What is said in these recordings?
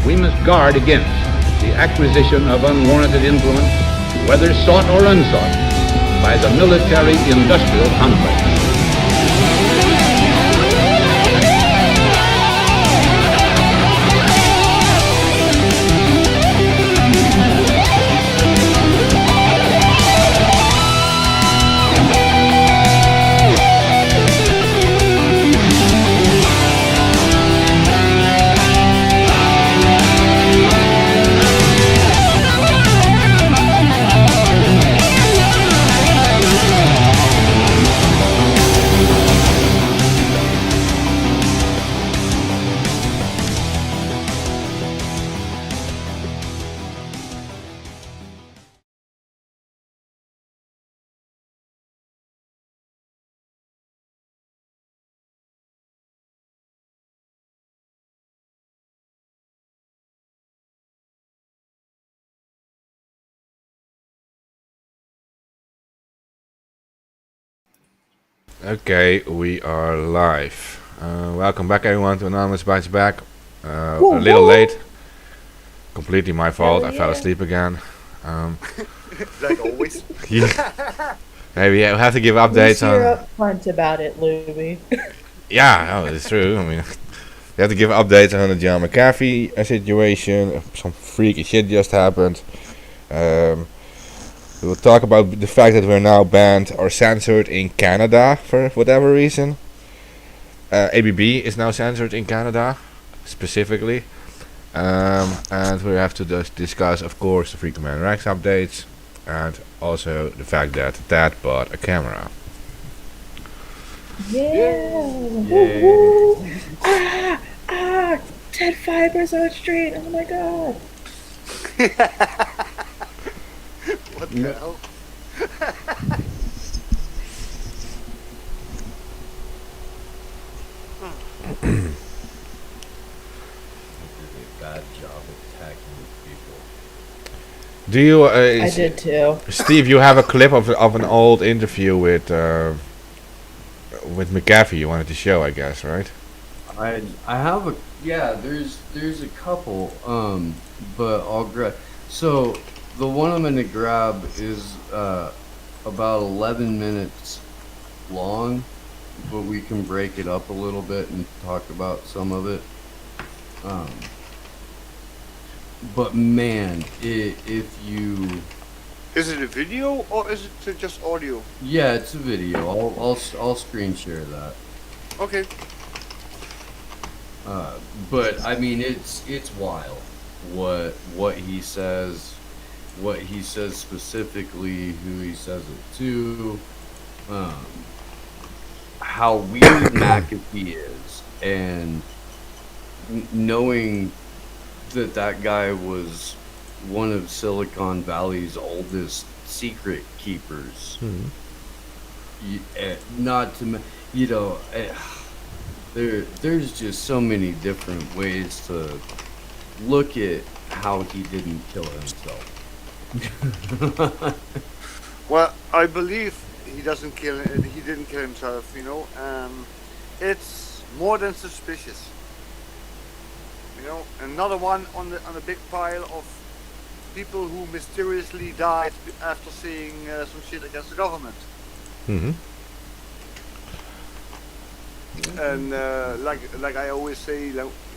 we must guard against the acquisition of unwarranted influence, whether sought or unsought, by the military-industrial complex. Okay, we are live. Welcome back, everyone, to Anonymous Bites Back. A little late. Completely my fault. I fell asleep again. Like always. Yeah. Hey, we have to give updates on. You're upfront about it, Louie. Yeah, no, it's true. I mean, we have to give updates on the John McAfee situation. Some freaky shit just happened. We will talk about the fact that we're now banned or censored in Canada for whatever reason. ABB is now censored in Canada, specifically. And we have to discuss, of course, the Free Command Rex updates. And also the fact that Dad bought a camera. Yeah. Dead fibers on the street. Oh my god. What the hell? Bad job attacking people. Do you? I did too. Steve, you have a clip of an old interview with McAfee. You wanted to show, I guess, right? I have a there's a couple but I'll grab. So the one I'm gonna grab is about 11 minutes long, but we can break it up a little bit and talk about some of it. But man, if you... Is it a video or is it just audio? Yeah, it's a video. I'll screen share that. Okay. But I mean, it's wild what he says, specifically, who he says it to, how weird McAfee is, and knowing that guy was one of Silicon Valley's oldest secret keepers. Not to, there's just so many different ways to look at how he didn't kill himself. Well, I believe he didn't kill himself, it's more than suspicious. Another one on the big pile of people who mysteriously died after seeing some shit against the government. Mm-hmm. And like I always say,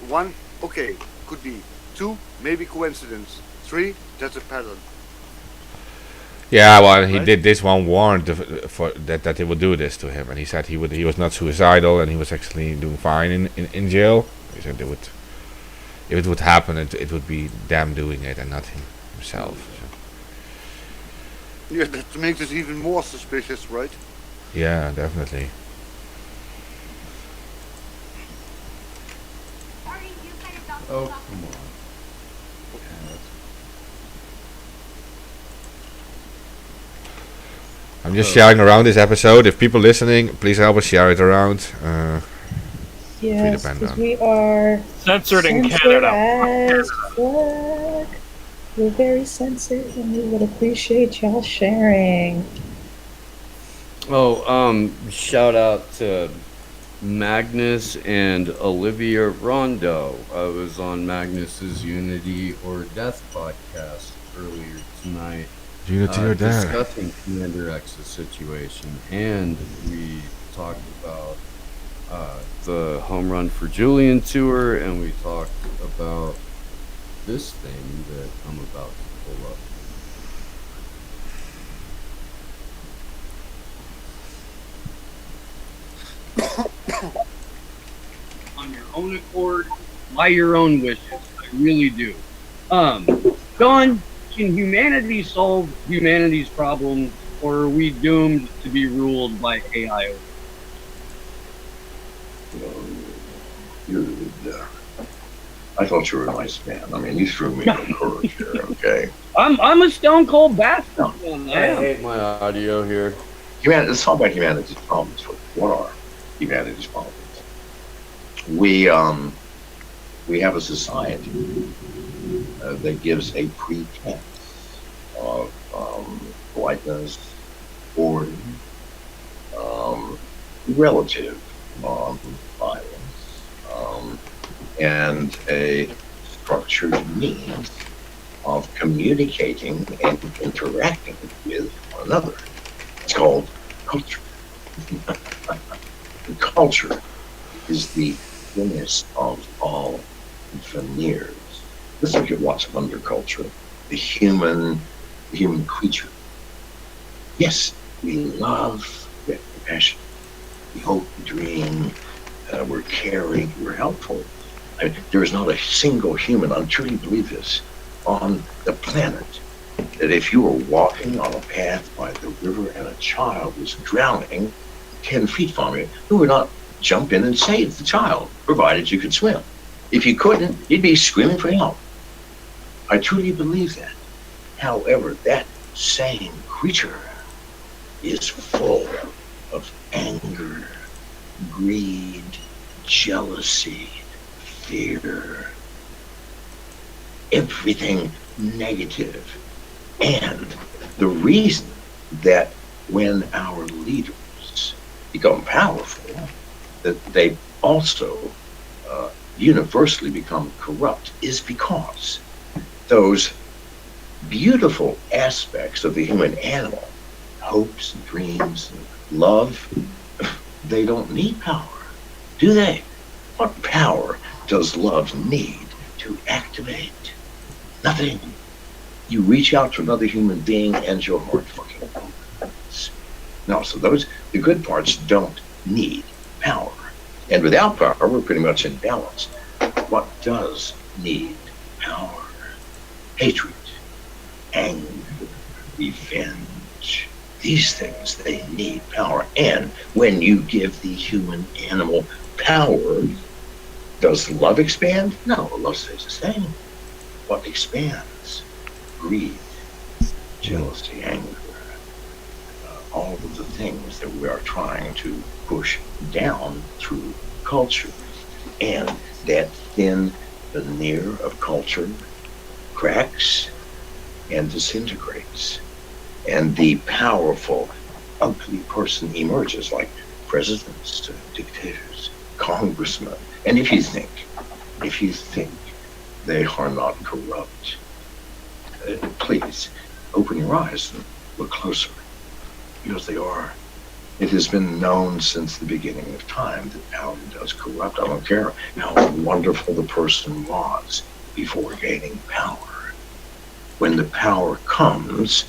one, okay, could be. Two, maybe coincidence. Three, that's a pattern. Yeah, well, he did this one warned for that they would do this to him, and he said he was not suicidal, and he was actually doing fine in jail. He said if it would happen, it would be them doing it and not himself. So. Yeah, that makes it even more suspicious, right? Yeah, definitely. Oh, come on. I'm just sharing around this episode. If people listening, please help us share it around. Yes, because we are censored in Canada. As fuck. We're very censored, and we would appreciate y'all sharing. Oh, shout out to Magnus and Olivia Rondo. I was on Magnus's Unity or Death podcast earlier tonight, Unity or death. discussing Commander X's situation, and we talked about the Home Run for Julian tour, and we talked about this thing that I'm about to pull up. On your own accord, by your own wishes. I really do. Don, can humanity solve humanity's problems, or are we doomed to be ruled by AI? I thought you were a nice man. I mean, you threw me a curve here, okay? I'm a stone cold bastard. I hate my audio here. Let's talk about humanity's problems. What are humanity's problems? We have a society that gives a pretense of politeness or relative violence and a structured means of communicating and interacting with one another. It's called culture. And culture is the thinnest of all veneers. Let's look at what's under culture. The human creature. Yes, we love, we have compassion, we hope, we dream, we're caring, we're helpful. I mean, there is not a single human, I truly believe this, on the planet that if you were walking on a path by the river and a child was drowning 10 feet from you, you would not jump in and save the child, provided you could swim. If you couldn't, you'd be screaming for help. I truly believe that. However, that same creature is full of anger, greed, jealousy, fear, everything negative. And the reason that when our leaders become powerful, that they also universally become corrupt is because those beautiful aspects of the human animal, hopes and dreams and love, they don't need power, do they? What power does love need to activate? Nothing. You reach out to another human being and your heart fucking opens. No, so the good parts don't need power. And without power, we're pretty much in balance. What does need power? Hatred, anger, revenge. These things, they need power. And when you give the human animal power, does love expand? No, love stays the same. What expands? Greed, jealousy, anger, all of the things that we are trying to push down through culture. And that thin veneer of culture cracks and disintegrates. And the powerful, ugly person emerges, like presidents, dictators, congressmen. And if you think they are not corrupt, please open your eyes and look closer, because they are. It has been known since the beginning of time that power does corrupt. I don't care how wonderful the person was before gaining power. When the power comes,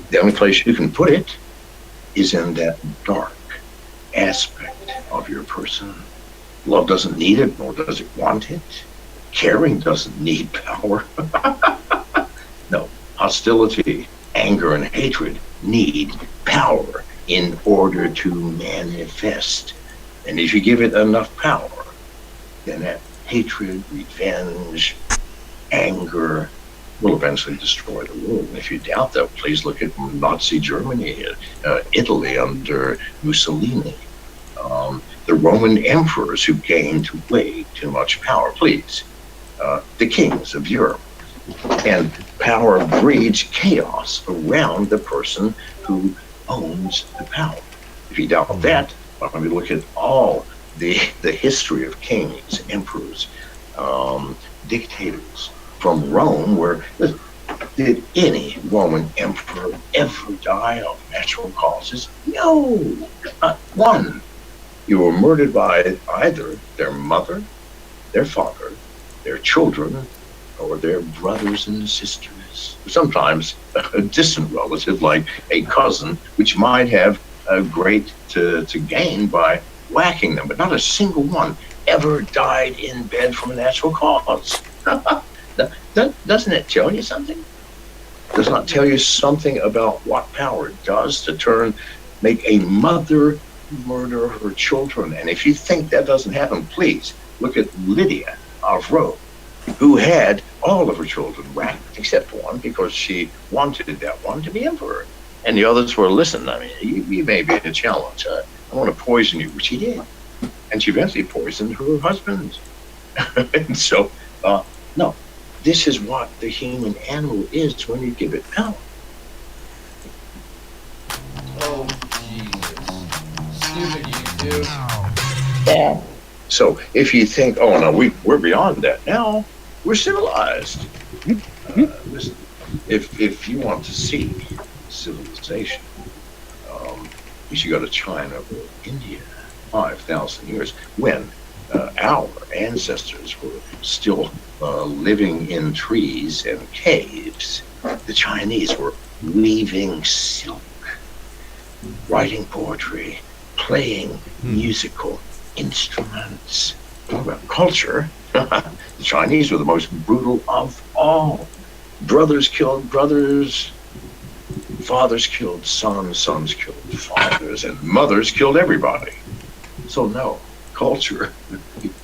the only place you can put it is in that dark aspect of your person. Love doesn't need it, nor does it want it. Caring doesn't need power. No, hostility, anger, and hatred need power in order to manifest. And if you give it enough power, then that hatred, revenge, anger will eventually destroy the world. And if you doubt that, please look at Nazi Germany, Italy under Mussolini, the Roman emperors who gained way too much power. Please, the kings of Europe. And power breeds chaos around the person who owns the power. If you doubt that, why don't we look at all the history of kings, emperors, dictators from Rome, where did any Roman emperor ever die of natural causes? No, not one. You were murdered by either their mother, their father, their children, or their brothers and sisters. Sometimes a distant relative, like a cousin, which might have a great to gain by whacking them, but not a single one ever died in bed from a natural cause. Doesn't it tell you something? Does not tell you something about what power does to make a mother murder her children. And if you think that doesn't happen, please look at Lydia of Rome, who had all of her children whacked except one because she wanted that one to be emperor. And the others were, listen, I mean, you may be a challenge. I want to poison you, which she did. And she eventually poisoned her husband. And so, no, this is what the human animal is when you give it power. Oh, Jesus. Stupid YouTube. Yeah. So if you think, oh, no, we're beyond that now, we're civilized. Listen, if you want to see civilization, you should go to China or India 5,000 years when our ancestors were still living in trees and caves. The Chinese were weaving silk, writing poetry, playing musical instruments. Talk about culture. The Chinese were the most brutal of all. Brothers killed brothers, fathers killed sons, sons killed fathers, and mothers killed everybody. So no, culture,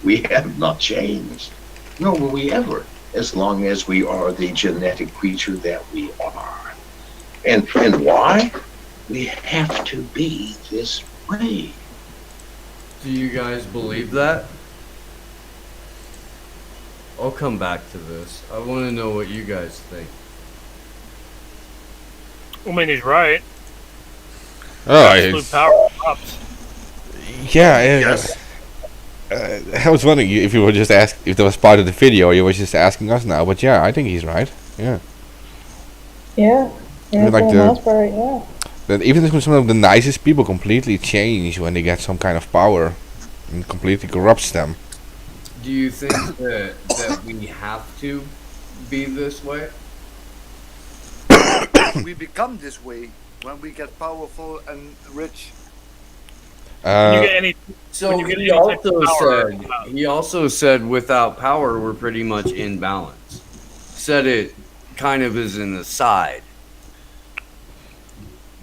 we have not changed. Nor will we ever, as long as we are the genetic creature that we are. And why? We have to be this way. Do you guys believe that? I'll come back to this. I want to know what you guys think. I mean, he's right. Oh, Absolute power corrupts. yeah. Yes. I was wondering if you were just if that was part of the video or you were just asking us now. But yeah, I think he's right. Yeah. Yeah. Yeah, Like for the most part, yeah. That even some of the nicest people completely change when they get some kind of power and completely corrupts them. Do you think that we have to be this way? We become this way when we get powerful and rich. When you get any, So when you get he any type of power, also said without power we're pretty much in balance. Said it kind of as an aside,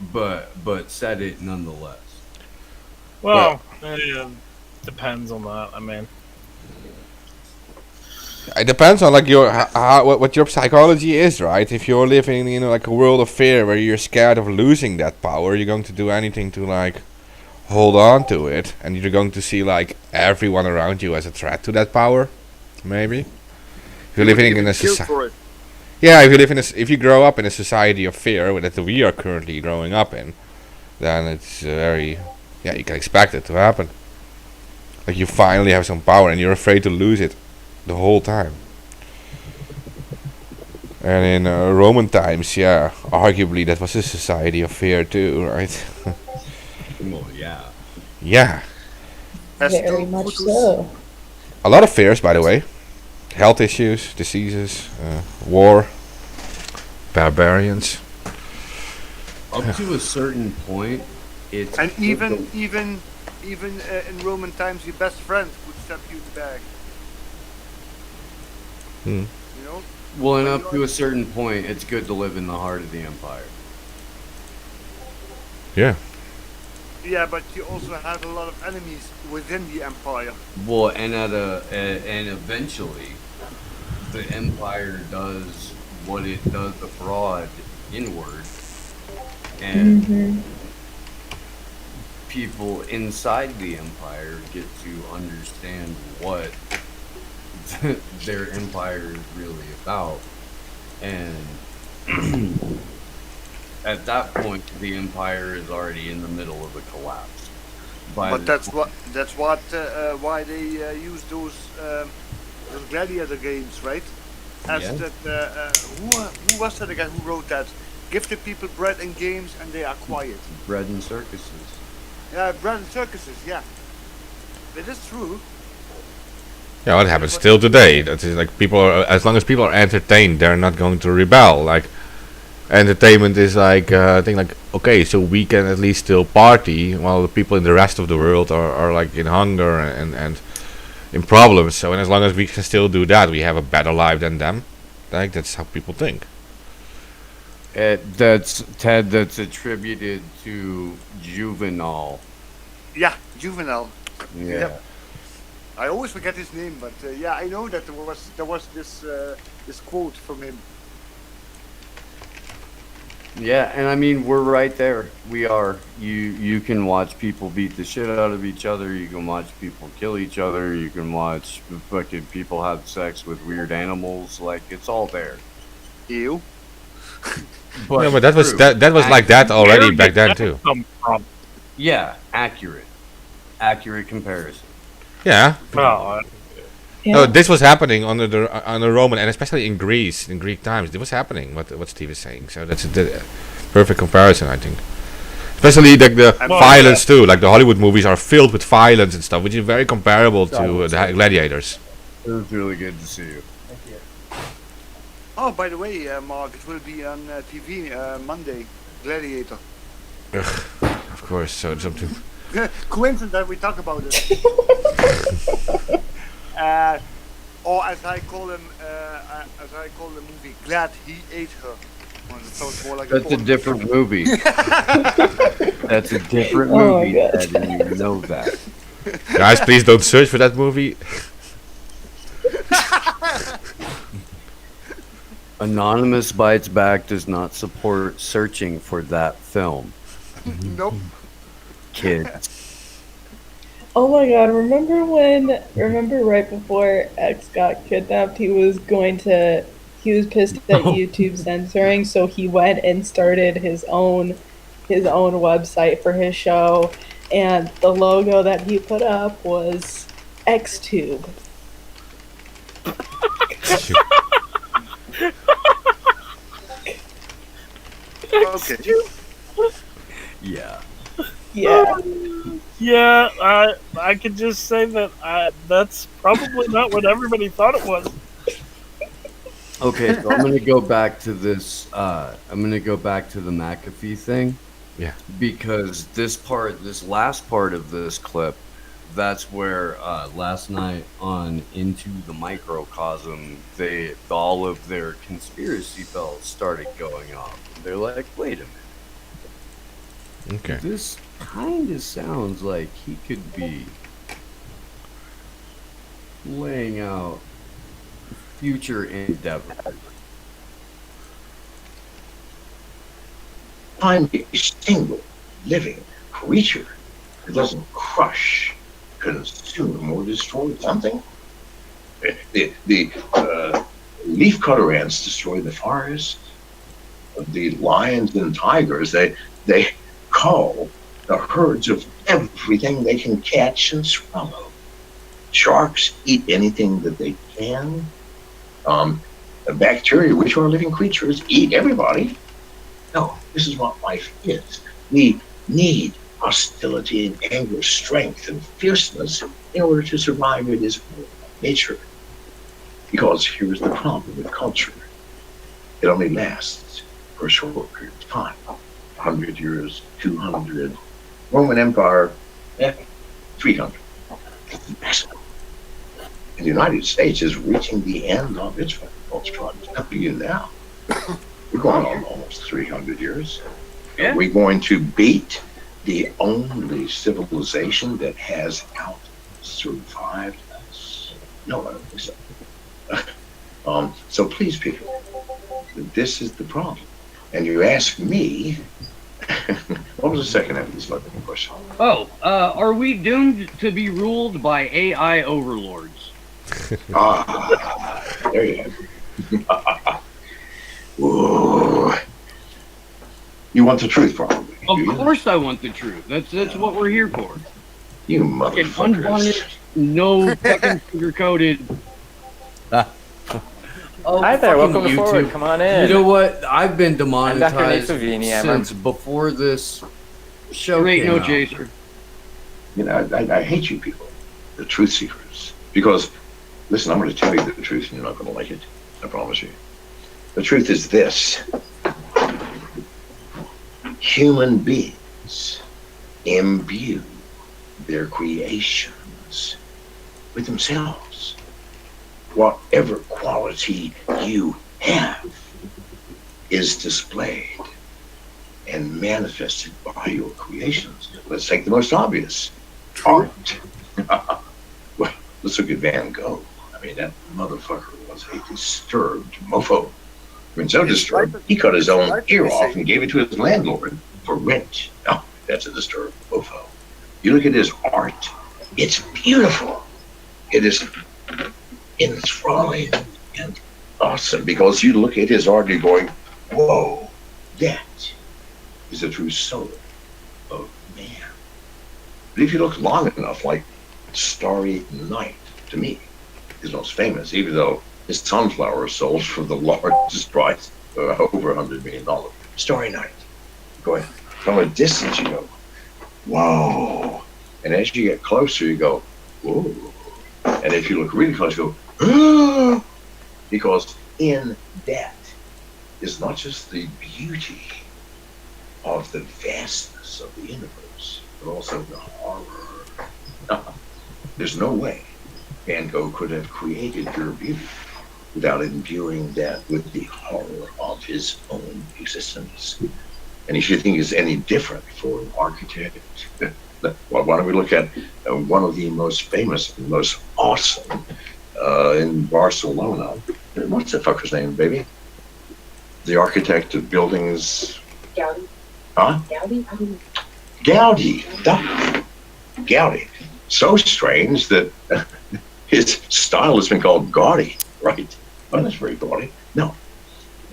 but said it nonetheless. well, depends on that. I mean, It depends on like your what your psychology is, right? If you're living in like a world of fear where you're scared of losing that power, you're going to do anything to like hold on to it, and you're going to see like everyone around you as a threat to that power. Maybe if you're living in a society. Yeah, if you grow up in a society of fear that we are currently growing up in, then it's you can expect it to happen. Like you finally have some power and you're afraid to lose it the whole time. And in Roman times, yeah, arguably that was a society of fear too, right? Well, yeah. Yeah, Very much so. a lot of fears, by the way. Health issues, diseases, war, barbarians. Up to a certain point, it's And even in Roman times, your best friend would stab you in the back. Hmm. You know? well, and up to a certain point, it's good to live in the heart of the empire. Yeah. Yeah, but you also have a lot of enemies within the empire. Well, and and eventually, the empire does what it does abroad inward, and people inside the empire get to understand what their empire is really about, and at that point the empire is already in the middle of a collapse. by But the that's what why they use those gladiator games, right? As Yeah. that who was that the guy who wrote that? Give the people bread and games, and they are quiet. bread and circuses. Yeah, bread and circuses. Yeah, it is true. Yeah, what happens still today? That is like people are, as long as people are entertained, they're not going to rebel. Like entertainment is like I think like okay, so we can at least still party while the people in the rest of the world are like in hunger and in problems. So and as long as we can still do that, we have a better life than them. Like that's how people think. That's Ted. That's attributed to Juvenal. Yeah, Juvenile. Yeah. Yep. I always forget his name, but yeah, I know that there was this quote from him. Yeah, and I mean we're right there. We are. You can watch people beat the shit out of each other. You can watch people kill each other. You can watch fucking people have sex with weird animals. Like it's all there. Ew. Yeah, but that was true. that was like that already Where back did then that too. come from? Yeah, accurate comparison. Yeah. Well, Yeah. No, this was happening on the Roman and especially in Greece, in Greek times. It was happening. What Steve is saying. So that's the perfect comparison, I think. Especially like the Well, violence too. Like the Hollywood movies are filled with violence and stuff, which is very comparable to the gladiators. It was really good to see you. Oh, by the way, Mark, it will be on TV Monday. Gladiator. Of course. So it's something. Coincidence that we talk about it. Or as I call him, as I call the movie, Glad He Ate Her. Well, it sounds more like That's a porn. different movie. That's a different Oh my movie, God. Ted, and you know that. Guys, please don't search for that movie. Anonymous Bites Back does not support searching for that film, Nope. kids. Oh my god, remember right before X got kidnapped, he was pissed at YouTube censoring, so he went and started his own website for his show, and the logo that he put up was XTube. Okay. Yeah. Yeah. yeah, I could just say that that's probably not what everybody thought it was. Okay, so I'm gonna go back to this. I'm gonna go back to the McAfee thing. Yeah. Because this last part of this clip, that's where last night on Into the Microcosm, all of their conspiracy bells started going off. They're like, wait a minute, Okay. this kind of sounds like he could be laying out future endeavor. Find a single living creature that doesn't crush, consume, or destroy something. The leaf cutter ants destroy the forest. The lions and tigers, they cull the herds of everything they can catch and swallow. Sharks eat anything that they can. The bacteria, which are living creatures, eat everybody. No, this is what life is. We need hostility and anger, strength and fierceness in order to survive in this nature. Because here's the problem with culture. It only lasts for a short period of time. 100 years, 200. Roman Empire, 300. It's massive. And the United States is reaching the end of its culture. It's not begin now. We're going on almost 300 years. Yeah. Are we going to beat the only civilization that has out survived us? No, I don't think so. So please, people, this is the problem. And you ask me, what was the second half of this fucking question? Oh, are we doomed to be ruled by AI overlords? There you go. Ooh. You want the truth, probably. Of do you? course I want the truth. That's what we're here for. You Fucking motherfuckers. unvarnished, no fucking sugar coated. Oh, Hi there, fucking welcome to Forward. YouTube. Come on in. You know what? I've been I'm Dr. demonetized Nafavini. since before this show You ain't came no out. chaser. You know, I hate you people, the truth seekers. Because, listen, I'm going to tell you the truth and you're not going to like it. I promise you. The truth is this. Human beings imbue their creations with themselves. Whatever quality you have is displayed and manifested by your creations. Let's take the most obvious, art. Well, let's look at Van Gogh. I mean, that motherfucker was a disturbed mofo. I mean, so disturbed, he cut his own ear off and gave it to his landlord for rent. Now, that's a disturbed mofo. You look at his art, it's beautiful. It is enthralling and awesome because you look at his art and you're going, whoa, that is the true soul of man. But if you look long enough, like Starry Night, to me, is most famous, even though his sunflower sold for the largest price, over $100 million. Starry Night. Going from a distance, you go, whoa. And as you get closer, you go, whoa. And if you look really close, you go, ah! Because in that is not just the beauty of the vastness of the universe, but also the horror. There's no way Van Gogh could have created your beauty without imbuing that with the horror of his own existence. And if you think it's any different for an architect, well, why don't we look at one of the most famous and most awesome in Barcelona. What's the fucker's name, baby? The architect of buildings. Gaudi. Huh? Gaudi? Gaudi. Duh. Gaudi. So strange that his style has been called gaudy, right? Well, that's very gaudy. No.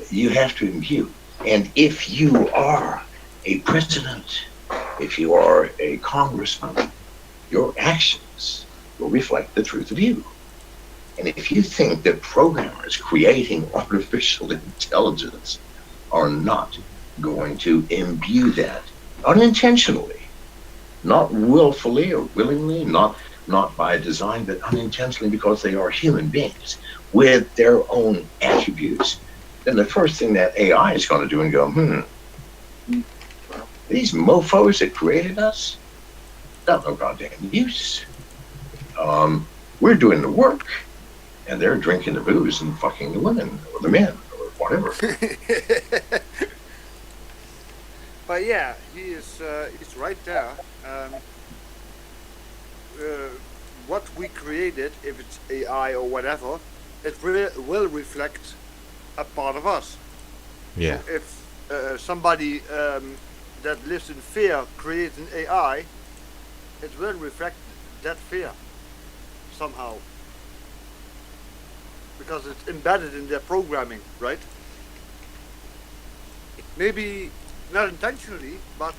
You have to imbue. And if you are a president, if you are a congressman, your actions will reflect the truth of you. And if you think that programmers creating artificial intelligence are not going to imbue that unintentionally, not willfully or willingly, not by design, but unintentionally because they are human beings with their own attributes, then the first thing that AI is going to do and go, these mofos that created us, got no goddamn use. We're doing the work, and they're drinking the booze and fucking the women or the men or whatever. But yeah, he's right there. What we created, if it's AI or whatever, it will reflect a part of us. Yeah. So if somebody that lives in fear creates an AI, it will reflect that fear somehow. Because it's embedded in their programming, right? Maybe not intentionally, but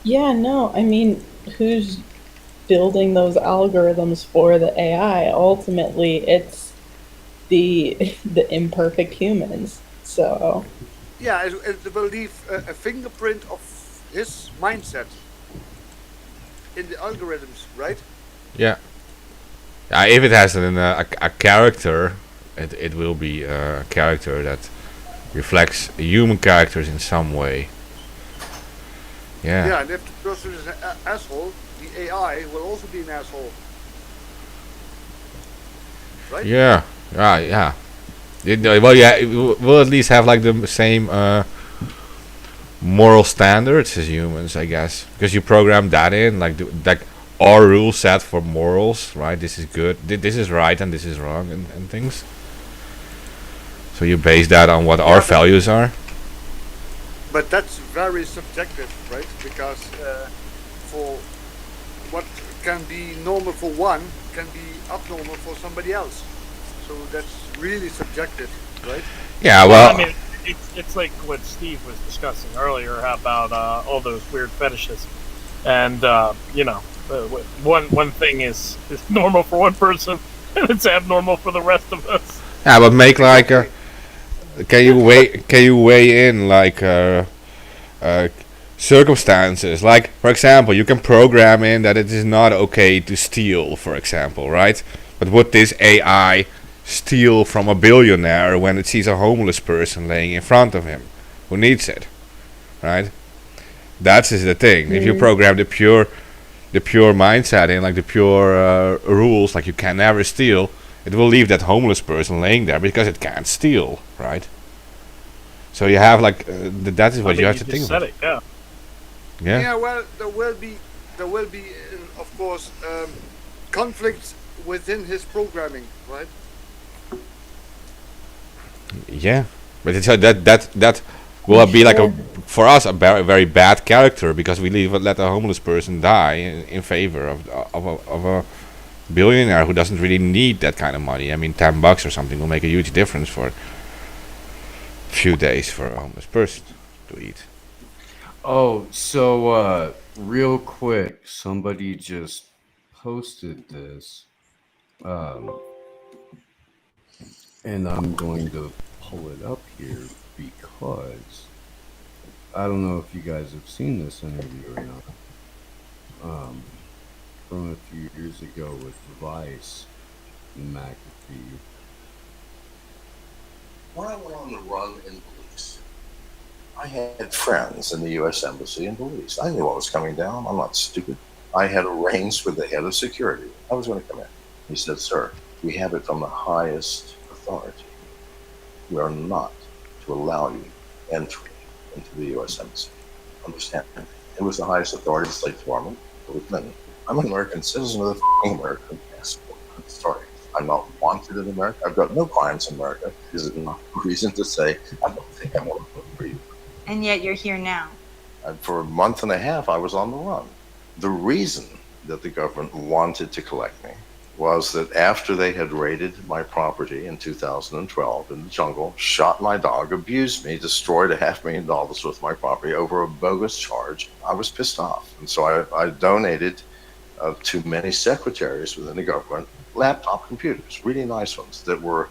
Yeah, no, I mean, who's building those algorithms for the AI? Ultimately, it's the imperfect humans. So yeah, it will leave a fingerprint of his mindset in the algorithms, right? Yeah. If it has a character, it will be a character that reflects human characters in some way. Yeah. Yeah, and if the person is an asshole, the AI will also be an asshole. Right? Yeah. Yeah. Well, yeah, it will at least have like the same moral standards as humans, I guess, because you program that in, like our rule set for morals, right? This is good, this is right, and this is wrong, and things. So you base that on what our values are. But that's very subjective, right? Because for what can be normal for one can be abnormal for somebody else. So that's really subjective, right? Yeah, well, I mean, it's like what Steve was discussing earlier about all those weird fetishes, and One thing is normal for one person, and it's abnormal for the rest of us. Yeah, but make like a. Can you weigh in like uh, circumstances? Like, for example, you can program in that it is not okay to steal, for example, right? But would this AI steal from a billionaire when it sees a homeless person laying in front of him who needs it, right? That's is the thing. If you program the pure mindset in, like the pure rules, like you can never steal, it will leave that homeless person laying there because it can't steal, right? So you have like that is what you have to think about. It, yeah. Yeah. Well, there will be, of course, conflicts within his programming, right? Yeah, but it's that will be like a for us a very bad character because we let a homeless person die in favor of a billionaire who doesn't really need that kind of money. I mean, $10 or something will make a huge difference for a few days for a homeless person to eat. Oh, so real quick, somebody just posted this, and I'm going to pull it up here because I don't know if you guys have seen this interview or not. From a few years ago with Vice and McAfee. When I went on the run in Belize, I had friends in the U.S. Embassy in Belize. I knew what was coming down. I'm not stupid. I had arranged with the head of security. I was going to come in. He said, "Sir, we have it from the highest authority. We are not to allow you entry into the U.S. Embassy." Understand? It was the highest authority, the State Department, Bill Clinton. I'm an American citizen with an American passport. I'm sorry. I'm not wanted in America. I've got no clients in America. Is it not a reason to say, I don't think I want to vote for you? And yet you're here now. And for a month and a half, I was on the run. The reason that the government wanted to collect me was that after they had raided my property in 2012 in the jungle, shot my dog, abused me, destroyed $500,000 worth of my property over a bogus charge, I was pissed off. And so I donated to many secretaries within the government laptop computers, really nice ones, that were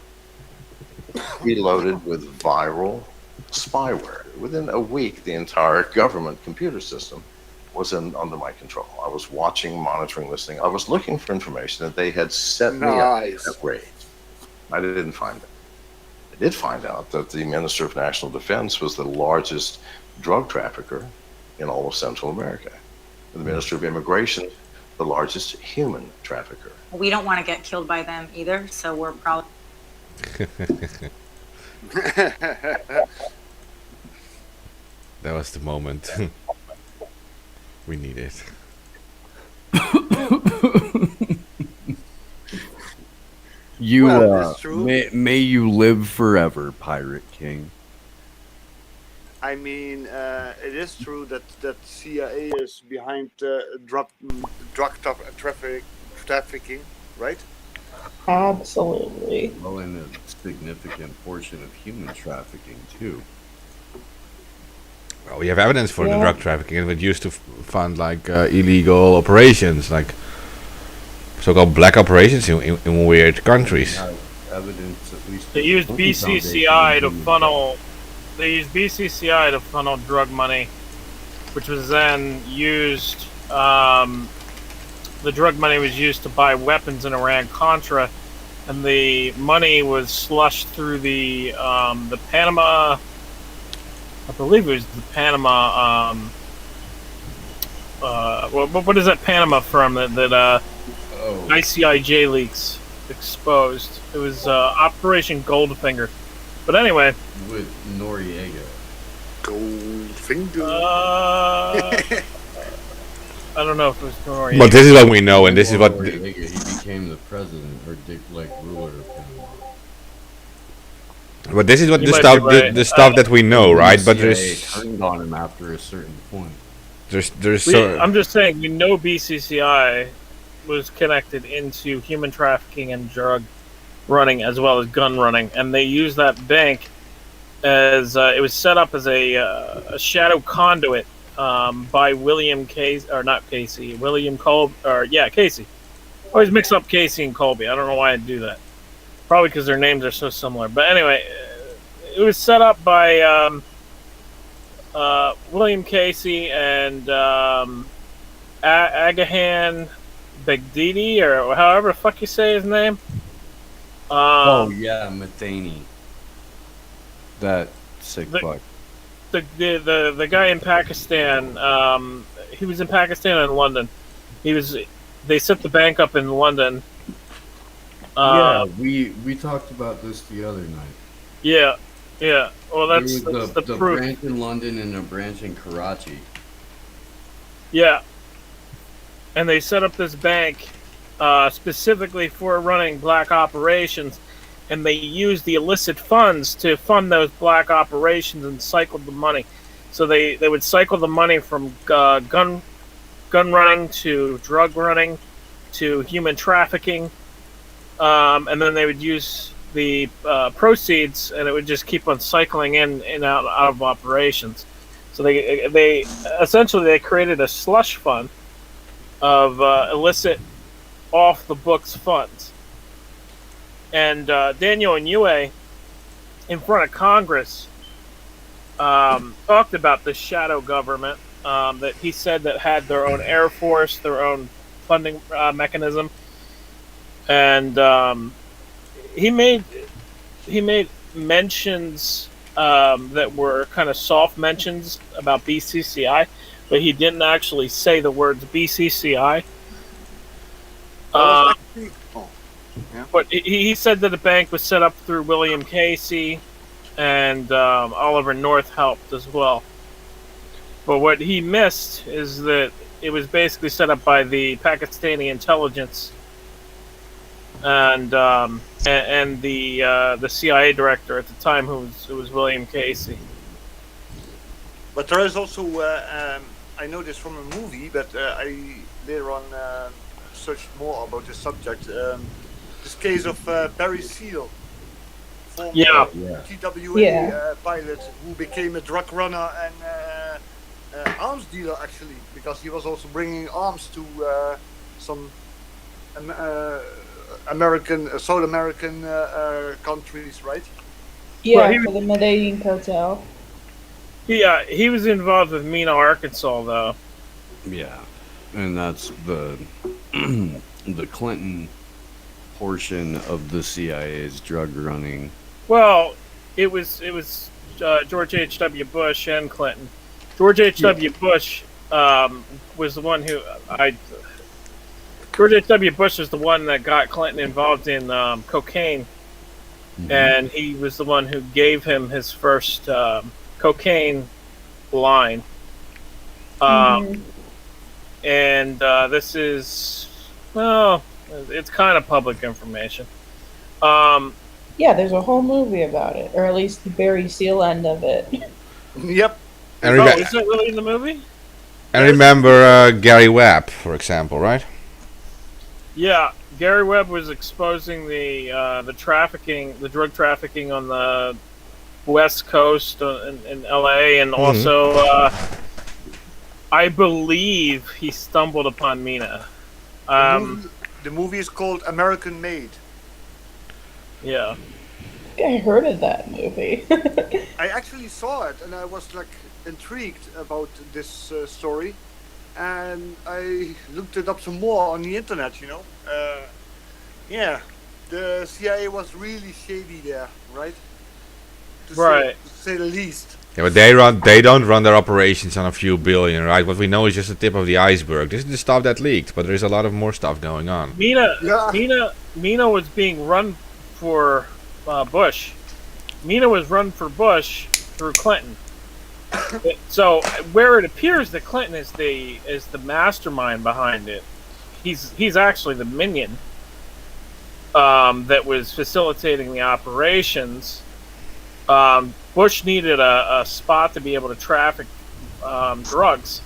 preloaded with viral spyware. Within a week, the entire government computer system was under my control. I was watching, monitoring, listening. I was looking for information that they had set me up at raid. I didn't find it. I did find out that the Minister of National Defense was the largest drug trafficker in all of Central America. And the Minister of Immigration, the largest human trafficker. We don't want to get killed by them either, so we're probably... That was the moment we needed. You Well, that's true. may you live forever, Pirate King. I mean, it is true that CIA is behind drug trafficking, right? Absolutely. Well, and a significant portion of human trafficking too. Well, we have evidence for the drug trafficking. It was used to fund like illegal operations, like so-called black operations in weird countries. Evidence, at least. They used BCCI to funnel. They used BCCI to funnel drug money, which was then used. The drug money was used to buy weapons in Iran-Contra, and the money was slushed through the Panama. I believe it was the Panama. What is that Panama firm that ICIJ leaks exposed? It was Operation Goldfinger. But anyway, with Noriega. Goldfinger. I don't know if it was Noriega. But this is what we know, and this is what. Noriega, he became the president or ruler of Panama. But this is what You the might stuff, be right. the stuff that we know, right? But CIA there's turned on him after a certain point. I'm just saying, we know BCCI was connected into human trafficking and drug running as well as gun running, and they used that bank as it was set up as a shadow conduit by William Casey, or not Casey, William Colby, or yeah, Casey. I always mix up Casey and Colby. I don't know why I do that. Probably because their names are so similar. But anyway, it was set up by William Casey and Agahan Begdidi, or however the fuck you say his name. Oh yeah, Matheny. That sick fuck. The guy in Pakistan. He was in Pakistan and London. They set the bank up in London. Yeah, we talked about this the other night. Yeah. Well, that's There was the the proof. branch in London and a branch in Karachi. Yeah. And they set up this bank specifically for running black operations, and they used the illicit funds to fund those black operations and cycled the money. So they would cycle the money from gun running to drug running to human trafficking, and then they would use the proceeds, and it would just keep on cycling in and out of operations. So they essentially created a slush fund of illicit off the books funds. And Daniel Inouye, in front of Congress, talked about the shadow government that he said that had their own air force, their own funding mechanism, and he made mentions that were kind of soft mentions about BCCI, but he didn't actually say the words BCCI. But he said that the bank was set up through William Casey, and Oliver North helped as well. But what he missed is that it was basically set up by the Pakistani intelligence and the CIA director at the time, who was William Casey. But there is also, I know this from a movie, but I later on searched more about this subject. This case of Barry Seal, former TWA pilot who became a drug runner and arms dealer, actually, because he was also bringing arms to some South American countries, right? Yeah, for the Medellin cartel. Yeah, he was involved with Mena, Arkansas, though. Yeah, and that's the the Clinton portion of the CIA's drug running. Well, it was George H.W. Bush and Clinton. George H.W. Bush was the one who George H.W. Bush was the one that got Clinton involved in cocaine, and he was the one who gave him his first cocaine line. And this is, well, it's kind of public information. Yeah, there's a whole movie about it, or at least the Barry Seal end of it. Yep. And is it really in the movie? And remember Gary Webb, for example, right? Yeah, Gary Webb was exposing the trafficking, the drug trafficking on the West Coast in LA, and also I believe he stumbled upon Mena. The movie is called American Made. Yeah. I heard of that movie. I actually saw it, and I was like intrigued about this story, and I looked it up some more on the internet. Yeah, the CIA was really shady there, right? To say the least. Yeah, but they don't run their operations on a few billion, right? What we know is just the tip of the iceberg. This is the stuff that leaked, but there's a lot of more stuff going on. Mena was being run for Bush. Mena was run for Bush through Clinton. So where it appears that Clinton is the mastermind behind it, he's actually the minion that was facilitating the operations. Bush needed a spot to be able to traffic drugs,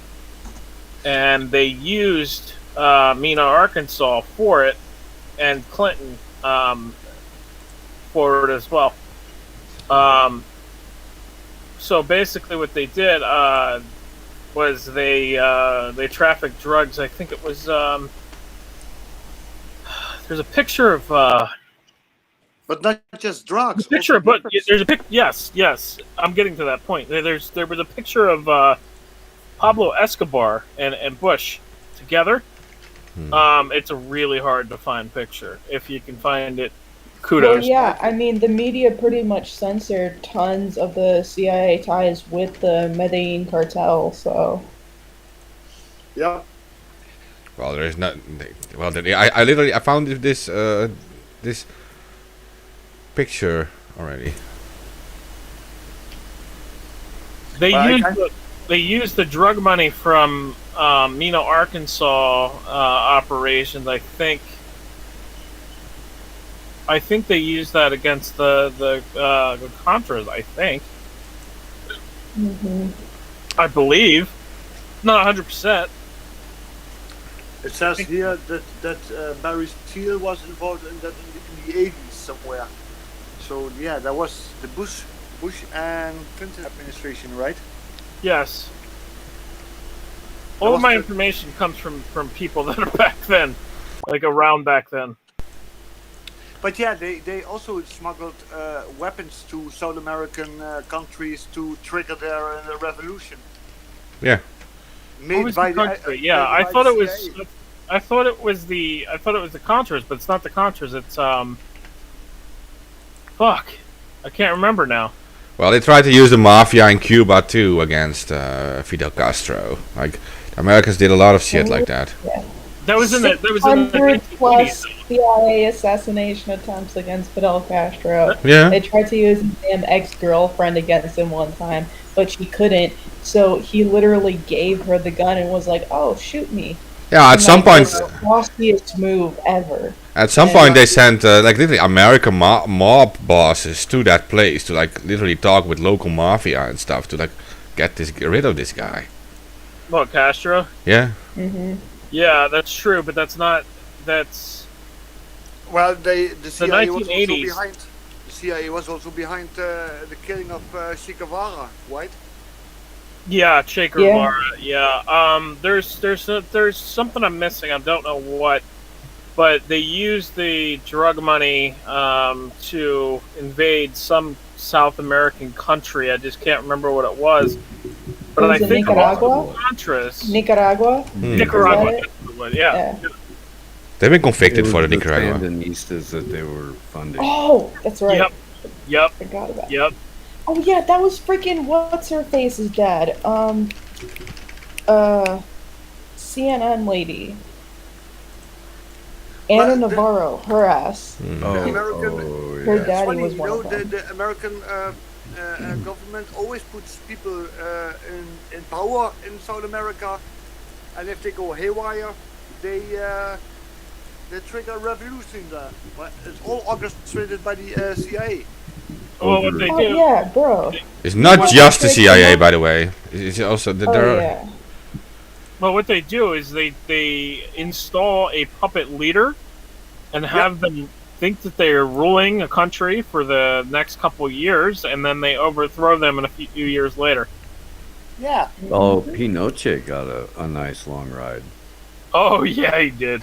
and they used Mena, Arkansas for it, and Clinton for it as well. So basically what they did, was they trafficked drugs. I think it was there's a picture of But not just drugs. picture, also but weapons. there's a pic. Yes, I'm getting to that point. There was a picture of Pablo Escobar and Bush together. It's a really hard to find picture. If you can find it, kudos. Well, yeah, I mean, the media pretty much censored tons of the CIA ties with the Medellin cartel, so. Yeah. Well, there is not. Well, I literally I found this this picture already. They used the drug money from Mena, Arkansas operations. I think they used that against the Contras. I think. Mm-hmm. I believe, not 100%. It says here that Barry Steele was involved in that in the 80s somewhere. So yeah, that was the Bush and Clinton administration, right? Yes. All was of my the- information comes from people that are back then, like around back then. But yeah, they also smuggled weapons to South American countries to trigger their revolution. Yeah. What Made was by the country? Yeah, made I by thought the it was. CIA. I thought it was the Contras, but it's not the Contras. It's Fuck, I can't remember now. Well, they tried to use the mafia in Cuba too against Fidel Castro. Like, the Americans did a lot of shit like that. That was in the 600 plus 1980s. CIA assassination attempts against Fidel Castro. Yeah. They tried to use his damn ex-girlfriend against him one time, but she couldn't. So he literally gave her the gun and was like, "Oh, shoot me." Yeah. At some point, The bossiest move ever. they sent like literally American mob bosses to that place to like literally talk with local mafia and stuff to like get rid of this guy. What, Castro? Yeah. Mm-hmm. Yeah, that's true, but that's Well, the CIA was also 1980s. behind. The CIA was also behind the killing of Che Guevara, right? yeah, Che Guevara. Yeah. There's something I'm missing. I don't know what, but they used the drug money to invade some South American country. I just can't remember what it was. But Was I it think Nicaragua? Contras. Nicaragua? Nicaragua. Is that it? That's the one, yeah. They've been It convicted was for the the Nicaragua. Sandinistas that they were funding. Oh, that's right. Yep. Forgot about. Yep. Oh yeah, that was freaking what's her face's dad. CNN lady. Anna Well, Navarro, her ass. Oh, American- Her yeah. daddy Funny, was you one know, of them. the American government always puts people in power in South America, and if they go haywire, they trigger a revolution there. But it's all orchestrated by the CIA. Well, what they Oh do. yeah, bro. It's not just the CIA, by the way. It's also Oh there are. yeah. Well, what they do is they install a puppet leader and have them think that they are ruling a country for the next couple years, and then they overthrow them in a few years later. Yeah. Oh, Pinochet got a nice long ride. Oh yeah, he did.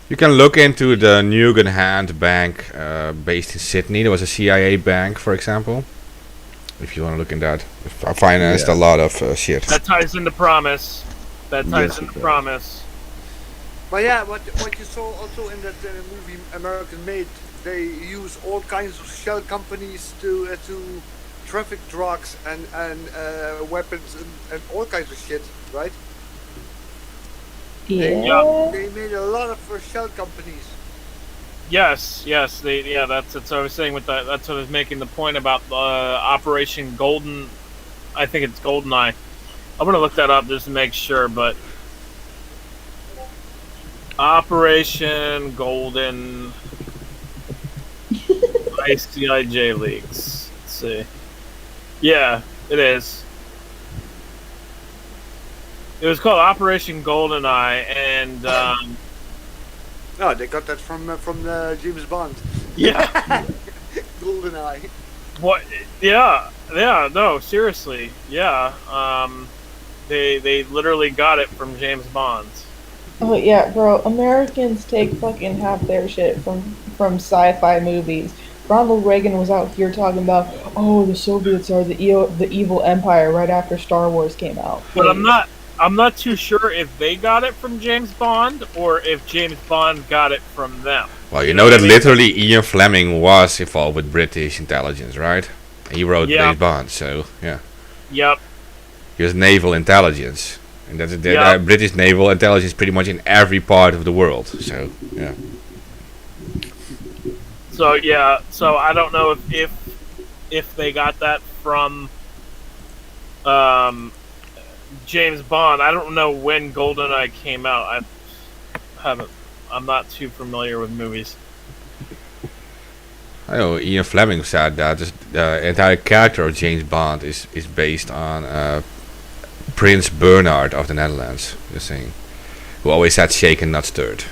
You can look into the Nugent Hand Bank based in Sydney. There was a CIA bank, for example. If you want to look in that, I financed a lot of shit. That ties into Promise. That ties Yes, it into does. Promise. But yeah, what you saw also in that movie American Made, they use all kinds of shell companies to traffic drugs and weapons and all kinds of shit, right? Yeah. They made a lot of shell companies. Yes, that's what I was saying with that. That's what I was making the point about Operation Golden. I think it's GoldenEye. I'm gonna look that up just to make sure, but Operation Golden ICIJ leaks. Let's see. Yeah, it is. It was called Operation GoldenEye, and No, they got that from James Bond. yeah. GoldenEye. What? Yeah. No. Seriously. Yeah. They literally got it from James Bond's. Oh yeah, bro. Americans take fucking half their shit from sci-fi movies. Ronald Reagan was out here talking about, oh, the Soviets are the evil empire right after Star Wars came out. But Please. I'm not too sure if they got it from James Bond or if James Bond got it from them. Well, you know that literally Ian Fleming was involved with British intelligence, right? And he wrote James Bond, so yeah. Yep. He was naval intelligence. And that's Yep. British naval intelligence pretty much in every part of the world. So yeah. So I don't know if they got that from James Bond. I don't know when GoldenEye came out. I'm not too familiar with movies. I know Ian Fleming said that the entire character of James Bond is based on Prince Bernhard of the Netherlands. Just saying, who always said shaken, not stirred.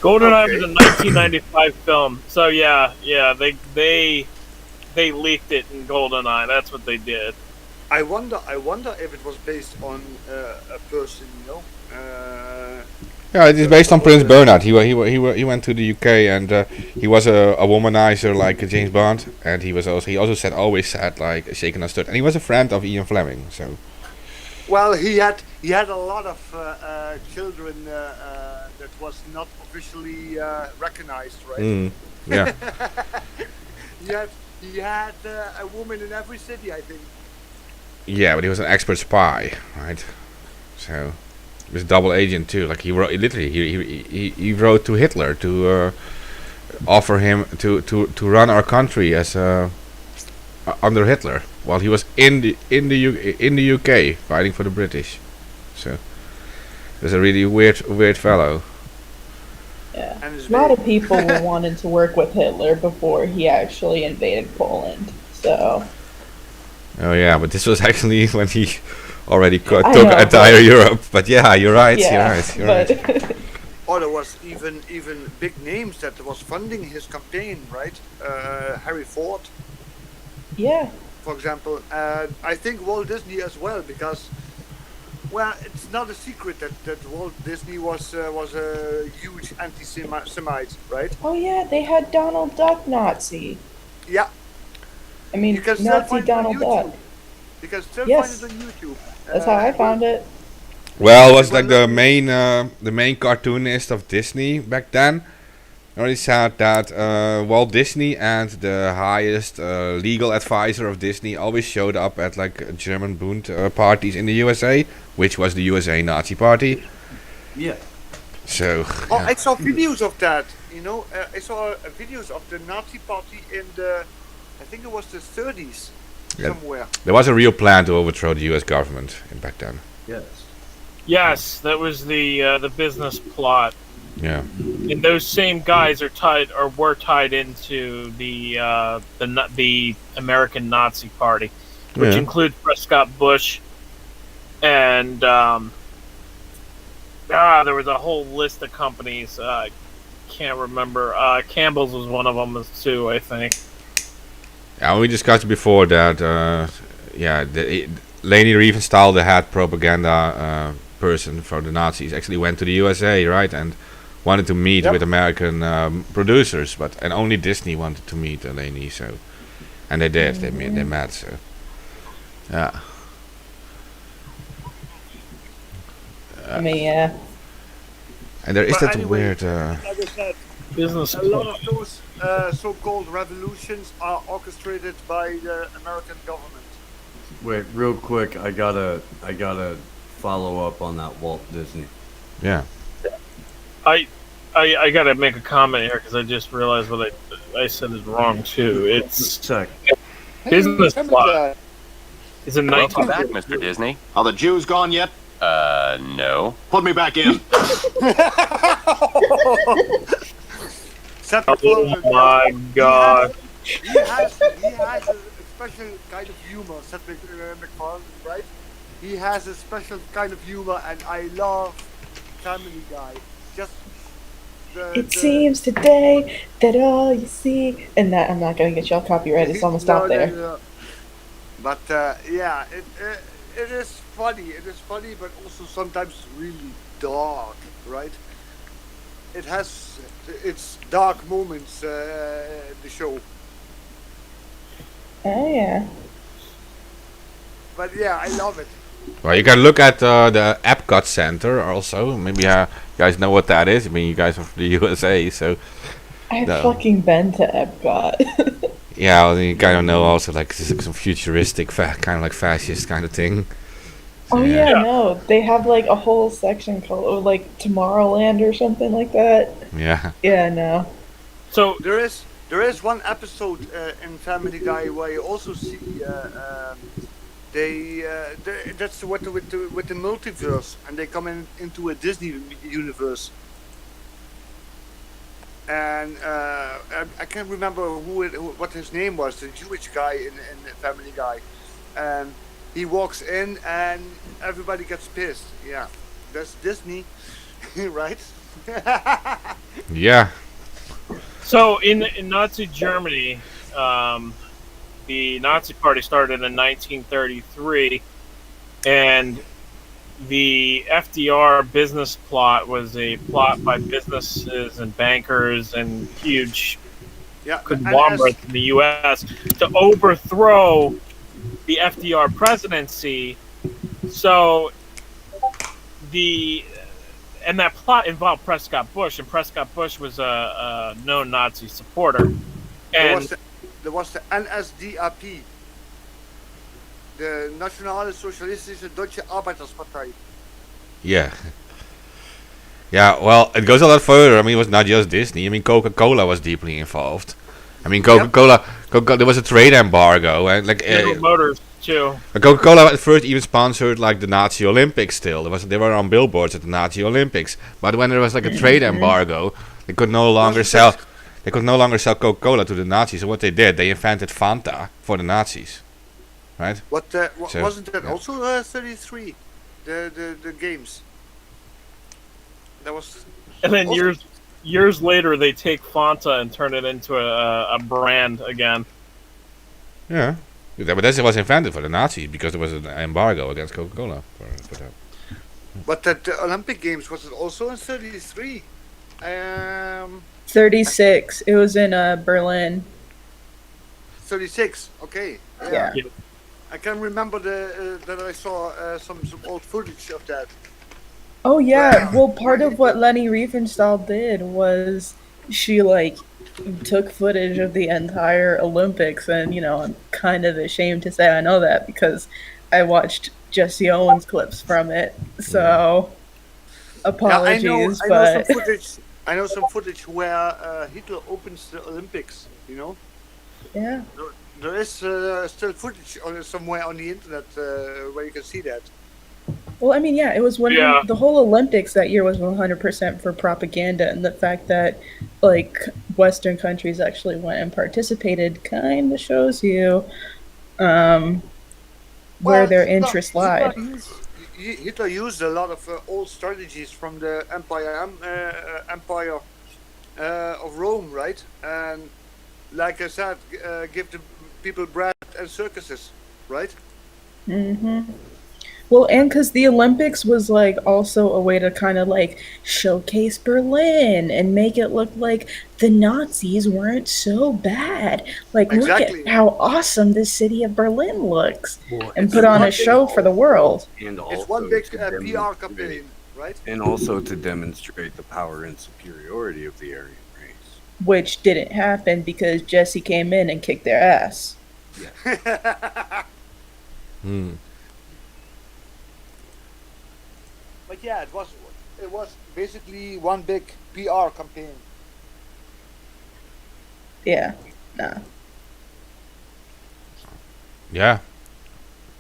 GoldenEye was a 1995 film. So yeah, they leaked it in GoldenEye. That's what they did. I wonder if it was based on a person, you know. Yeah, it is based on Prince Bernhard. He went to the UK and he was a womanizer like James Bond, and he also always said like shaken not stirred, and he was a friend of Ian Fleming. So. Well, he had a lot of children that was not officially recognized, right? Yeah. he had a woman in every city, I think. Yeah, but he was an expert spy, right? So he was a double agent too. Like he wrote to Hitler to offer him to run our country as under Hitler while he was in the UK fighting for the British. So he was a really weird fellow. Yeah, a lot of people were wanting to work with Hitler before he actually invaded Poland. So. Oh yeah, but this was actually when he already took entire Europe. But yeah, you're right. Yeah, you're right. Oh, there was even big names that was funding his campaign, right? Harry Ford. Yeah. For example, I think Walt Disney as well, because, well, it's not a secret that Walt Disney was a huge anti-Semite, right? Oh yeah, they had Donald Duck Nazi. Yeah. I mean, Nazi Donald Duck. You can still find it on YouTube. That's how I found it. Well, it was like the main cartoonist of Disney back then. Already said that Walt Disney and the highest legal advisor of Disney always showed up at like German Bund parties in the USA, which was the USA Nazi Party. Yeah. So. Oh, I saw videos of that. You know, I saw videos of the Nazi Party in the, I think it was the 30s somewhere. There was a real plan to overthrow the U.S. government back then. Yes. Yes, that was the business plot. Yeah. And those same guys were tied into the American Nazi Party, which includes Prescott Bush, and there was a whole list of companies. Can't remember. Campbell's was one of them too, I think. Yeah, we discussed before that. Leni Riefenstahl, the head propaganda person for the Nazis, actually went to the USA, right, and wanted to meet with American producers, and only Disney wanted to meet Leni, so, and they did. They met. So, yeah. I mean, yeah. And there is that weird. Business. A lot of those so-called revolutions are orchestrated by the American government. Wait, real quick, I gotta follow up on that Walt Disney. Yeah. I gotta make a comment here because I just realized what I said is wrong too. It's business plot. Is in Welcome back, Mr. Disney. Are the Jews gone yet? No. Put me back in. Oh my God! He has a special kind of humor, Seth MacFarlane, right? He has a special kind of humor, and I love Family Guy. Just it seems today that all you see, and that I'm not gonna get y'all copyrighted. It's almost out there. No. But it is funny. It is funny, but also sometimes really dark, right? It has its dark moments. The show, Oh yeah. but yeah, I love it. Well, you can look at the Epcot Center also. Maybe you guys know what that is. I mean, you guys are from the USA, so I've No. fucking been to Epcot. yeah, well, you kind of know also like this is like some futuristic, kind of like fascist kind of thing. So, Oh yeah, no, they have like a whole section called like Tomorrowland or something like that. Yeah. Yeah, no. So There is one episode in Family Guy where you also see that's what with the multiverse, and they come into a Disney universe. And I can't remember what his name was, the Jewish guy in Family Guy. And he walks in and everybody gets pissed. Yeah, that's Disney, right? Yeah. So in Nazi Germany, the Nazi Party started in 1933, and the FDR business plot was a plot by businesses and bankers and huge Yeah, conglomerates in the U.S. to overthrow the FDR presidency. So and that plot involved Prescott Bush, and Prescott Bush was a known Nazi supporter. there And was the NSDAP, the Nationale Sozialistische Deutsche Arbeiterspartei. Yeah. Yeah, well, it goes a lot further. I mean, it was not just Disney. I mean, Coca-Cola was deeply involved. I mean, Coca-Cola, there was a trade embargo, and like General Motors too. Coca-Cola at first even sponsored like the Nazi Olympics. Still, they were on billboards at the Nazi Olympics. But when there was like a trade embargo, they could no longer sell. They could no longer sell Coca-Cola to the Nazis. So what they did, they invented Fanta for the Nazis, right? So, Wasn't that yeah. also 33? The games. That was. And then also- years later, they take Fanta and turn it into a brand again. Yeah, but that was invented for the Nazis because there was an embargo against Coca-Cola for that. But the Olympic Games, was it also in 33? 36. It was in Berlin. 36. Okay. Yeah. I can remember that I saw some old footage of that. Oh yeah. Well, part of what Leni Riefenstahl did was she like took footage of the entire Olympics, and I'm kind of ashamed to say I know that because I watched Jesse Owens clips from it. So apologies, I know but some footage. I know some footage where Hitler opens the Olympics. yeah. There is still footage somewhere on the internet where you can see that. Well, I mean, yeah, it was the whole Olympics that year was 100% for propaganda, and the fact that like Western countries actually went and participated kind of shows you where their interest lied. Hitler used a lot of old strategies from the Empire of Rome, right? And like I said, give the people bread and circuses, right? Mm-hmm. Well, and because the Olympics was like also a way to kind of like showcase Berlin and make it look like the Nazis weren't so bad. Like, Exactly. look at how awesome this city of Berlin looks, Well, and it's put on one a big- show for the world. And It's one also big to PR demonstrate- campaign, right? And also to demonstrate the power and superiority of the Aryan race. Which didn't happen because Jesse came in and kicked their ass. Hmm. But yeah, it was basically one big PR campaign. Yeah, nah. Yeah.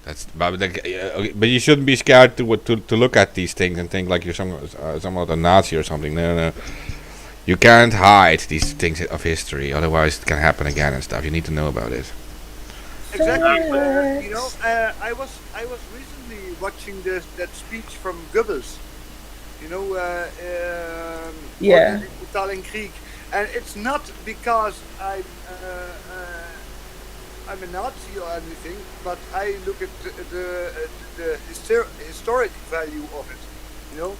But you shouldn't be scared to look at these things and think like you're somewhat a Nazi or something. No. You can't hide these things of history, otherwise it can happen again and stuff. You need to know about it. Exactly. I was recently watching that speech from Goebbels. Yeah. Italian Krieg, and it's not because I'm I'm a Nazi or anything, but I look at the historic value of it. You know.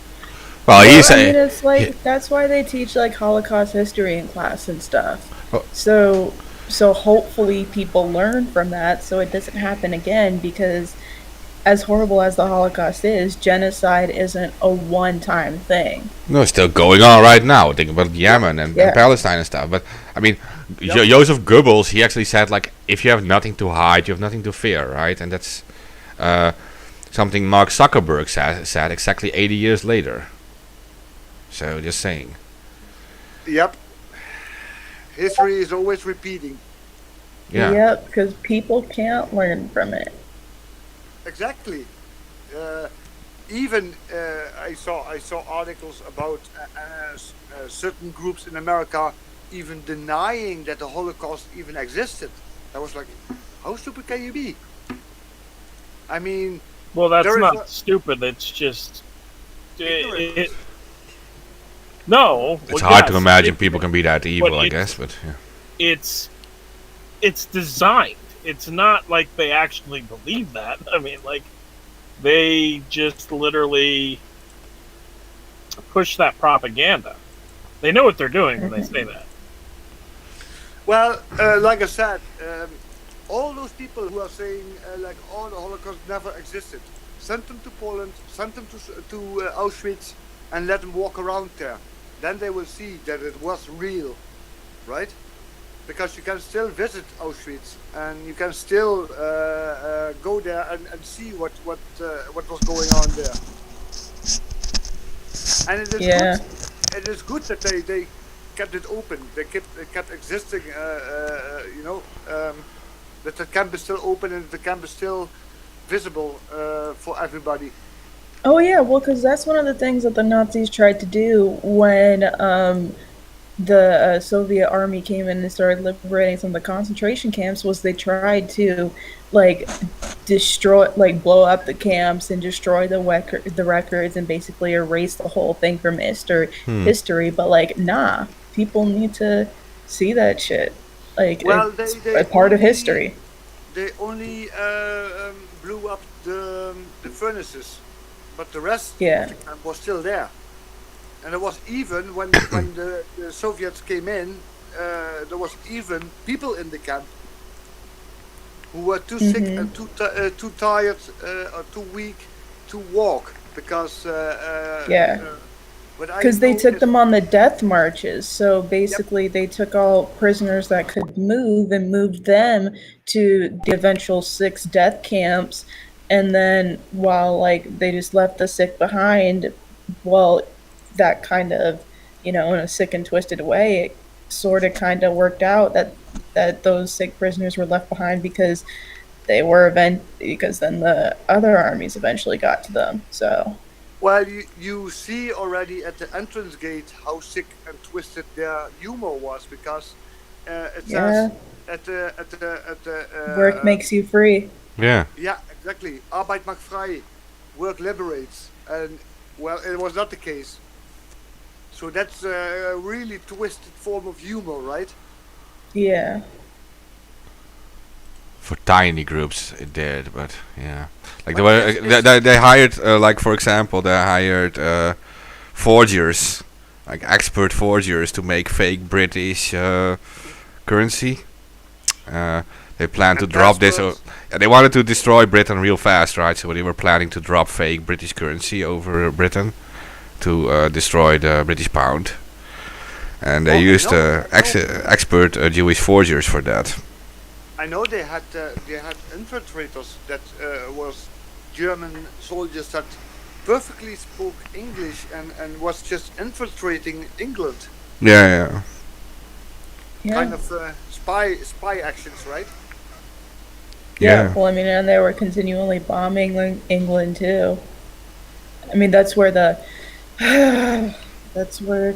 Well, he's I mean, a. it's like that's why they teach like Holocaust history in class and stuff. Oh. So hopefully people learn from that, so it doesn't happen again. Because as horrible as the Holocaust is, genocide isn't a one-time thing. No, it's still going on right now. Think about Yemen and Palestine and stuff. But I mean, Joseph Goebbels, he actually said like, if you have nothing to hide, you have nothing to fear, right? And that's something Mark Zuckerberg said exactly 80 years later. So just saying. Yep. History is always repeating. Yeah. Yep, because people can't learn from it. Exactly. Even I saw articles about certain groups in America even denying that the Holocaust even existed. I was like, how stupid can you be? I mean, well, that's not stupid. It's just no. It's hard to imagine people can be that evil, I guess, but yeah. It's designed. It's not like they actually believe that. I mean, like, they just literally push that propaganda. They know what they're doing when they say that. Well, like I said, all those people who are saying like, oh, the Holocaust never existed, send them to Poland, send them to Auschwitz, and let them walk around there. Then they will see that it was real, right? Because you can still visit Auschwitz and you can still go there and see what was going on there. And it is good. It is good that they kept it open. They kept existing. That the camp is still open and the camp is still visible for everybody. Oh yeah, well, because that's one of the things that the Nazis tried to do when the Soviet army came in and started liberating some of the concentration camps. Was they tried to like destroy, like blow up the camps and destroy the records and basically erase the whole thing from history. But like, nah, people need to see that shit. Like, well, it's a part of history. They only blew up the furnaces, but the rest of the camp was still there. And it was even when the Soviets came in, there was even people in the camp who were too sick and too tired or too weak to walk because because they took them on the death marches. So basically, they took all prisoners that could move and moved them to the eventual 6 death camps, and then while like they just left the sick behind, well, that kind of, in a sick and twisted way, it sort of kind of worked out that those sick prisoners were left behind because because then the other armies eventually got to them. So. Well, you see already at the entrance gate how sick and twisted their humor was, because it says at the work makes you free. Yeah. Yeah, exactly. Arbeit macht frei. Work liberates. And well, it was not the case. So that's a really twisted form of humor, right? Yeah. For tiny groups, it did, but yeah, like they hired, like for example, they hired forgers, like expert forgers, to make fake British currency. They planned to drop this. They wanted to destroy Britain real fast, right? So they were planning to drop fake British currency over Britain to destroy the British pound, and they used expert Jewish forgers for that. I know they had infiltrators that was German soldiers that perfectly spoke English and was just infiltrating England. Yeah. Kind of spy actions, right? Yeah. Well, I mean, and they were continually bombing England too. I mean, that's where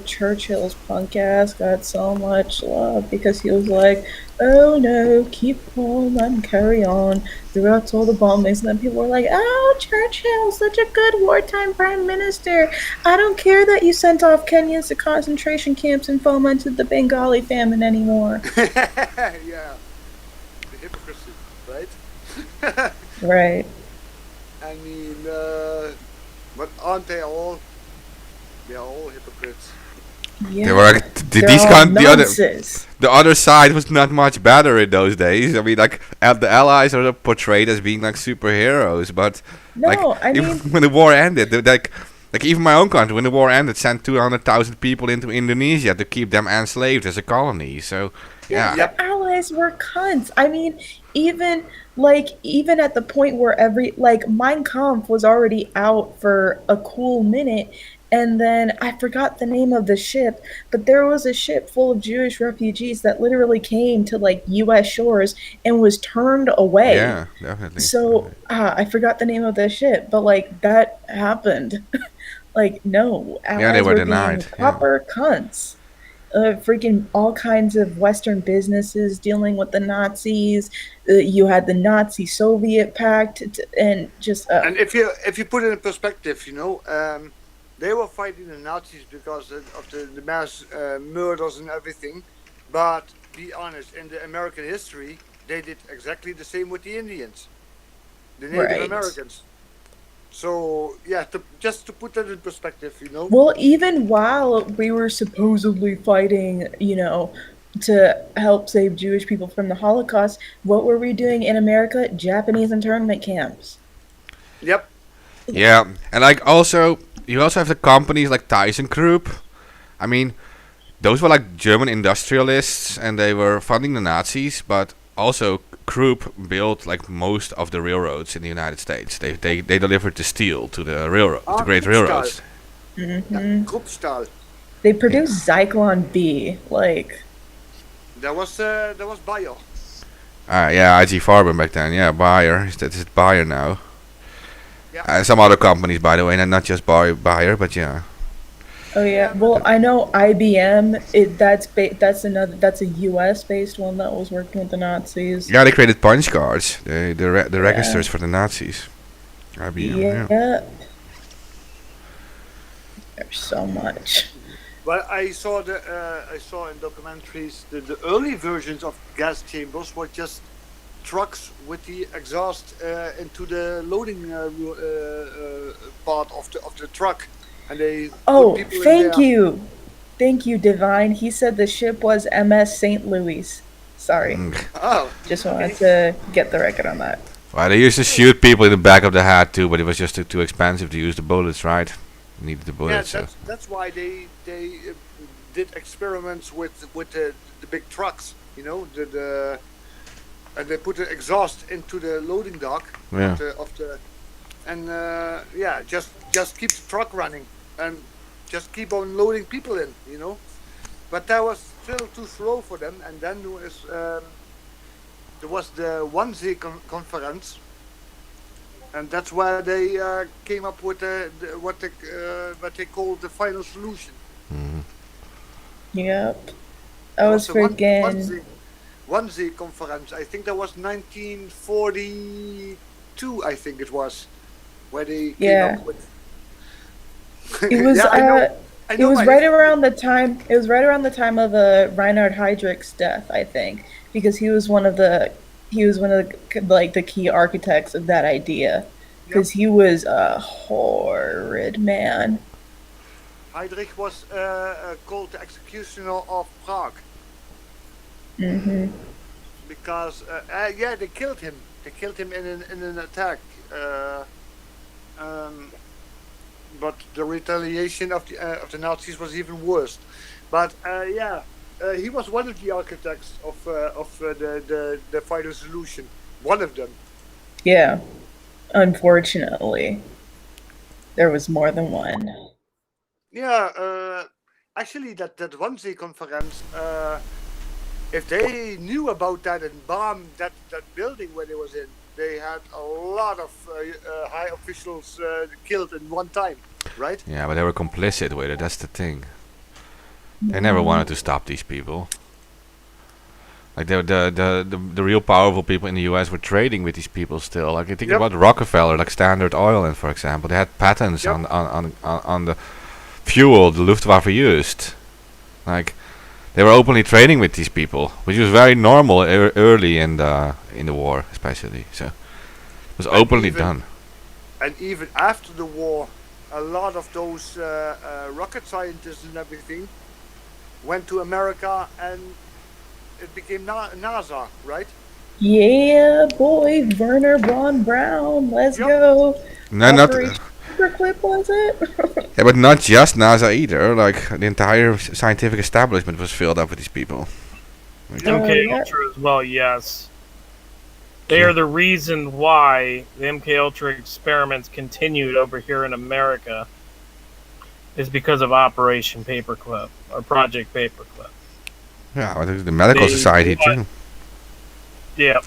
Churchill's punk ass got so much love, because he was like, oh no, keep calm and carry on throughout all the bombings. And then people were like, oh, Churchill, such a good wartime prime minister. I don't care that you sent off Kenyans to concentration camps and fomented the Bengali famine anymore. Yeah. hypocrisy, right? Right. I mean, but aren't they all? They are all hypocrites. Yeah. They were like, They're these all can't, nonsense. the other side was not much better in those days. I mean, like, the Allies are portrayed as being like superheroes, but like, No, I even mean, when the war ended, like even my own country, when the war ended, sent 200,000 people into Indonesia to keep them enslaved as a colony. So, yeah. Yep. the allies were cunts. I mean, even at the point where Mein Kampf was already out for a cool minute, and then I forgot the name of the ship, but there was a ship full of Jewish refugees that literally came to like U.S. shores and was turned away. Yeah, definitely. So I forgot the name of the ship, but like that happened. Like no, Yeah, they allies were were being denied. Yeah. proper cunts. Freaking all kinds of Western businesses dealing with the Nazis. You had the Nazi-Soviet pact, and just And if you put it in perspective, they were fighting the Nazis because of the mass murders and everything. But be honest, in the American history, they did exactly the same with the Indians, the Native Right. Americans. So yeah, just to put that in perspective, well, even while we were supposedly fighting, to help save Jewish people from the Holocaust, what were we doing in America? Japanese internment camps. Yep. Yeah, and like you also have the companies like ThyssenKrupp. I mean, those were like German industrialists, and they were funding the Nazis, but also Krupp built like most of the railroads in the United States. They delivered the steel to the railroad, the great railroads. Hmm. Kruppstahl. They produced Zyklon B, like. That was Bayer. Yeah, IG Farben back then. Yeah, Bayer. It's Bayer now. Yeah. And some other companies, by the way, and not just Bayer, but yeah. Oh yeah. Well, I know IBM. That's a U.S. based one that was working with the Nazis. Yeah, they created punch cards, the registers for the Nazis. IBM. Yeah. There's so much. Well, I saw in documentaries the early versions of gas chambers were just trucks with the exhaust into the loading part of the truck, and they Oh, put people thank in there. thank you, Divine. He said the ship was MS St. Louis. Sorry, Oh, just wanted to get the record on that. Well, they used to shoot people in the back of the head too, but it was just too expensive to use the bullets, right? Needed the yeah, bullets. So. that's why they did experiments with the big trucks, and they put the exhaust into the loading dock Yeah. of the and just keep the truck running and just keep on loading people in, But that was still too slow for them. And then there was the Wannsee conference, and that's where they came up with what they called the final solution. Mhm. Yep, I was the freaking. Wannsee conference. I think that was 1942. I think it was where they came up with. It was. Yeah, I know It was my right history. around the time. It was right around the time of Reinhard Heydrich's death, I think, because he was one of the the key architects of that idea, because he was a horrid man. Heydrich was called the executioner of Prague Hmm. because they killed him. They killed him in an attack. But the retaliation of the Nazis was even worse. But he was one of the architects of the final solution. One of them. Yeah, unfortunately, there was more than one. Yeah, actually, that Wannsee conference. If they knew about that and bombed that building where they was in, they had a lot of high officials killed in one time, right? Yeah, but they were complicit with it. That's the thing. They never wanted to stop these people. Like the real powerful people in the U.S. were trading with these people still. Like you think about Rockefeller, like Standard Oil, and for example, they had patents on the fuel the Luftwaffe used. Like They were openly trading with these people, which was very normal early in the war, especially. So it was openly done. And even after the war, a lot of those rocket scientists and everything went to America, and it became NASA, right? Yeah, boy, Werner von Braun, let's go. No, not. Operation Paperclip, was it? Yeah, but not just NASA either. Like the entire scientific establishment was filled up with these people. MK Ultra as well, yes. They are the reason why the MK Ultra experiments continued over here in America. Is because of Operation Paperclip or Project Paperclip. Yeah, well, the medical society too. Yeah.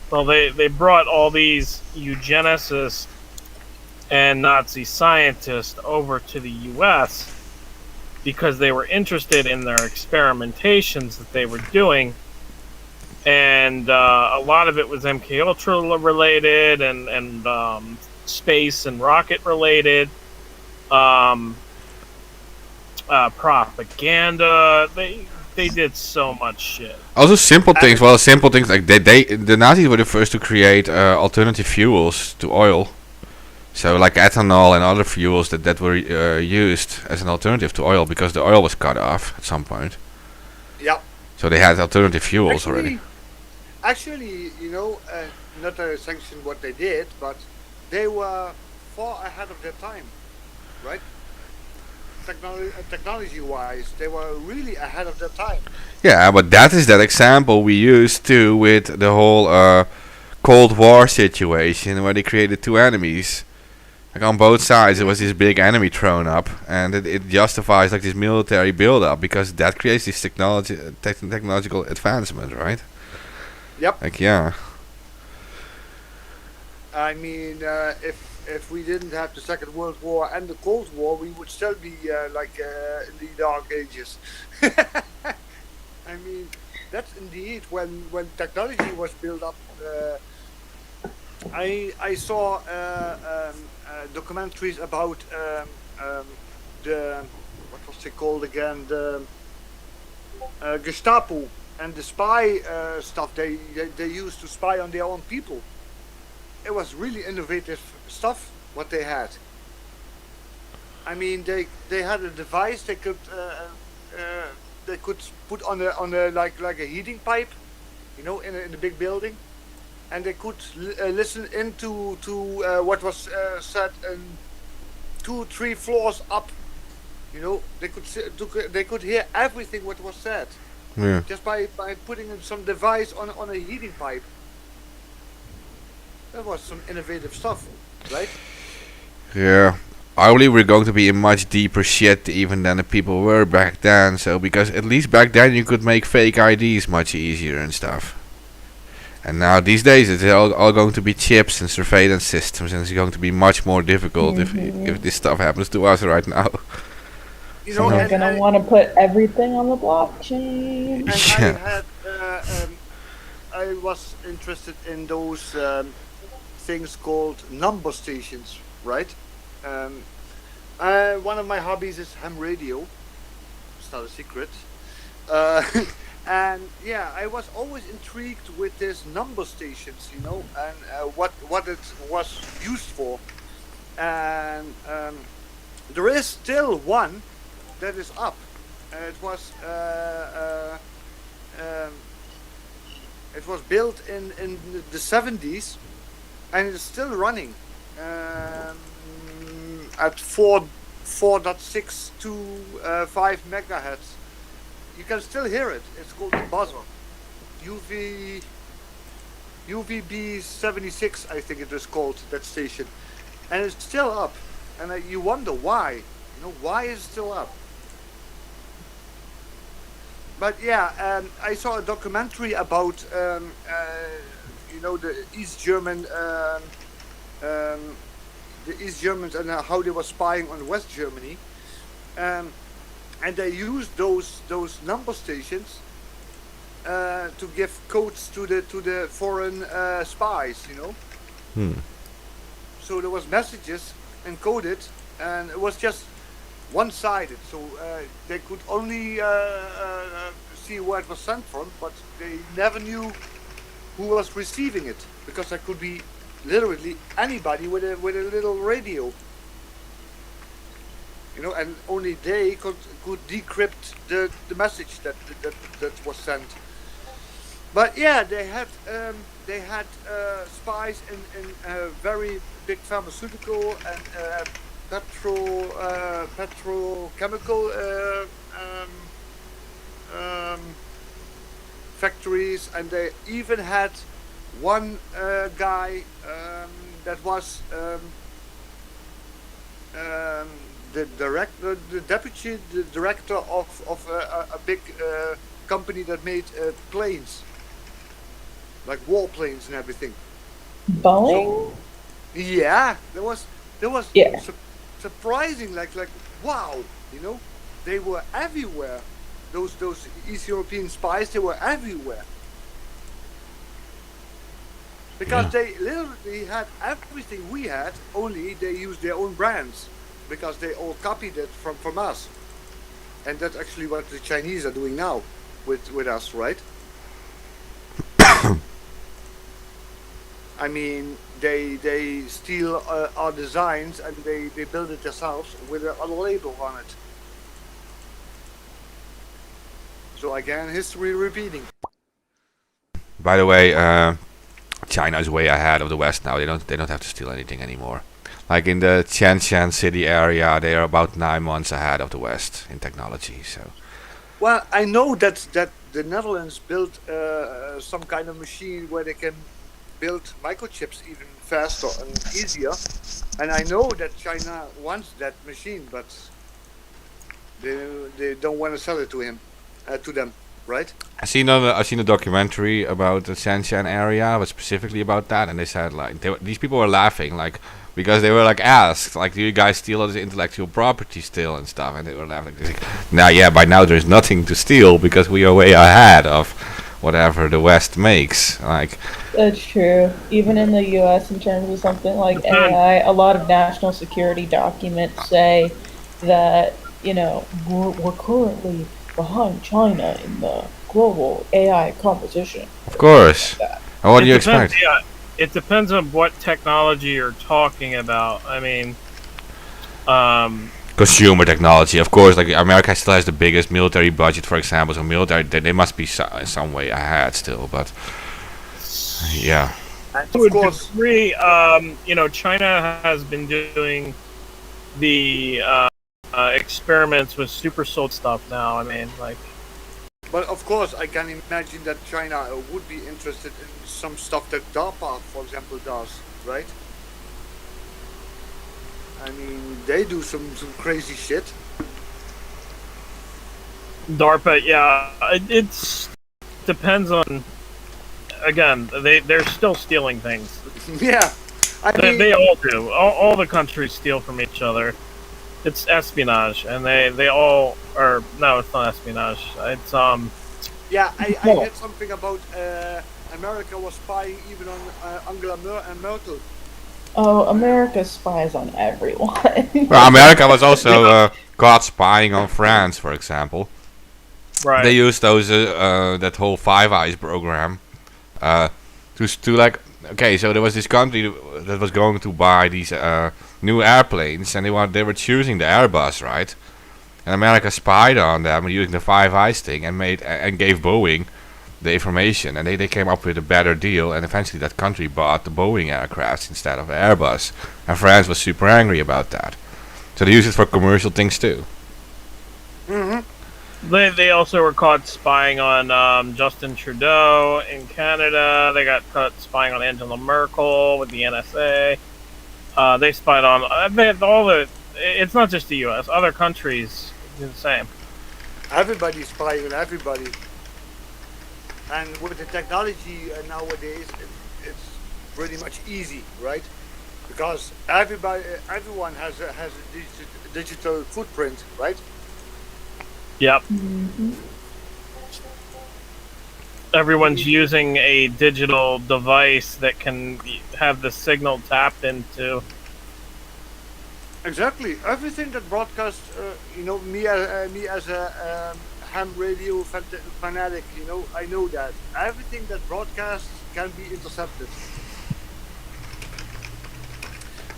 Well, they brought all these eugenicists and Nazi scientists over to the U.S. because they were interested in their experimentations that they were doing, and a lot of it was MK Ultra related and space and rocket related. Propaganda. They did so much shit. Also simple things. Well, simple things like the Nazis were the first to create alternative fuels to oil. So like ethanol and other fuels that were used as an alternative to oil because the oil was cut off at some point. Yeah. So they had alternative fuels already. Actually, not to sanction what they did, but they were far ahead of their time, right? Technology-wise, they were really ahead of their time. Yeah, but that is that example we used too with the whole Cold War situation where they created two enemies. Like on both sides, there was this big enemy thrown up, and it justifies like this military build-up because that creates this technological advancement, right? Yep. Like yeah. I mean, if we didn't have the Second World War and the Cold War, we would still be in the Dark Ages. I mean, that's indeed when technology was built up. I saw documentaries about the what was it called again, the Gestapo and the spy stuff they used to spy on their own people. It was really innovative stuff what they had. I mean, they had a device they could put on a like a heating pipe, in a big building, and they could listen into what was said 2-3 floors up. They could hear everything what was said. Yeah. Just by putting in some device on a heating pipe. That was some innovative stuff, right? Yeah. I believe we're going to be in much deeper shit even than the people were back then. So because at least back then you could make fake IDs much easier and stuff. And now these days it's all going to be chips and surveillance systems, and it's going to be much more difficult if this stuff happens to us right now. You're gonna want to put everything on the blockchain. And I was interested in those things called number stations, right? One of my hobbies is ham radio. It's not a secret. And yeah, I was always intrigued with these number stations, and what it was used for. And there is still one that is up. It was built in the 70s, and it's still running at 4.6 to 5 megahertz. You can still hear it. It's called the buzzer. UVB 76, I think it is called, that station, and it's still up. And you wonder why. Why is it still up? But yeah, I saw a documentary about the East German, the East Germans and how they were spying on West Germany, and they used those number stations to give codes to the foreign spies. So there was messages encoded, and it was just one-sided, so they could only see where it was sent from, but they never knew who was receiving it, because that could be literally anybody with a little radio. You know, and only they could decrypt the message that was sent. But yeah, they had spies in very big pharmaceutical and petrochemical factories, and they even had one guy that was the deputy director of a big company that made planes, like warplanes and everything. Boeing? Yeah, there was Yeah. surprising, like wow, you know, they were everywhere. Those East European spies, they were everywhere. Because they literally had everything we had, only they used their own brands, because they all copied it from us. And that's actually what the Chinese are doing now with us, right? I mean, they steal our designs and they build it themselves with a label on it. So again, history repeating. By the way, China is way ahead of the West now. They don't have to steal anything anymore. Like in the Shenzhen city area, they are about 9 months ahead of the West in technology. So. Well, I know that the Netherlands built some kind of machine where they can build microchips even faster and easier, and I know that China wants that machine, but they don't want to sell it to them, right? I seen a documentary about the Shenzhen area, but specifically about that, and they said like these people were laughing like because they were like asked like, do you guys steal all this intellectual property still and stuff, and they were laughing. Like, now yeah, by now there's nothing to steal because we are way ahead of whatever the West makes. Like That's true. Even in the U.S., in terms of something like AI, a lot of national security documents say that, you know, we're currently behind China in the global AI competition. of course. And what do you expect? Yeah, it depends on what technology you're talking about. I mean, Consumer technology, of course. Like America still has the biggest military budget, for example. So military, they must be some way ahead still. But yeah. to a degree, you know, China has been doing the experiments with super sold stuff now. I mean, like. But of course, I can imagine that China would be interested in some stuff that DARPA, for example, does, right? I mean, they do some crazy shit. DARPA, yeah, it depends on. Again, they're still stealing things. Yeah, they all do. All the countries steal from each other. It's espionage, and they all are. No, it's not espionage. It's Yeah, I heard something about America was spying even on Angela Merkel. Oh, America spies on everyone. Well, America was also caught spying on France, for example. Right. They used those that whole Five Eyes program to like. Okay, so there was this country that was going to buy these new airplanes, and they were choosing the Airbus, right? And America spied on them using the Five Eyes thing and gave Boeing the information, and they came up with a better deal, and eventually that country bought the Boeing aircraft instead of Airbus, and France was super angry about that. So they use it for commercial things too. Mm-hmm. They also were caught spying on Justin Trudeau in Canada. They got caught spying on Angela Merkel with the NSA. They spied on all the. It's not just the U.S. Other countries do the same. Everybody's spying on everybody. And with the technology nowadays, it's pretty much easy, right? Because everyone has a digital footprint, right? Yep. Mm-hmm. Everyone's using a digital device that can have the signal tapped into. Exactly. Everything that broadcasts, me as a ham radio fanatic. You know, I know that everything that broadcasts can be intercepted.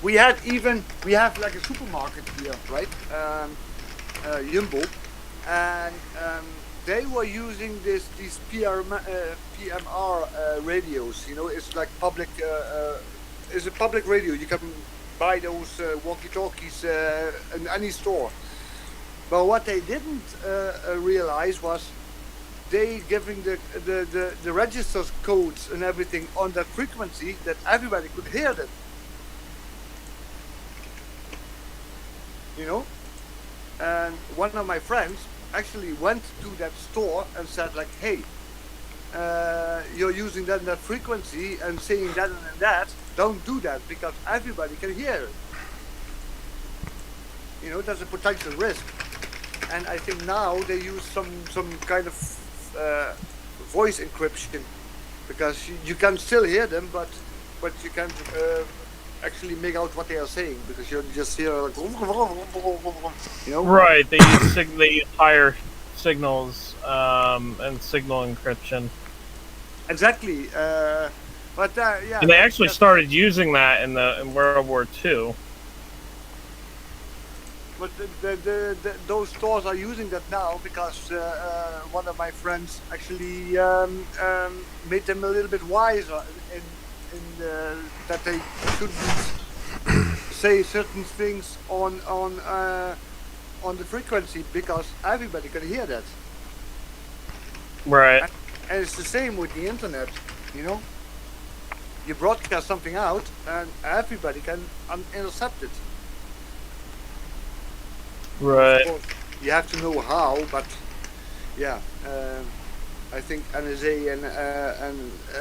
We have like a supermarket here, right? Jumbo, and they were using these PMR radios. You know, it's like public. It's a public radio. You can buy those walkie-talkies in any store. But what they didn't realize was they giving the registers codes and everything on that frequency that everybody could hear them. You know, and one of my friends actually went to that store and said like, hey, you're using that frequency and saying that and that, don't do that because everybody can hear it. You know, there's a potential risk. And I think now they use some kind of voice encryption because you can still hear them, but you can't actually make out what they are saying because you just hear like, you know. Right, they use higher signals and signal encryption. Exactly, but yeah. And they actually started using that in World War II. But those stores are using that now because one of my friends actually made them a little bit wiser in that they shouldn't say certain things on the frequency because everybody can hear that. Right. And it's the same with the internet, you know. You broadcast something out and everybody can intercept it. Right. Of course, you have to know how, but yeah, I think NSA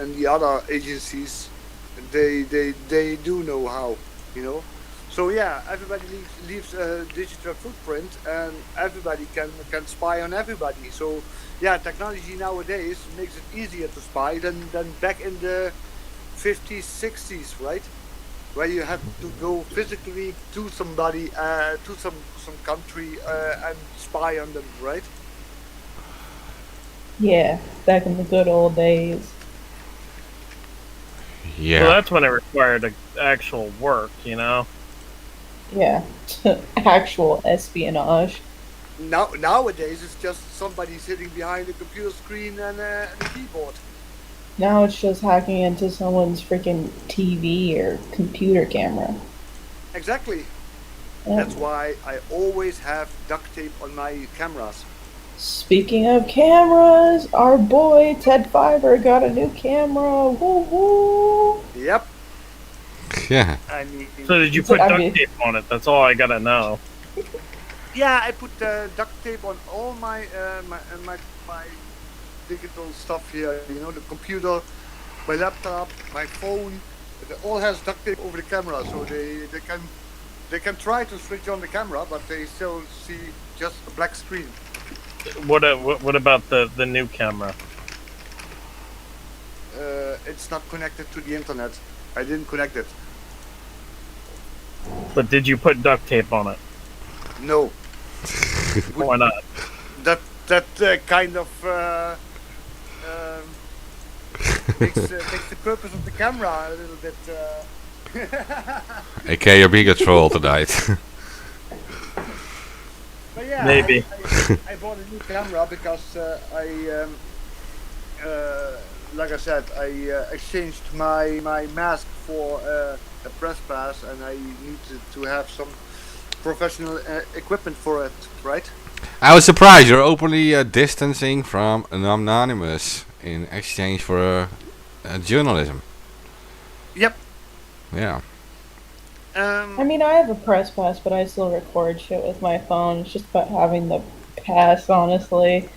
and the other agencies, they do know how, you know. So yeah, everybody leaves a digital footprint, and everybody can spy on everybody. So yeah, technology nowadays makes it easier to spy than back in the 50s, 60s, right? Where you had to go physically to somebody, to some country, and spy on them, right? Yeah, back in the good old days. Yeah. Well, that's when it required actual work, you know? Yeah, actual espionage. Nowadays, it's just somebody sitting behind a computer screen and a keyboard. Now it's just hacking into someone's freaking TV or computer camera. Exactly. Yeah. That's why I always have duct tape on my cameras. Speaking of cameras, our boy Ted Fiver got a new camera. Woo woo! Yep. Yeah. I mean, So did you put duct tape on it? That's all I gotta know. yeah, I put duct tape on all my my digital stuff here. You know, the computer, my laptop, my phone. It all has duct tape over the camera, so they can try to switch on the camera, but they still see just a black screen. What about the new camera? It's not connected to the internet. I didn't connect it. But did you put duct tape on it? No. Why not? That kind of makes the purpose of the camera a little bit. Okay, you're being a troll tonight. But yeah, Maybe. I bought a new camera because like I said, I exchanged my mask for a press pass, and I needed to have some professional equipment for it, right? I was surprised you're openly distancing from Anonymous in exchange for journalism. Yep. Yeah. I mean, I have a press pass, but I still record shit with my phone. It's just about having the pass, honestly.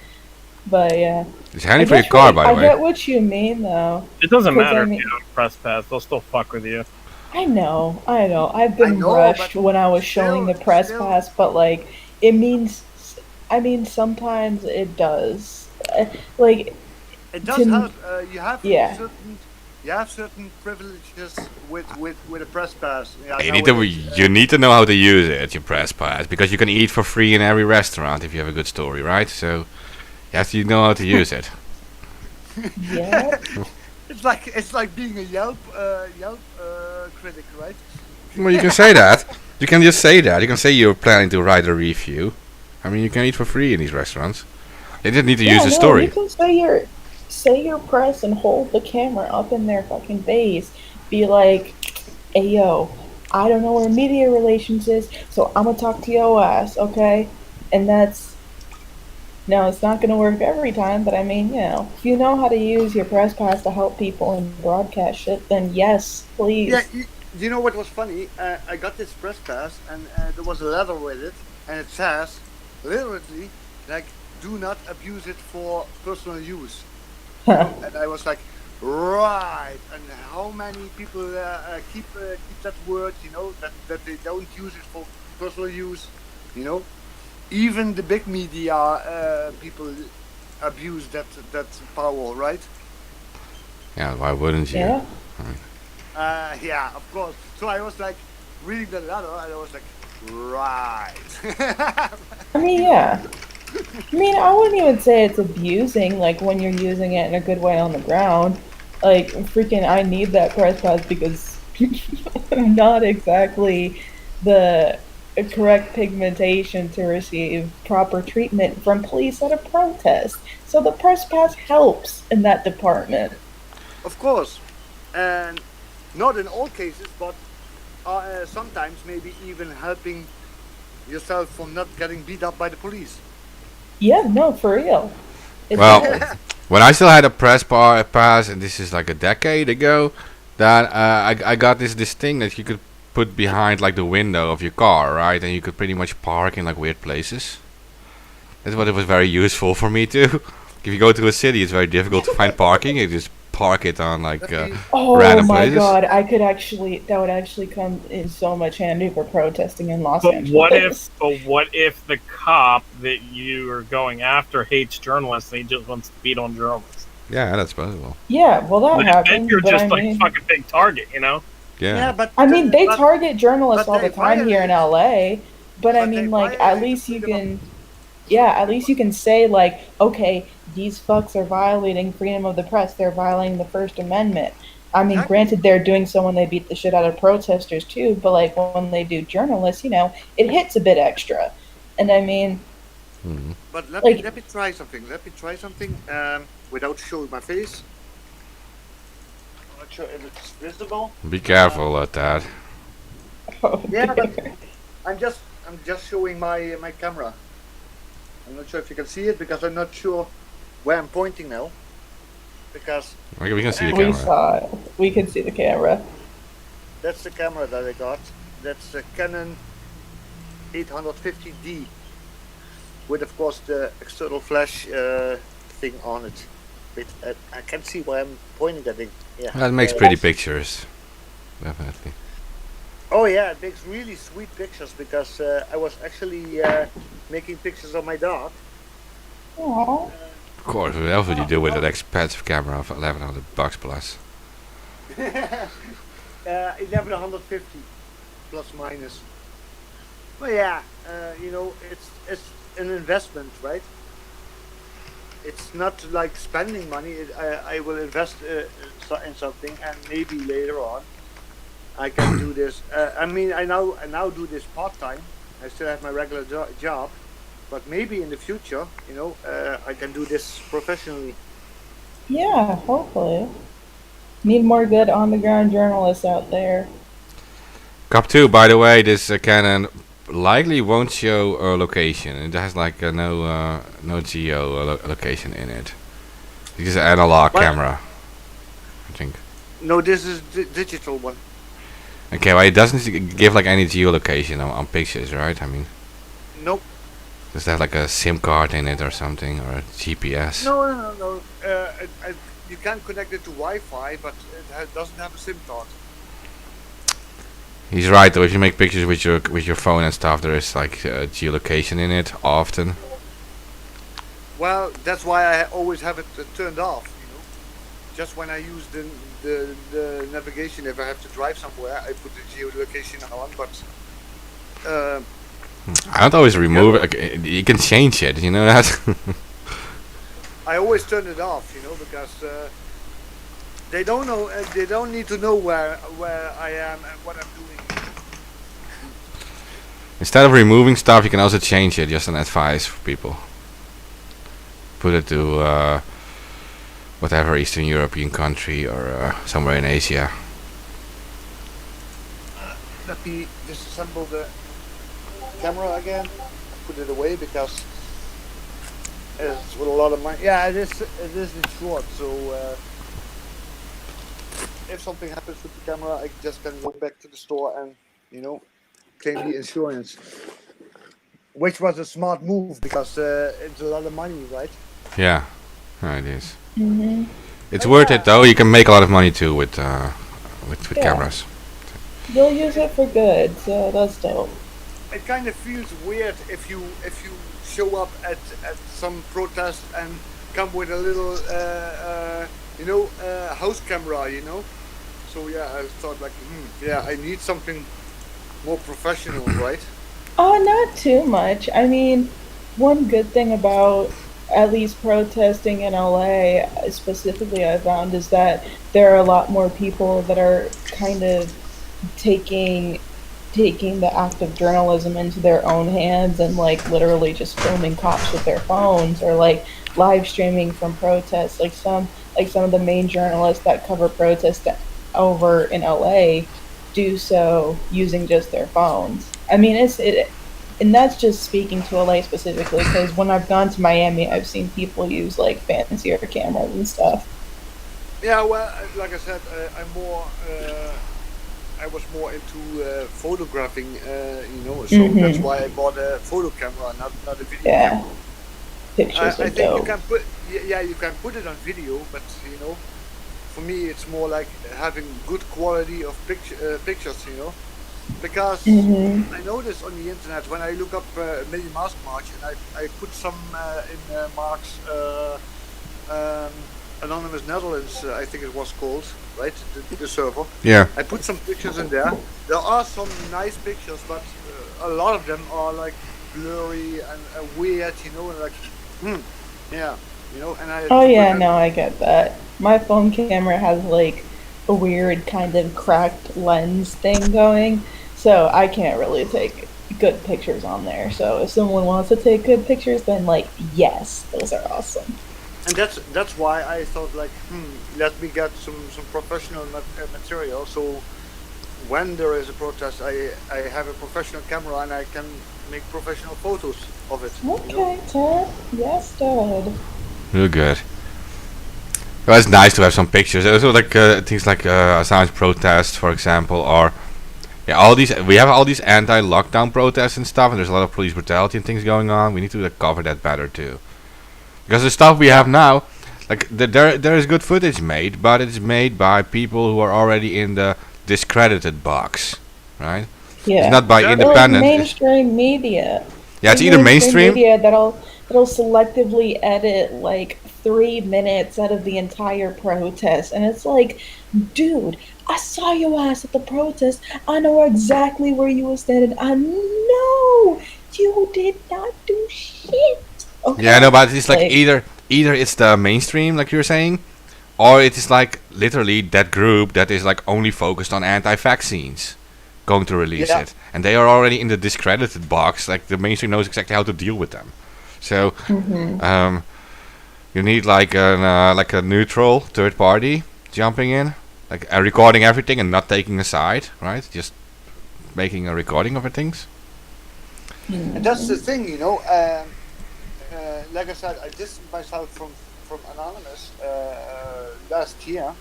But yeah. It's handy for your car, by the way. I get what you mean, though. It doesn't matter I mean, if you have a press pass; they'll still fuck with you. I know. I've been rushed when I was showing the press pass, but like, it means. I mean, sometimes it does. Like. It does help. You have yeah. certain privileges with a press pass. Yeah, you need to know how to use it, your press pass, because you can eat for free in every restaurant if you have a good story, right? So Yes, you know how to use it. Yeah. It's like being a Yelp critic, right? Well, you can say that. You can just say that. You can say you're planning to write a review. I mean, you can eat for free in these restaurants. They just need to use the You story. can say your press and hold the camera up in their fucking face. Be like, hey yo, I don't know where media relations is, so I'm gonna talk to your ass, okay? And that's now it's not gonna work every time, but I mean, if you know how to use your press pass to help people and broadcast shit, then yes, please. Yeah, you know what was funny? I got this press pass, and there was a letter with it, and it says, literally, like, do not abuse it for personal use. You know? And I was like, right. And how many people keep that word? You know, that they don't use it for personal use. You know, even the big media people abuse that power, right? Yeah, why wouldn't you? Yeah. Yeah, of course. So I was like reading the letter, and I was like, right. I mean, yeah. I mean, I wouldn't even say it's abusing, like, when you're using it in a good way on the ground. Like, freaking, I need that press pass because I'm not exactly the correct pigmentation to receive proper treatment from police at a protest. So the press pass helps in that department. Of course, and not in all cases, but sometimes maybe even helping yourself from not getting beat up by the police. Yeah, no, for real. It Well, does. when I still had a press pass, and this is like a decade ago, that I got this thing that you could put behind like the window of your car, right? And you could pretty much park in like weird places. That's what it was very useful for me too. If you go to a city, it's very difficult to find parking. You just park it on like Oh random my places. god, that would actually come in so much handy for protesting in Los But Angeles. what if the cop that you are going after hates journalists and he just wants to beat on journalists? Yeah, that's possible. Yeah, well that Then happens, you're but just I like mean, fucking big target, you know? Yeah. but I mean, they but- target journalists but all the they time here in violate- LA, but I but mean, they like, at violate least the you freedom can, at least you can say, like, okay, these fucks are violating freedom of the press, they're violating the First Amendment. I mean, Exactly. granted, they're doing so when they beat the shit out of protesters too, but like when they do journalists, it hits a bit extra. And I mean, But like- let me try something. Let me try something without showing my face. I'm not sure if it's visible. Be careful, Tad. oh, Yeah, but dear. I'm just showing my camera. I'm not sure if you can see it because I'm not sure where I'm pointing now. Because Okay, we can see the We camera. saw it. We could see the camera. that's the camera that I got. That's a Canon 850D with, of course, the external flash thing on it. Wait, I can't see where I'm pointing at it. Yeah. That makes pretty pictures. Definitely. Oh yeah, it makes really sweet pictures because I was actually making pictures of my dog. Aww. Of course, what else would you do with an expensive camera of $1,100 plus? 1150 plus minus. But yeah, it's an investment, right? It's not like spending money. I will invest in something, and maybe later on I can do this. I mean, I now do this part time. I still have my regular job, but maybe in the future, I can do this professionally. Yeah, hopefully. Need more good on the ground journalists out there. Cup 2, by the way, this Canon likely won't show a location. It has like no geo location in it. It's just an analog What? camera, I think. No, this is digital one. Okay, well, it doesn't give like any geolocation on pictures, right? I mean, Nope. does that have like a SIM card in it or something, or a GPS? No. You can connect it to Wi-Fi, but it doesn't have a SIM card. He's right though. If you make pictures with your phone and stuff, there is like geolocation in it often. Well, that's why I always have it turned off. Just when I use the navigation, if I have to drive somewhere, I put the geolocation on. But I don't always remove it. You can change it. You know that. I always turn it off, because they don't know. They don't need to know where I am and what I'm doing. Instead of removing stuff, you can also change it. Just an advice for people. Put it to whatever Eastern European country or somewhere in Asia. Let me disassemble the camera again. Put it away because it's with a lot of money. Yeah, it is insured. So if something happens with the camera, I just can go back to the store and claim the insurance, which was a smart move because it's a lot of money, right? Yeah, it is. Mm-hmm. It's worth it though. You can make a lot of money too with cameras. You'll use it for good, so that's dope. It kind of feels weird if you show up at some protest and come with a little house camera, So yeah, I thought like, I need something more professional, right? Oh, not too much. I mean, one good thing about at least protesting in LA specifically I found is that there are a lot more people that are kind of taking the act of journalism into their own hands and like literally just filming cops with their phones or like live streaming from protests. Some of the main journalists that cover protests over in LA do so using just their phones. I mean, and that's just speaking to LA specifically, because when I've gone to Miami, I've seen people use like fancier cameras and stuff. Yeah, well, like I said, I was more into photographing, so that's why I bought a photo camera, not a video camera. Pictures I are think dope. you can put it on video, but for me it's more like having good quality of pictures, because I notice on the internet when I look up Million Mask March and I put some in Mark's Anonymous Netherlands, I think it was called, right? The server. Yeah. I put some pictures in there. There are some nice pictures, but a lot of them are like blurry and weird, and like, yeah, and I. Oh yeah, no, I get that. My phone camera has like a weird kind of cracked lens thing going, so I can't really take good pictures on there. So if someone wants to take good pictures, then like yes, those are awesome. And that's why I thought like, let me get some professional material. So when there is a protest, I have a professional camera and I can make professional photos of it. Okay, Ted. Yes, Dad. Real good. Well, it's nice to have some pictures. Also, like things like Assange protests, for example, or we have all these anti-lockdown protests and stuff, and there's a lot of police brutality and things going on. We need to cover that better too. Because the stuff we have now, like there is good footage made, but it's made by people who are already in the discredited box, right? Yeah. It's not by independent. Like mainstream media. Yeah, it's either mainstream media that'll selectively edit like 3 minutes out of the entire protest, and it's like, dude, I saw your ass at the protest. I know exactly where you were standing. I know you did not do shit. Okay. Yeah, no, but it's like either it's the mainstream, like you're saying, or it is like literally that group that is like only focused on anti-vaccines going to release it, and they are already in the discredited box. Like the mainstream knows exactly how to deal with them. So you need like a neutral third party jumping in, like recording everything and not taking a side, right? Just making a recording of things. And that's the thing, like I said, I distanced myself from Anonymous last year,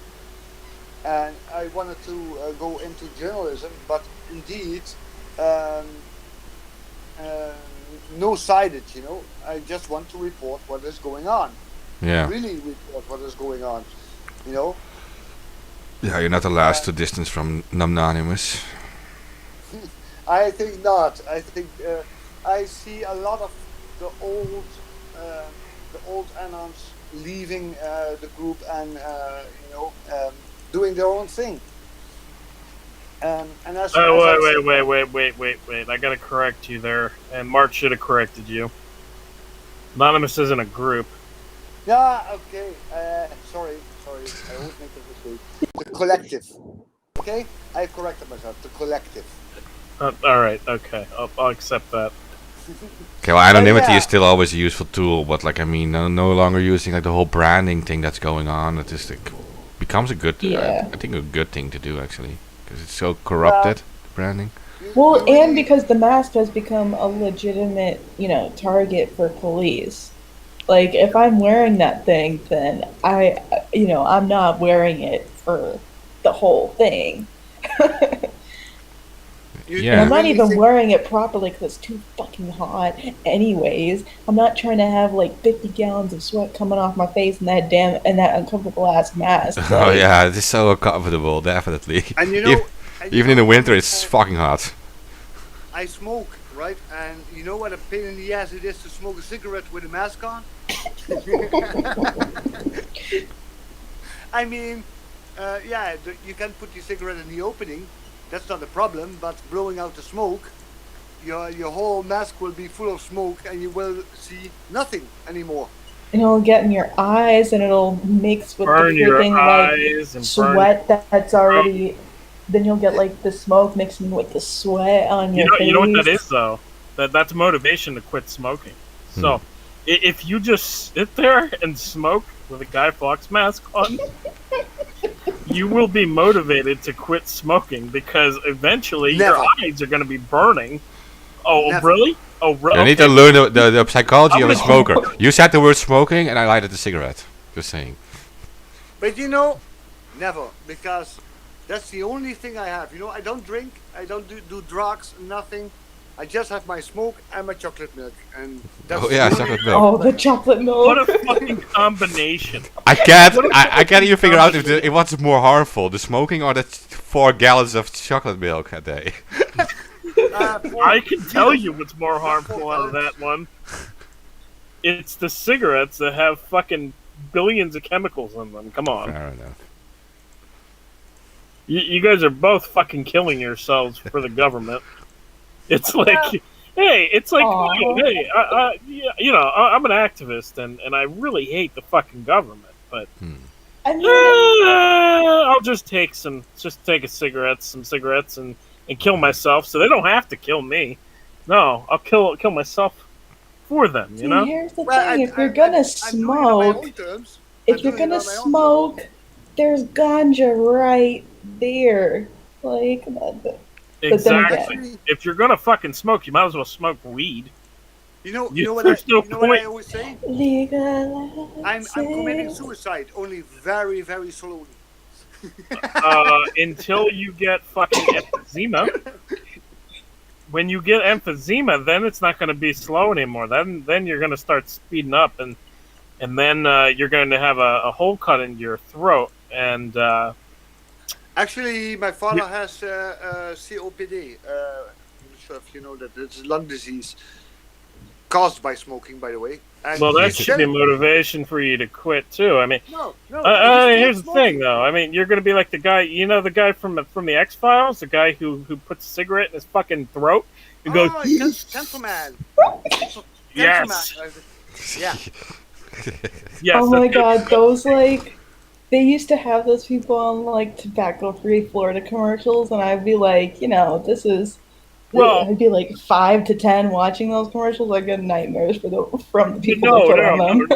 and I wanted to go into journalism, but indeed, no-sided. I just want to report what is going on. Yeah. Really report what is going on. Yeah, you're not allowed to distance from Anonymous. I think not. I think I see a lot of the old Anons leaving the group and doing their own thing. And that's wait! I gotta correct you there, and Mark should have corrected you. Anonymous isn't a group. Yeah, okay. Sorry. I always make a mistake. The collective. Okay? I corrected myself. The collective. All right, okay, I'll accept that. Okay, well, anonymity yeah. is still always a useful tool, but like I mean, no longer using like the whole branding thing that's going on. It just like, becomes a good, Yeah. I think a good thing to do actually, because it's so corrupted branding. Well, and because the mask has become a legitimate, target for police. Like, if I'm wearing that thing, then I'm not wearing it for the whole thing. Yeah. I'm not really even think- wearing it properly because it's too fucking hot. Anyways, I'm not trying to have like 50 gallons of sweat coming off my face in that uncomfortable ass mask. Oh Like, yeah, it is so uncomfortable, definitely. And you know, and you Even in know the winter, what it's fucking hot. I smoke, right? And you know what a pain in the ass it is to smoke a cigarette with a mask on? I mean, you can put your cigarette in the opening. That's not a problem. But blowing out the smoke, your whole mask will be full of smoke, and you will see nothing anymore. and it'll get in your eyes, and it'll mix with Burn the your freaking eyes and sweat that's already. Then you'll get like the smoke mixing with the sweat on your face. You know what that is though? That's motivation to quit smoking. So, if you just sit there and smoke with a Guy Fawkes mask on, you will be motivated to quit smoking because eventually Never. your eyes are going to be burning. Oh, Never. really? Oh, really? You need to learn the psychology of a smoker. You said the word smoking, and I lighted a cigarette. Just saying. But never, because that's the only thing I have. I don't drink, I don't do drugs, nothing. I just have my smoke and my chocolate milk, and that's Oh yeah, the chocolate only- milk. Oh, the chocolate milk. What a fucking combination. I can't even figure out if what's more harmful, the smoking or the 4 gallons of chocolate milk a day. I can tell you what's more harmful out of that one. It's the cigarettes that have fucking billions of chemicals in them. Come on. Fair enough. You guys are both fucking killing yourselves for the government. It's like, hey, it's like, Aw. hey, I'm an activist and I really hate the fucking government, but I mean, I'll just take some cigarettes and kill myself so they don't have to kill me. No, I'll kill myself for them, you know? here's the Well, thing: if you're gonna I'm doing it on my smoke, own terms. if I'm you're doing it gonna on my own smoke, there's ganja right there. Like, Exactly. again- If you're gonna fucking smoke, you might as well smoke weed. You know what There's no what I point. always say? legalize I'm committing it. suicide, only very, very slowly. Until you get fucking emphysema. When you get emphysema, then it's not going to be slow anymore. Then you're going to start speeding up, and then you're going to have a hole cut in your throat. And Actually, my father has COPD. I'm not sure if you know that. It's lung disease caused by smoking, by the way. And well, that he's should be still- motivation for you to quit too. I mean, No. here's the thing, though. I mean, you're going to be like the guy, the guy from the X-Files, the guy who puts a cigarette in his fucking throat and goes, Cancer man. yes, Yeah. yes. Oh my that's it. god, those they used to have those people on like tobacco-free Florida commercials, and I'd be like, this is. Well- I'd be like 5 to 10 watching those commercials. I get nightmares from the people No, that put on them.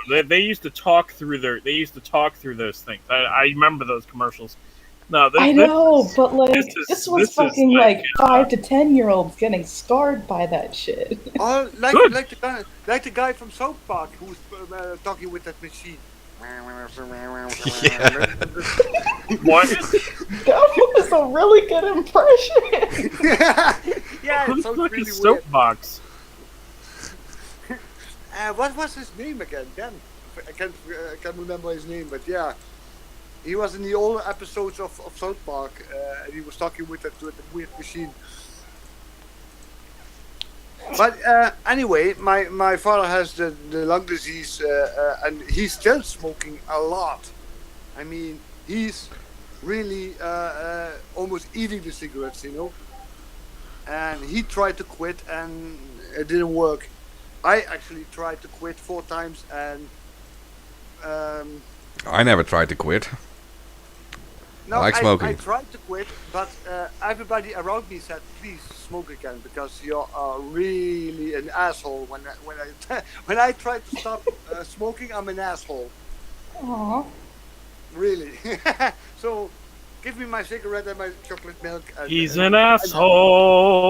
no. They used to talk through those things. I remember those commercials. No, I know, but like this this is- was this is fucking like, like 5 to 10-year-olds getting scarred by that shit. Oh, Good. like the guy from South Park who's talking with that machine. what? That was a really good impression. Yeah, it Who's sounds fucking really weird. soapbox? What was his name again? Damn, I can't remember his name, but yeah, he was in the older episodes of South Park, and he was talking with that weird machine. But anyway, my father has the lung disease, and he's still smoking a lot. I mean, he's really almost eating the cigarettes, And he tried to quit, and it didn't work. I actually tried to quit 4 times, and I never tried to quit. No, I like smoking. I tried to quit, but everybody around me said, "Please smoke again because you are really an asshole." When I tried to stop smoking, I'm an asshole. Aw. Really. So, give me my cigarette and my chocolate milk. He's an asshole.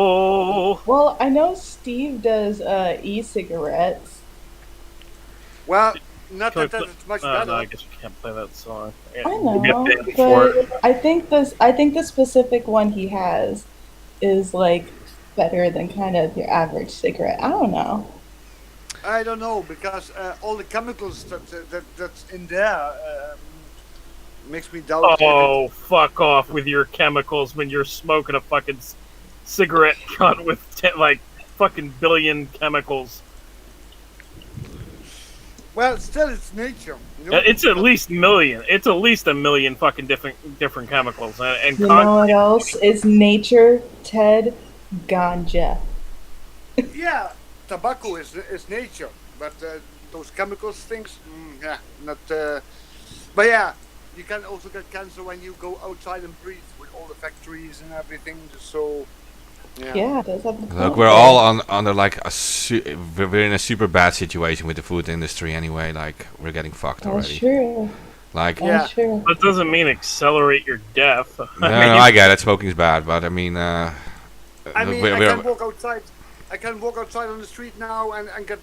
Well, I know Steve does e-cigarettes. Well, not Can we that put- it's much no, better. I guess we can't play that song. Yeah, I we'll get know, banned for it. but I think the specific one he has is like better than kind of your average cigarette. I don't know. I don't know because all the chemicals that's in there makes me doubt. Oh, fuck off with your chemicals when you're smoking a fucking cigarette cunt with like fucking billion chemicals. Well, still, it's nature. You know? It's at least million. It's at least a million fucking different chemicals and You know what else is nature, Ted? Ganja. Yeah, tobacco is nature, but those chemicals things, yeah, not. But yeah, you can also get cancer when you go outside and breathe with all the factories and everything. So Yeah, it does have the Look, we're all under like we're in a super bad situation with the food industry anyway. Like we're getting fucked That's already. true. Like That's true. That doesn't mean accelerate your death. no, I get it. Smoking's bad, but I mean, I mean, I can walk outside. I can walk outside on the street now and get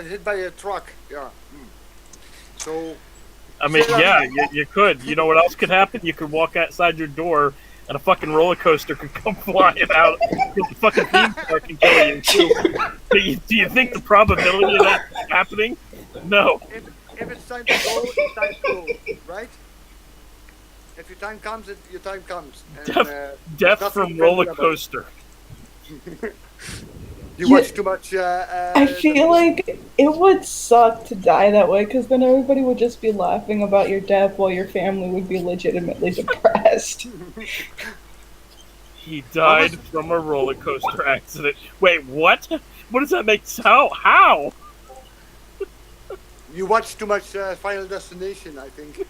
hit by a truck. Yeah. So. I mean, yeah, you could. You know what else could happen? You could walk outside your door and a fucking roller coaster could come flying out with the fucking theme park and kill you too. Do you think the probability of that happening? No. If it's time to go, it's time to go, right? If your time comes, your time comes. And, Death from roller coaster. You watch too much. I feel like it would suck to die that way because then everybody would just be laughing about your death while your family would be legitimately depressed. He died from a roller coaster accident. Wait, what? What does that make? How? You watch too much Final Destination, I think.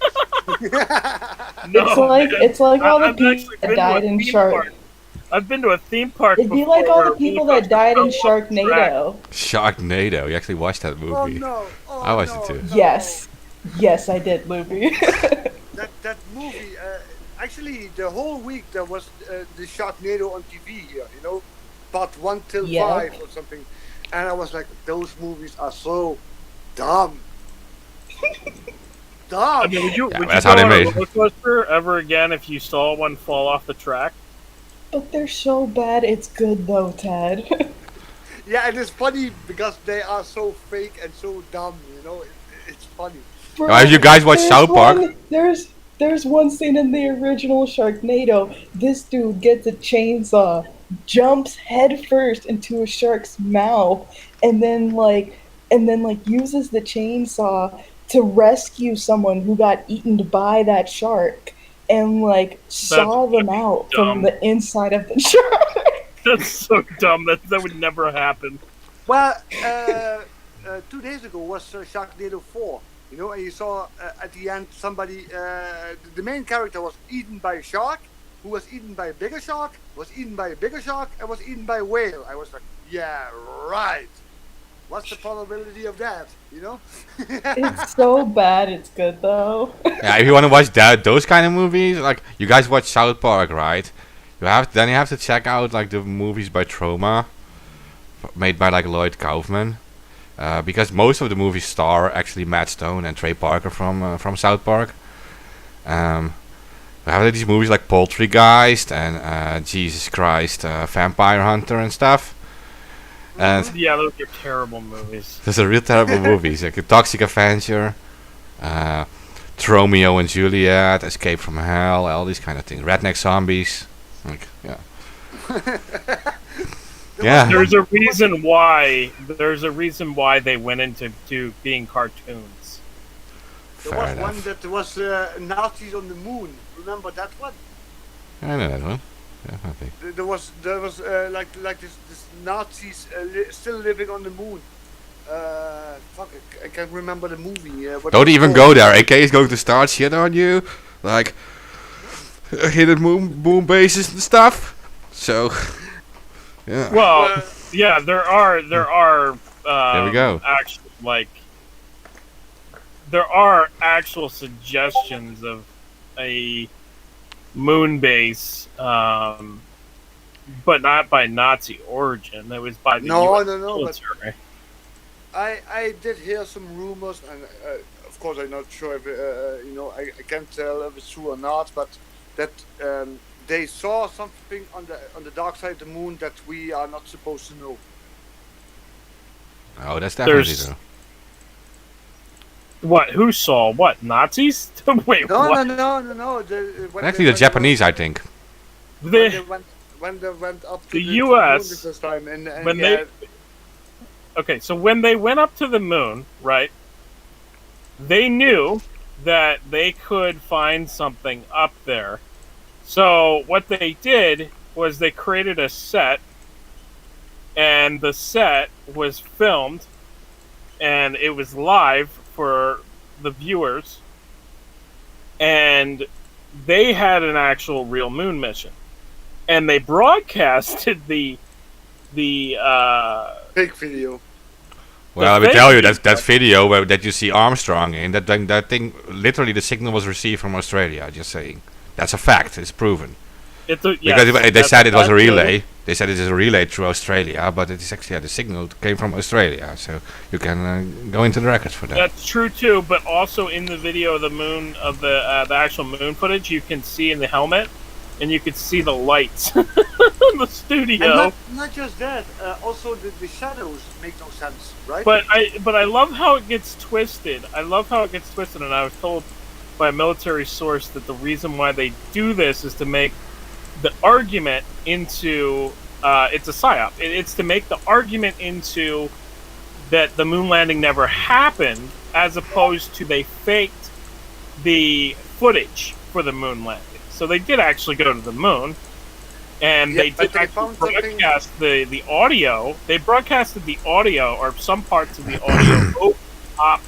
No, it's like all the I've people actually that been to a died in theme Shark. park. I've been to a theme park. It'd be before like all where the a people roller that died in coaster fell off the track. Sharknado. You actually watched that movie? no! I watched it too. Yes, I did, Luby. That movie. Actually, the whole week there was the Sharknado on TV here. You know, part 1 till 5 or something, and I was like, those movies are so dumb. Dumb. I mean, would you that's go how they on made a it. roller coaster ever again if you saw one fall off the track? But they're so bad, it's good though, Ted. Yeah, and it's funny because they are so fake and so dumb. You know, it's funny. Bro, Have you guys watched there's South Park? There's one scene in the original Sharknado. This dude gets a chainsaw, jumps head first into a shark's mouth, and then uses the chainsaw to rescue someone who got eaten by that shark, and saw them out from the inside of the shark. That's so dumb. That would never happen. Well, 2 days ago was Sharknado 4. You know, and you saw at the end somebody, the main character was eaten by a shark, who was eaten by a bigger shark, was eaten by a bigger shark, and was eaten by a whale. I was like, yeah, right. What's the probability of that? You know? It's so bad, it's good though. Yeah, if you want to watch those kind of movies, like you guys watch South Park, right? You have to check out like the movies by Troma, made by like Lloyd Kaufman. Because most of the movies star actually Matt Stone and Trey Parker from South Park. We have these movies like Poltergeist and Jesus Christ, Vampire Hunter and stuff. And Yeah, those are terrible movies. those are real terrible movies, like a Toxic Avenger, Romeo and Juliet, Escape from Hell, all these kind of things. Redneck Zombies, like yeah. Yeah. There's a reason why they went into being cartoons. There was one that was Nazis on the moon. Remember that one? I know that one. Yeah, I think. There was like this Nazis still living on the moon. Fuck, I can't remember the movie. What Don't was even called. go there. AK is going to start shit on you, like hidden moon bases and stuff. So, yeah. Well, yeah, there are. There we go. Actual, there are actual suggestions of a moon base, but not by Nazi origin. It was by the US No. military. But I did hear some rumors, and of course I'm not sure if I can't tell if it's true or not, but that they saw something on the dark side of the moon that we are not supposed to know. Oh, that's definitely There's- true. What? Who saw what? Nazis? Wait, No. what? No. Actually, the Japanese, I think. When they went up to The the US, moon this time, and when yeah, Okay, so when they went up to the moon, right? They knew that they could find something up there. So what they did was they created a set, and the set was filmed, and it was live for the viewers, and they had an actual real moon mission, and they broadcasted the fake video. Well, I will tell you that video that you see Armstrong in that thing. Literally, the signal was received from Australia. Just saying, that's a fact. It's proven. Because they said it was a relay. They said it is a relay through Australia, but it is actually the signal came from Australia. So you can go into the records for that. That's true too, but also in the video of the moon of the actual moon footage, you can see in the helmet, and you can see the lights in the studio. And not just that, also the shadows make no sense, right? But I love how it gets twisted. And I was told by a military source that the reason why they do this is to make the argument into it's a psyop. It's to make the argument into that the moon landing never happened, as opposed to they faked the footage for the moon landing. So they did actually go to the moon, and Yeah, they but did they actually found something- broadcast the audio. They broadcasted the audio, or some parts of the audio, over top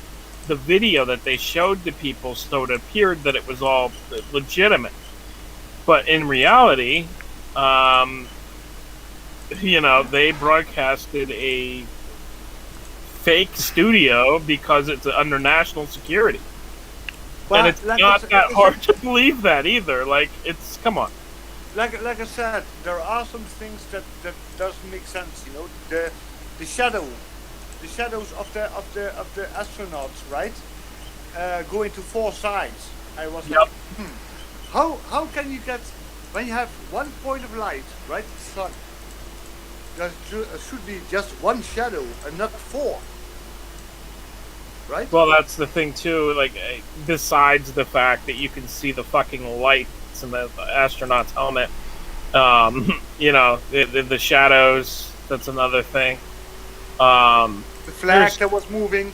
the video that they showed to people, so it appeared that it was all legitimate. But in reality, they broadcasted a fake studio because it's under national security. But And it's not that hard to believe that either. Like, it's, come on. Like I said, there are some things that doesn't make sense. The shadows of the astronauts, right? Going to four sides. I was like, how can you get, when you have one point of light, right, the sun, there should be just one shadow and not four, right? Well, that's the thing too. Like, besides the fact that you can see the fucking lights in the astronaut's helmet, the shadows. That's another thing. The flag that was moving.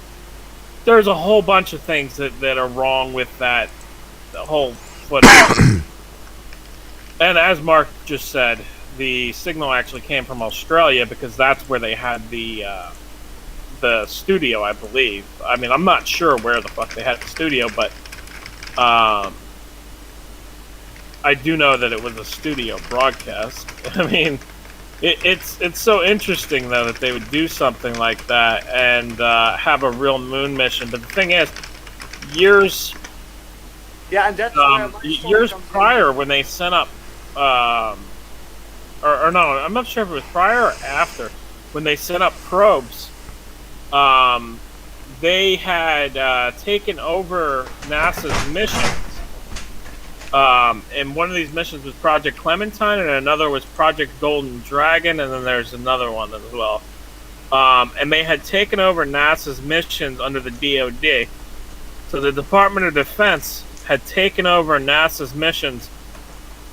There's a whole bunch of things that are wrong with the whole footage. And as Mark just said, the signal actually came from Australia because that's where they had the studio, I believe. I mean, I'm not sure where the fuck they had the studio, but I do know that it was a studio broadcast. I mean, it's so interesting though that they would do something like that and have a real moon mission. But the thing is, years and that's where my years comes in. prior when they sent up, or no, I'm not sure if it was prior or after when they sent up probes. They had taken over NASA's missions. And one of these missions was Project Clementine, and another was Project Golden Dragon, and then there's another one as well. And they had taken over NASA's missions under the DoD. So the Department of Defense had taken over NASA's missions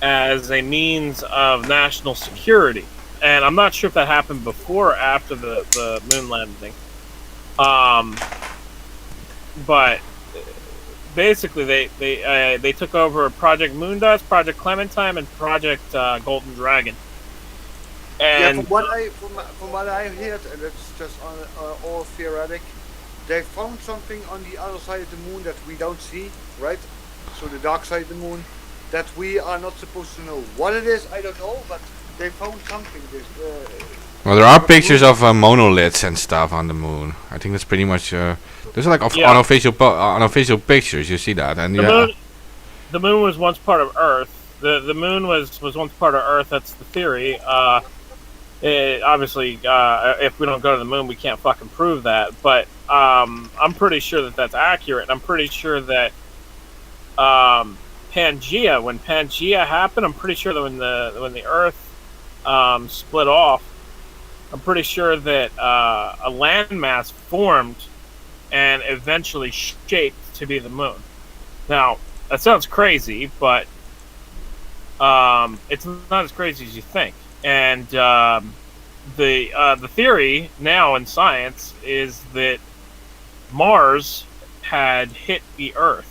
as a means of national security. And I'm not sure if that happened before or after the moon landing. But basically, they took over Project Moondust, Project Clementine, and Project Golden Dragon. And from what I heard, and it's just all theoretic. They found something on the other side of the moon that we don't see, right? So the dark side of the moon, that we are not supposed to know. What it is, I don't know, but they found something. Well, there are pictures of monoliths and stuff on the moon. I think that's pretty much. There's like unofficial pictures. You see that, and the moon was once part of Earth. The moon was once part of Earth. That's the theory. Obviously, if we don't go to the moon, we can't fucking prove that. But I'm pretty sure that that's accurate. I'm pretty sure that Pangea, when Pangea happened, I'm pretty sure that when the Earth split off, I'm pretty sure that a landmass formed and eventually shaped to be the moon. Now, that sounds crazy, but it's not as crazy as you think. And the theory now in science is that Mars had hit the Earth.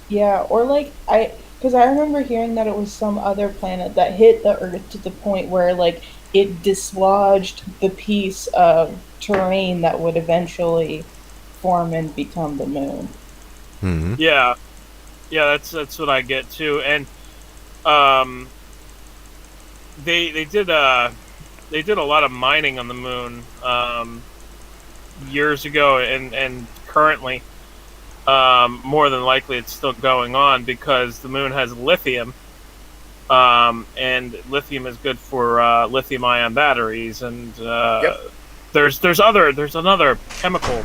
Yeah, or like because I remember hearing that it was some other planet that hit the Earth to the point where like it dislodged the piece of terrain that would eventually form and become the moon. Mm-hmm. Yeah, that's what I get too, and they did a lot of mining on the moon years ago, and currently, more than likely, it's still going on because the moon has lithium. And lithium is good for lithium-ion batteries, and there's another chemical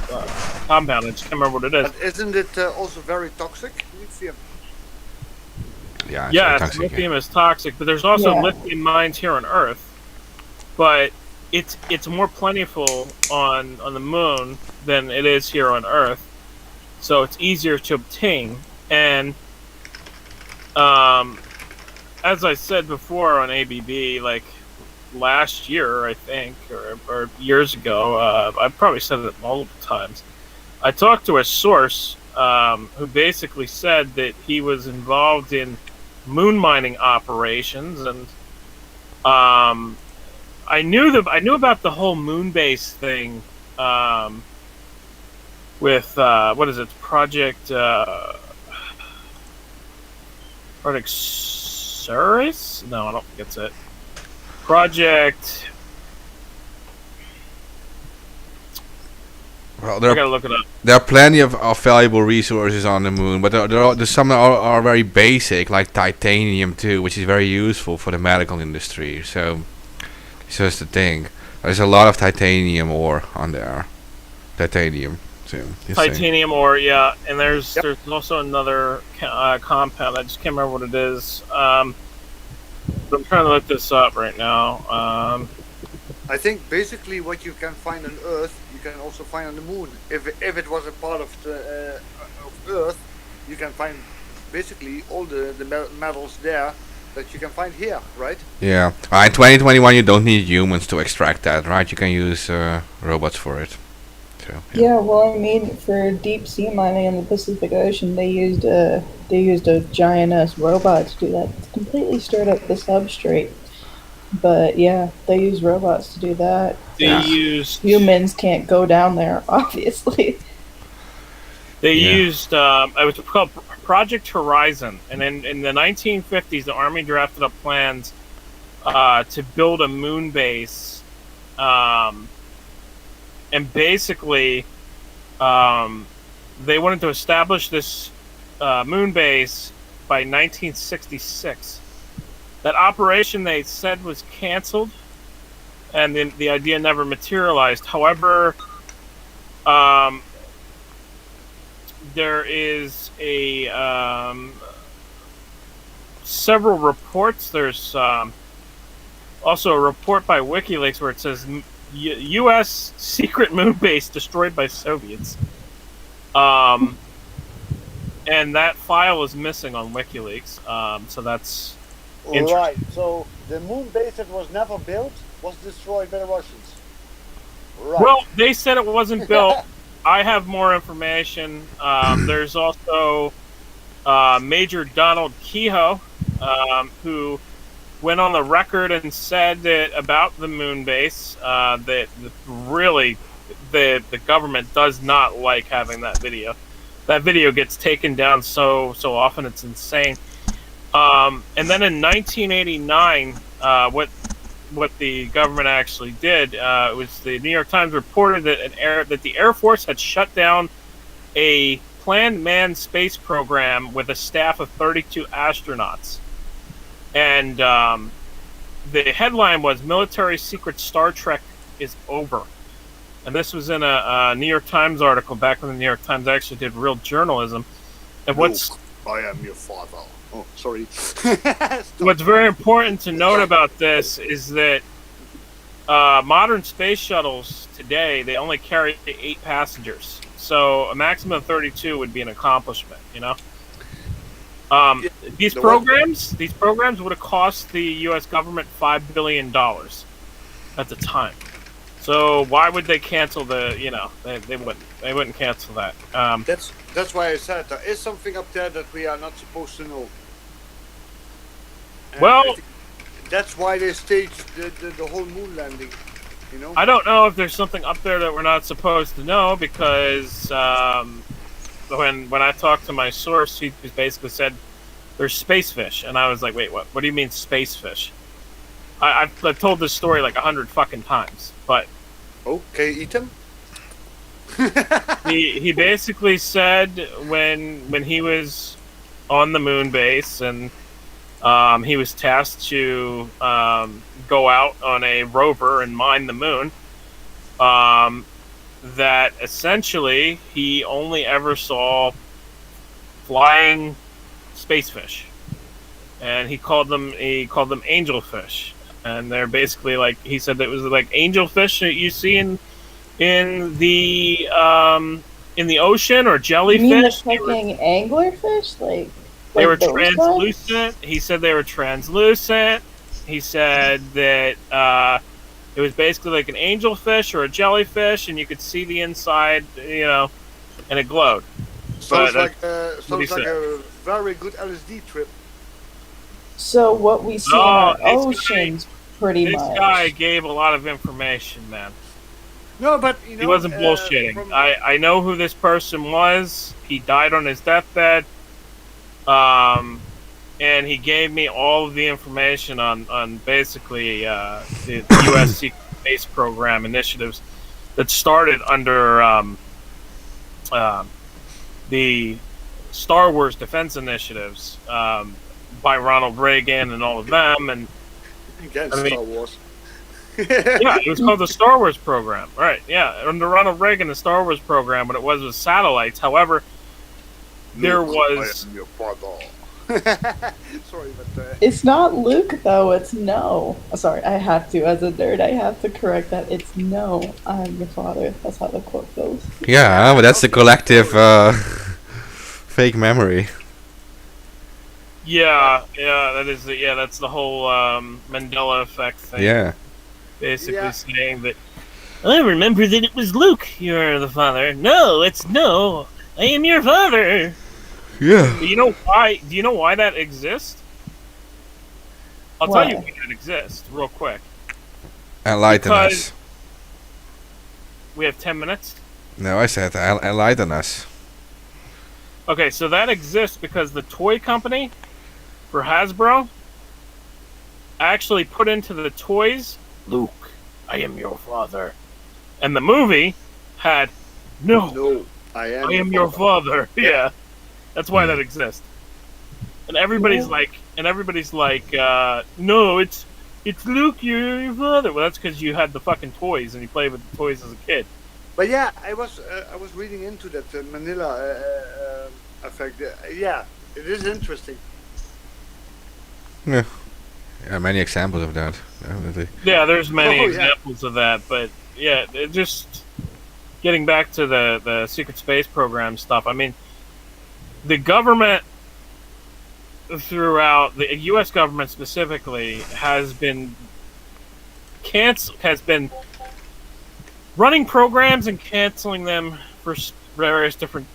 compound. I just can't remember what it is. But isn't it also very toxic? Lithium. Yeah, toxic, lithium is toxic, but there's also lithium mines here on Earth. But it's more plentiful on the moon than it is here on Earth, so it's easier to obtain. And as I said before on ABB, like last year, I think, or years ago, I've probably said it multiple times. I talked to a source who basically said that he was involved in moon mining operations, and I knew about the whole moon base thing with what is it, Project Ceres? No, I don't think it's it. Project. Well, I gotta look it up. There are plenty of valuable resources on the moon, but there's some that are very basic, like titanium too, which is very useful for the medical industry. So it's just the thing. There's a lot of titanium ore on there. Titanium. So, titanium ore, yeah. And there's also another compound. I just can't remember what it is. But I'm trying to look this up right now. I think basically what you can find on Earth, you can also find on the moon. If it was a part of the of Earth, you can find basically all the metals there that you can find here, right? Yeah. In 2021, you don't need humans to extract that, right? You can use robots for it. So, yeah, well, I mean, for deep sea mining in the Pacific Ocean, they used a giant ass robot to do that. It's completely stirred up the substrate. But yeah, they use robots to do that. Humans can't go down there, obviously. They used it was called Project Horizon, and in the 1950s, the Army drafted up plans to build a moon base, and basically, they wanted to establish this moon base by 1966. That operation, they said, was canceled, and then the idea never materialized. However, there is several reports. There's also a report by WikiLeaks where it says U.S. secret moon base destroyed by Soviets. And that file is missing on WikiLeaks. So that's right. So the moon base that was never built was destroyed by the Russians. Right. Well, they said it wasn't built. I have more information. There's also Major Donald Kehoe, who went on the record and said that about the moon base that really the government does not like having that video. That video gets taken down so often, it's insane. And then in 1989, what the government actually did was the New York Times reported that the Air Force had shut down a planned manned space program with a staff of 32 astronauts. And the headline was "Military Secret Star Trek is Over." And this was in a New York Times article back when the New York Times actually did real journalism. And what's I am your father. Oh, sorry. what's very important to note about this is that modern space shuttles today, they only carry 8 passengers. So a maximum of 32 would be an accomplishment, you know? These programs would have cost the U.S. government $5 billion at the time. So why would they cancel the? You know, they wouldn't cancel that. That's why I said there is something up there that we are not supposed to know. And well, I think that's why they staged the whole moon landing. You know. I don't know if there's something up there that we're not supposed to know because when I talked to my source, he basically said there's space fish, and I was like, wait, what? What do you mean space fish? I've told this story like 100 fucking times, but okay, eat them. he basically said when he was on the moon base and he was tasked to go out on a rover and mine the moon, that essentially he only ever saw flying space fish, and he called them angelfish. And they're basically like, he said that it was like angelfish that you see in the ocean, or jellyfish. You mean the fucking anglerfish? They were those translucent. ones? He said they were translucent. He said that it was basically like an angelfish or a jellyfish, and you could see the inside, you know, and it glowed. Sounds like a very good LSD trip. So what we see in our oceans, pretty this much. This guy gave a lot of information, man. No, but you know, he wasn't bullshitting. I know who this person was. He died on his deathbed. And he gave me all of the information on basically the U.S. Secret Space Program initiatives that started under the Star Wars defense initiatives by Ronald Reagan and all of them. And Star Wars. Yeah, it was called the Star Wars program, right? Yeah, under Ronald Reagan, the Star Wars program, but it was with satellites. However, there was. I am your father. Sorry, but it's not Luke though. It's no. Sorry, I have to, as a nerd, I have to correct that. It's no. I'm your father. That's how the quote goes. Yeah, but that's the collective fake memory. Yeah, that is. Yeah, that's the whole Mandela effect thing. Yeah. Basically saying that I remember that it was Luke. You're the father. No, it's no. I am your father. Yeah. Do you know why? Do you know why that exists? I'll tell you why that exists real quick. Enlighten us. We have 10 minutes. No, I said enlighten us. Okay, so that exists because the toy company for Hasbro actually put into the toys, Luke, I am your father. And the movie had, no, I am your father. Yeah. That's why that exists. And everybody's like, no, it's Luke, you're your father. Well, that's because you had the fucking toys and you played with the toys as a kid. But yeah, I was reading into that Manila effect. Yeah, it is interesting. Yeah, many examples of that. Definitely. Yeah, there's many examples of that, but yeah, it just getting back to the secret space program stuff. I mean, the government throughout the U.S. government specifically has been running programs and canceling them for various different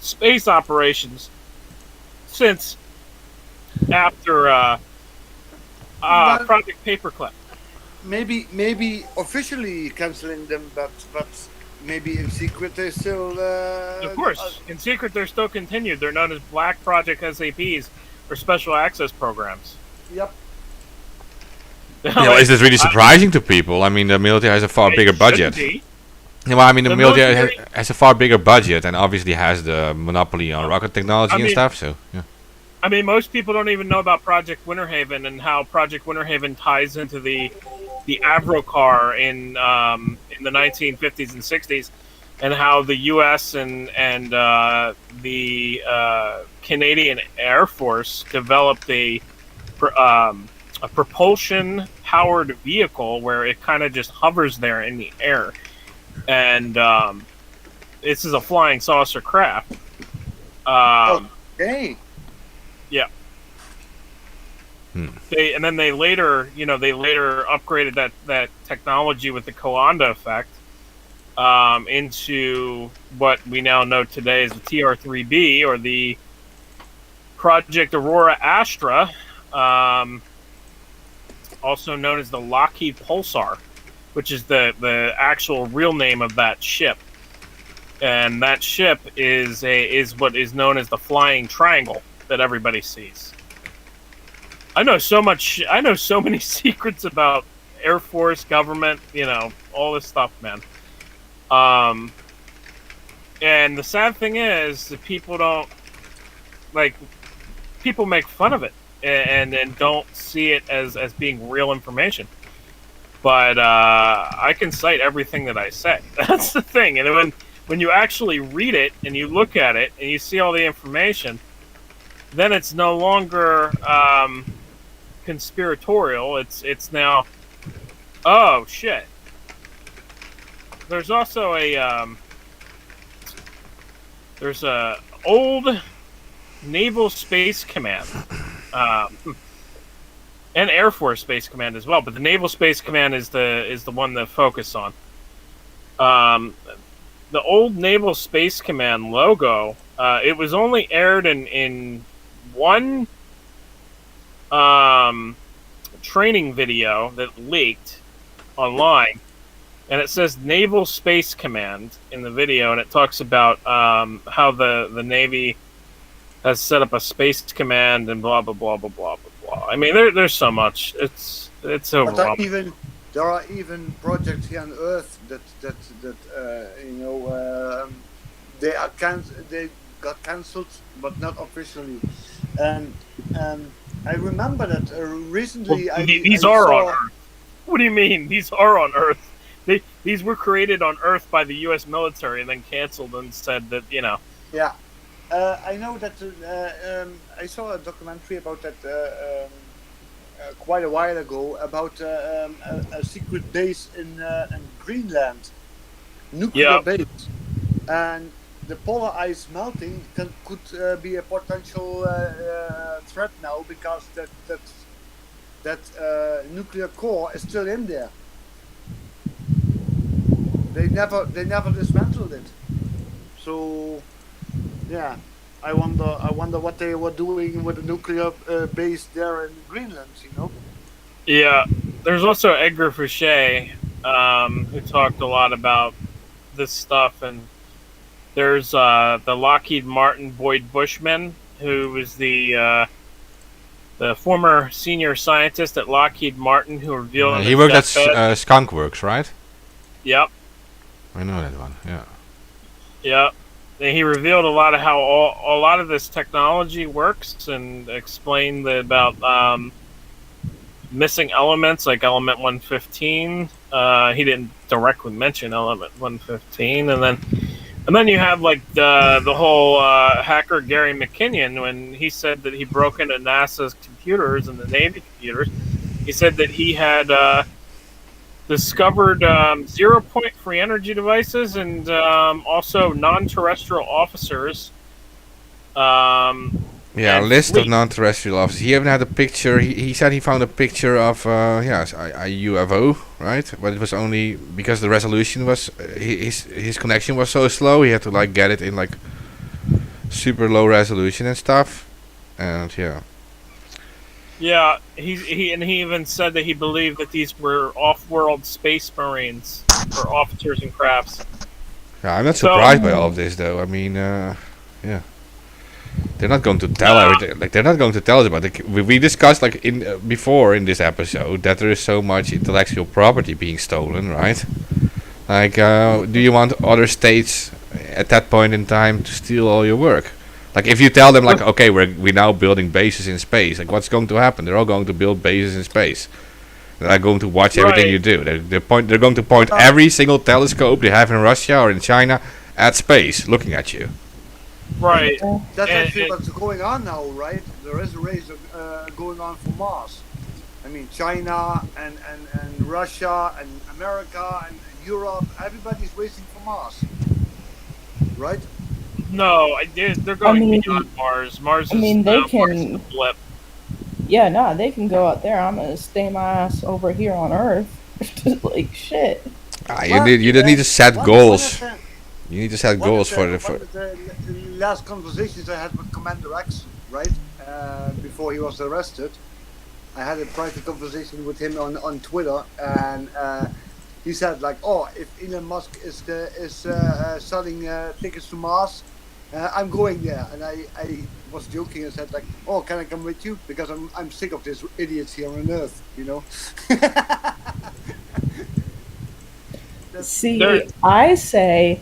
space operations since after Well, Project Paperclip. maybe officially canceling them, but maybe in secret they still. Of course, in secret they're still continued. They're known as Black Project SAPs or Special Access Programs. Yep. Is this really surprising to people? I mean, the military has a far bigger budget. Well, I mean, the military has a far bigger budget and obviously has the monopoly on rocket technology and stuff. So, yeah. I mean, most people don't even know about Project Winter Haven and how Project Winter Haven ties into the Avrocar in the 1950s and 60s, and how the U.S. and the Canadian Air Force developed a propulsion-powered vehicle where it kind of just hovers there in the air, and this is a flying saucer craft. Okay. Yeah. They later upgraded that technology with the Coanda effect into what we now know today as the TR-3B, or the Project Aurora Astra, also known as the Lockheed Pulsar, which is the actual real name of that ship. And that ship is what is known as the Flying Triangle that everybody sees. I know so many secrets about Air Force, government, all this stuff, man. And the sad thing is that people make fun of it and don't see it as being real information. But I can cite everything that I say. That's the thing. And when you actually read it and you look at it and you see all the information, then it's no longer conspiratorial. It's now, oh shit. There's also there's a old Naval Space Command, and Air Force Space Command as well. But the Naval Space Command is the one to focus on. The old Naval Space Command logo. It was only aired in one training video that leaked online, and it says Naval Space Command in the video, and it talks about how the Navy has set up a space command and blah blah blah blah blah blah blah. I mean, there's so much. It's overwhelming. There are even projects here on Earth that they got cancelled, but not officially. And I remember that recently. Well, these are on Earth. What do you mean? These are on Earth. These were created on Earth by the U.S. military and then canceled and said that, Yeah. I know that I saw a documentary about that quite a while ago about a secret base in Greenland, nuclear base, and the polar ice melting could be a potential threat now, because that nuclear core is still in there. They never dismantled it. So, yeah, I wonder what they were doing with the nuclear base there in Greenland. Yeah, there's also Edgar Fouché, who talked a lot about this stuff, and there's the Lockheed Martin Boyd Bushman, who was the former senior scientist at Lockheed Martin, who revealed he worked at Skunk Works, right? Yep. I know that one. Yeah. Yep. And he revealed a lot of how a lot of this technology works, and explained about missing elements like element 115. He didn't directly mention element 115, and then you have like the whole hacker Gary McKinnon, when he said that he broke into NASA's computers and the Navy computers. He said that he had discovered 0-point free energy devices and also non-terrestrial officers. A list of non-terrestrial officers. He even had a picture. He said he found a picture of a UFO, right? But it was only because the resolution was his connection was so slow. He had to get it in super low resolution and stuff. And yeah. Yeah, he even said that he believed that these were off-world space marines or officers and crafts. Yeah, I'm not So, surprised by all of this, though. I mean, yeah, they're not going to tell nah, everything. Like they're not going to tell us about it. We discussed like in before in this episode that there is so much intellectual property being stolen, right? Like, do you want other states at that point in time to steal all your work? Like, if you tell them, like, okay, we're now building bases in space, like, what's going to happen? They're all going to build bases in space. They're going to watch everything you do. They're going to point every single telescope they have in Russia or in China at space, looking at you. right. That's And- actually and- what's going on now, right? There is a race going on for Mars. I mean, China and Russia and America and Europe, everybody's racing for Mars, right? No, they're going mean- beyond Mars. Mars I is mean, they Mars is can- a blip. Yeah, nah, they can go out there. I'm gonna stay my ass over here on Earth. Like shit. You just need to set goals. You need to set One goals of for the, the. one of the last conversations I had with Commander X, right, before he was arrested, I had a private conversation with him on Twitter, and he said like, "Oh, if Elon Musk is selling tickets to Mars, I'm going there." And I was joking and said like, "Oh, can I come with you? Because I'm sick of these idiots here on Earth, you know." See, There- I say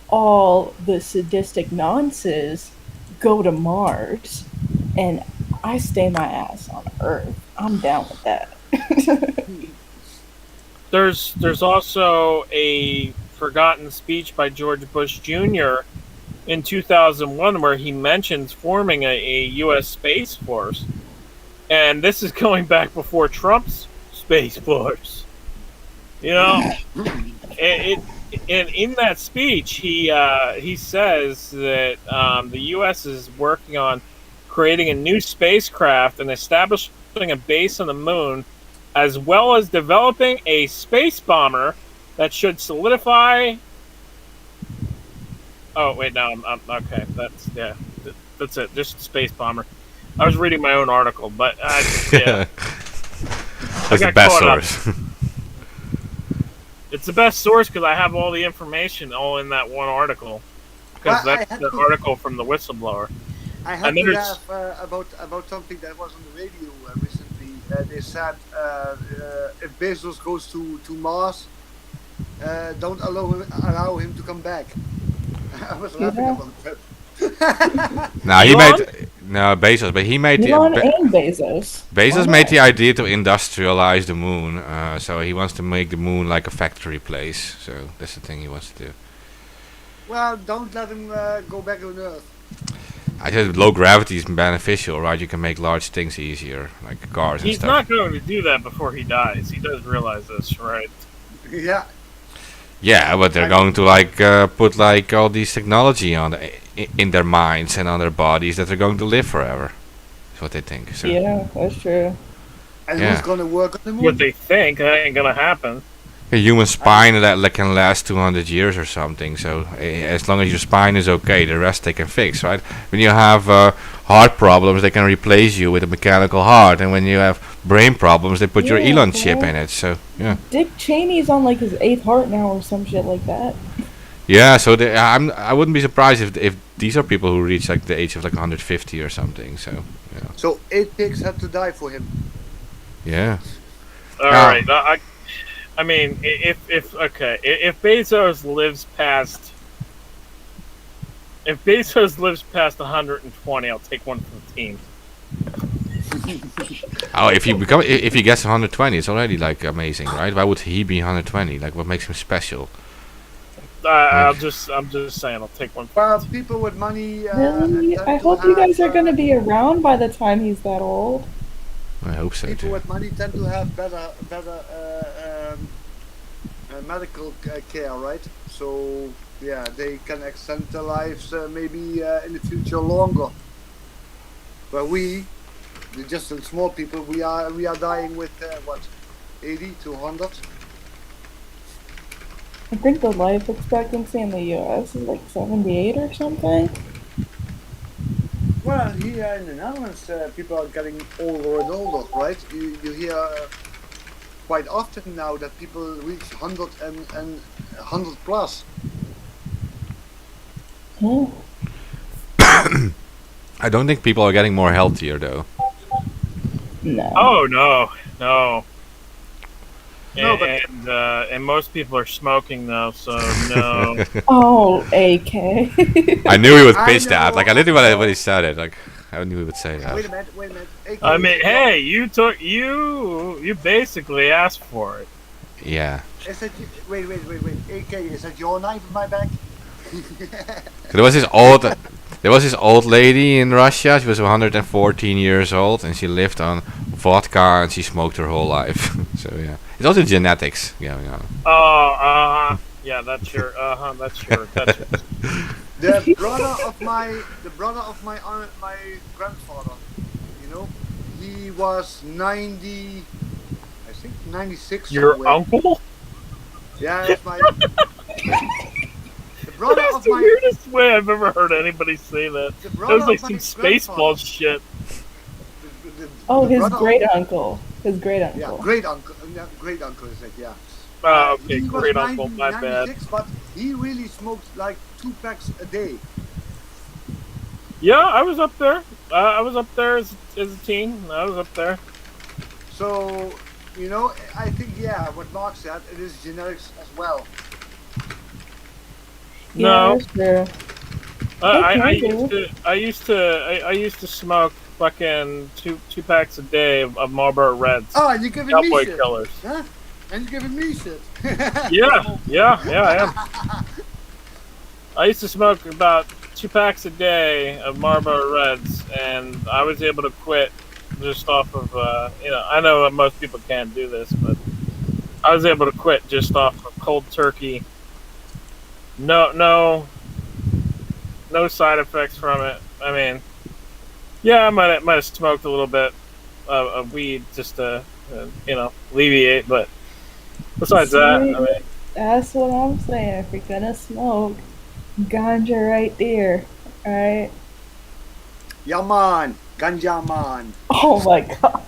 all the sadistic nonsense go to Mars, and I stay my ass on Earth. I'm down with that. There's also a forgotten speech by George Bush Jr. in 2001 where he mentions forming a U.S. Space Force, and this is going back before Trump's Space Force. You know, and in that speech, he says that the U.S. is working on creating a new spacecraft and establishing a base on the moon, as well as developing a space bomber that should solidify. Oh wait, no, I'm okay. That's it. Just a space bomber. I was reading my own article, but yeah, That's the got best caught up. source. It's the best source because I have all the information all in that one article. Because Well, I that's had the to- article from the whistleblower. I had And then to there's- laugh about something that was on the radio recently. They said if Bezos goes to Mars, don't allow him to come back. I was laughing Yeah. about that. Now he Elon? made Bezos, but he made Elon the and Bezos. Bezos Why made not? the idea to industrialize the moon. So he wants to make the moon like a factory place. So that's the thing he wants to do. Well, don't let him go back on Earth. I said low gravity is beneficial, right? You can make large things easier, like cars and He's stuff. not going to do that before he dies. He does realize this, right? Yeah. Yeah, but they're going to like put like all these technology on in their minds and on their bodies that they're going to live forever. That's what they think. So Yeah, that's true. And Yeah. who's gonna work on the moon? What they think that ain't gonna happen. a human spine that can last 200 years or something. So as long as your spine is okay, the rest they can fix, right? When you have heart problems, they can replace you with a mechanical heart, and when you have brain problems, they put your Yeah, Elon chip well. in it. So yeah, Dick Cheney's on like his 8th heart now or some shit like that. yeah. So I wouldn't be surprised if these are people who reach like the age of like 150 or something. So yeah, So 8 pigs had to die for him. yeah. All Yeah. right. I mean, if Bezos lives past. If Bezos lives past 120, I'll take one for the team. Oh, if he gets 120, it's already like amazing, right? Why would he be 120? Like, what makes him special? I'm just saying, I'll take one. For Well, the team. people with money. Really? tend I to hope you guys have, are gonna be around by the time he's that old. I hope so People too. with money tend to have better medical care, right? So yeah, they can extend their lives maybe in the future longer. But we, just the small people, we are dying with what, 80 to 100? I think the life expectancy in the U.S. is like 78 or something. Well, here in the Netherlands, people are getting older and older, right? You hear quite often now that people reach 100 and 100 plus. Oh. I don't think people are getting more healthier though. No. Oh no, no. No, but And most people are smoking though, so no. Oh, AK. I knew he would I pitch that. know, Like I literally when he said it, like I knew he would say that. wait a minute. AK, I mean, hey, you basically asked for it. Yeah. Is that wait. AK, is that your knife in my back? There was this old lady in Russia. She was 114 years old, and she lived on vodka, and she smoked her whole life. So yeah, it's also genetics going on. Oh, yeah, that's your, that's your. The brother of my my grandfather, you know, he was 90, I think 96. Your somewhere. uncle? Yeah, that's my. The brother That's of the my. weirdest way I've ever heard anybody say that. The That brother was like of my some grandfather. Spaceball shit. Oh, The his brother of- great uncle. His great Yeah, uncle. great uncle. Great uncle is it? Yeah. Okay, He was great uncle, my bad. 96, but he really smoked like 2 packs a day. Yeah, I was up there. I was up there as a teen. I was up there. So, you know, I think what Mark said, it is genetics as well. No. Yeah, that's true. I used to smoke fucking two packs a day of Marlboro Reds. Oh, and you're giving Cowboy me shit. Killers. Huh? And you're giving me shit. Yeah, I am. I used to smoke about 2 packs a day of Marlboro Reds, and I was able to quit just off of, I know that most people can't do this, but I was able to quit just off of cold turkey. No side effects from it. I mean, yeah, I might have smoked a little bit of weed just to, alleviate, but besides that, I mean, That's what I'm saying. If you're gonna smoke, ganja right there, right? Yeah, man. Ganja man. Oh my god.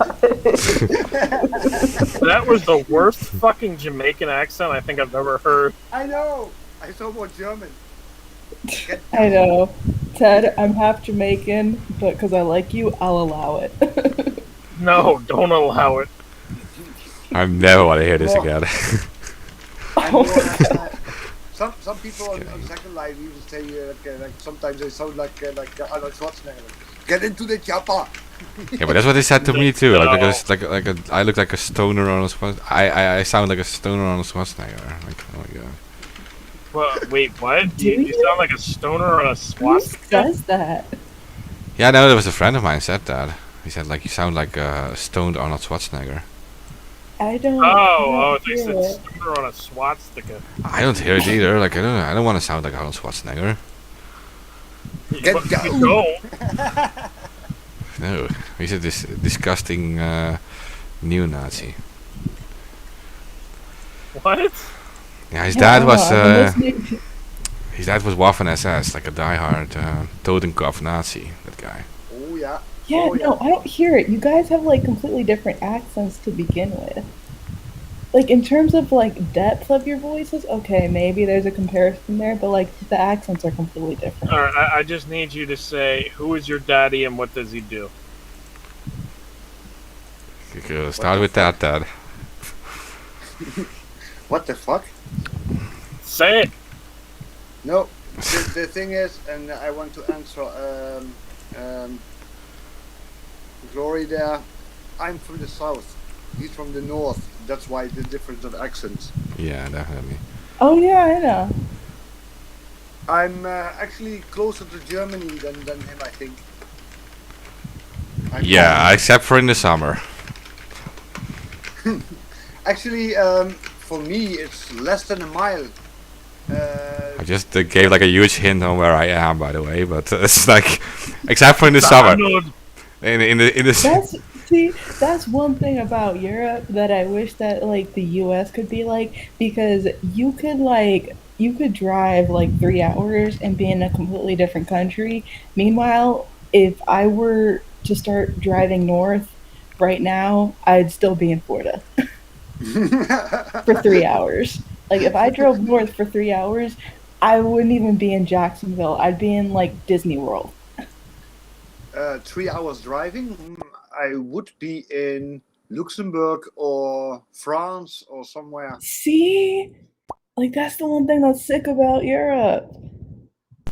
that was the worst fucking Jamaican accent I think I've ever heard. I know. I saw more German. I know. Ted, I'm half Jamaican, but because I like you, I'll allow it. No, don't allow it. I never want to hear this again. Some people on Second Life even say like sometimes they sound like Arnold Schwarzenegger. Get into the chopper. Yeah, but that's what they said to me too. I look like a stoner on a Schwarzenegger. I sound like a stoner on a Schwarzenegger. Like, oh my god. Well, wait, what? You sound like a stoner on a Who swastika? says that? Yeah, no, there was a friend of mine said that. He said like you sound like a stoned Arnold Schwarzenegger. I don't. Oh, they hear said it. stoner on a swastika. I don't hear it either. Like I don't want to sound like Arnold Schwarzenegger. Get You down. don't. No, he's a disgusting neo-Nazi. What? Yeah, his Yeah, dad was I'm listening. his dad was Waffen SS, like a diehard Totenkopf Nazi. That guy. Oh yeah. Yeah, Oh, no, I don't hear it. You guys have like completely different accents to begin with. Like in terms of like depth of your voices, okay, maybe there's a comparison there, but like the accents are completely different. All right, I just need you to say who is your daddy and what does he do? Okay, start with that, Dad. What the fuck? Say it. No. The thing is, and I want to answer Glory there. I'm from the south. He's from the north. That's why the difference of accents. Yeah, definitely. Oh yeah, I know. I'm actually closer to Germany than him, I think. Yeah, except for in the summer. Actually, for me, it's less than a mile. I just gave like a huge hint on where I am, by the way, but it's like, except for in the summer. In the That's one thing about Europe that I wish that like the US could be like, because you could drive like 3 hours and be in a completely different country. Meanwhile, if I were to start driving north right now, I'd still be in Florida for 3 hours. Like if I drove north for 3 hours, I wouldn't even be in Jacksonville. I'd be in like Disney World. 3 hours driving, I would be in Luxembourg or France or somewhere. See? Like that's the one thing that's sick about Europe.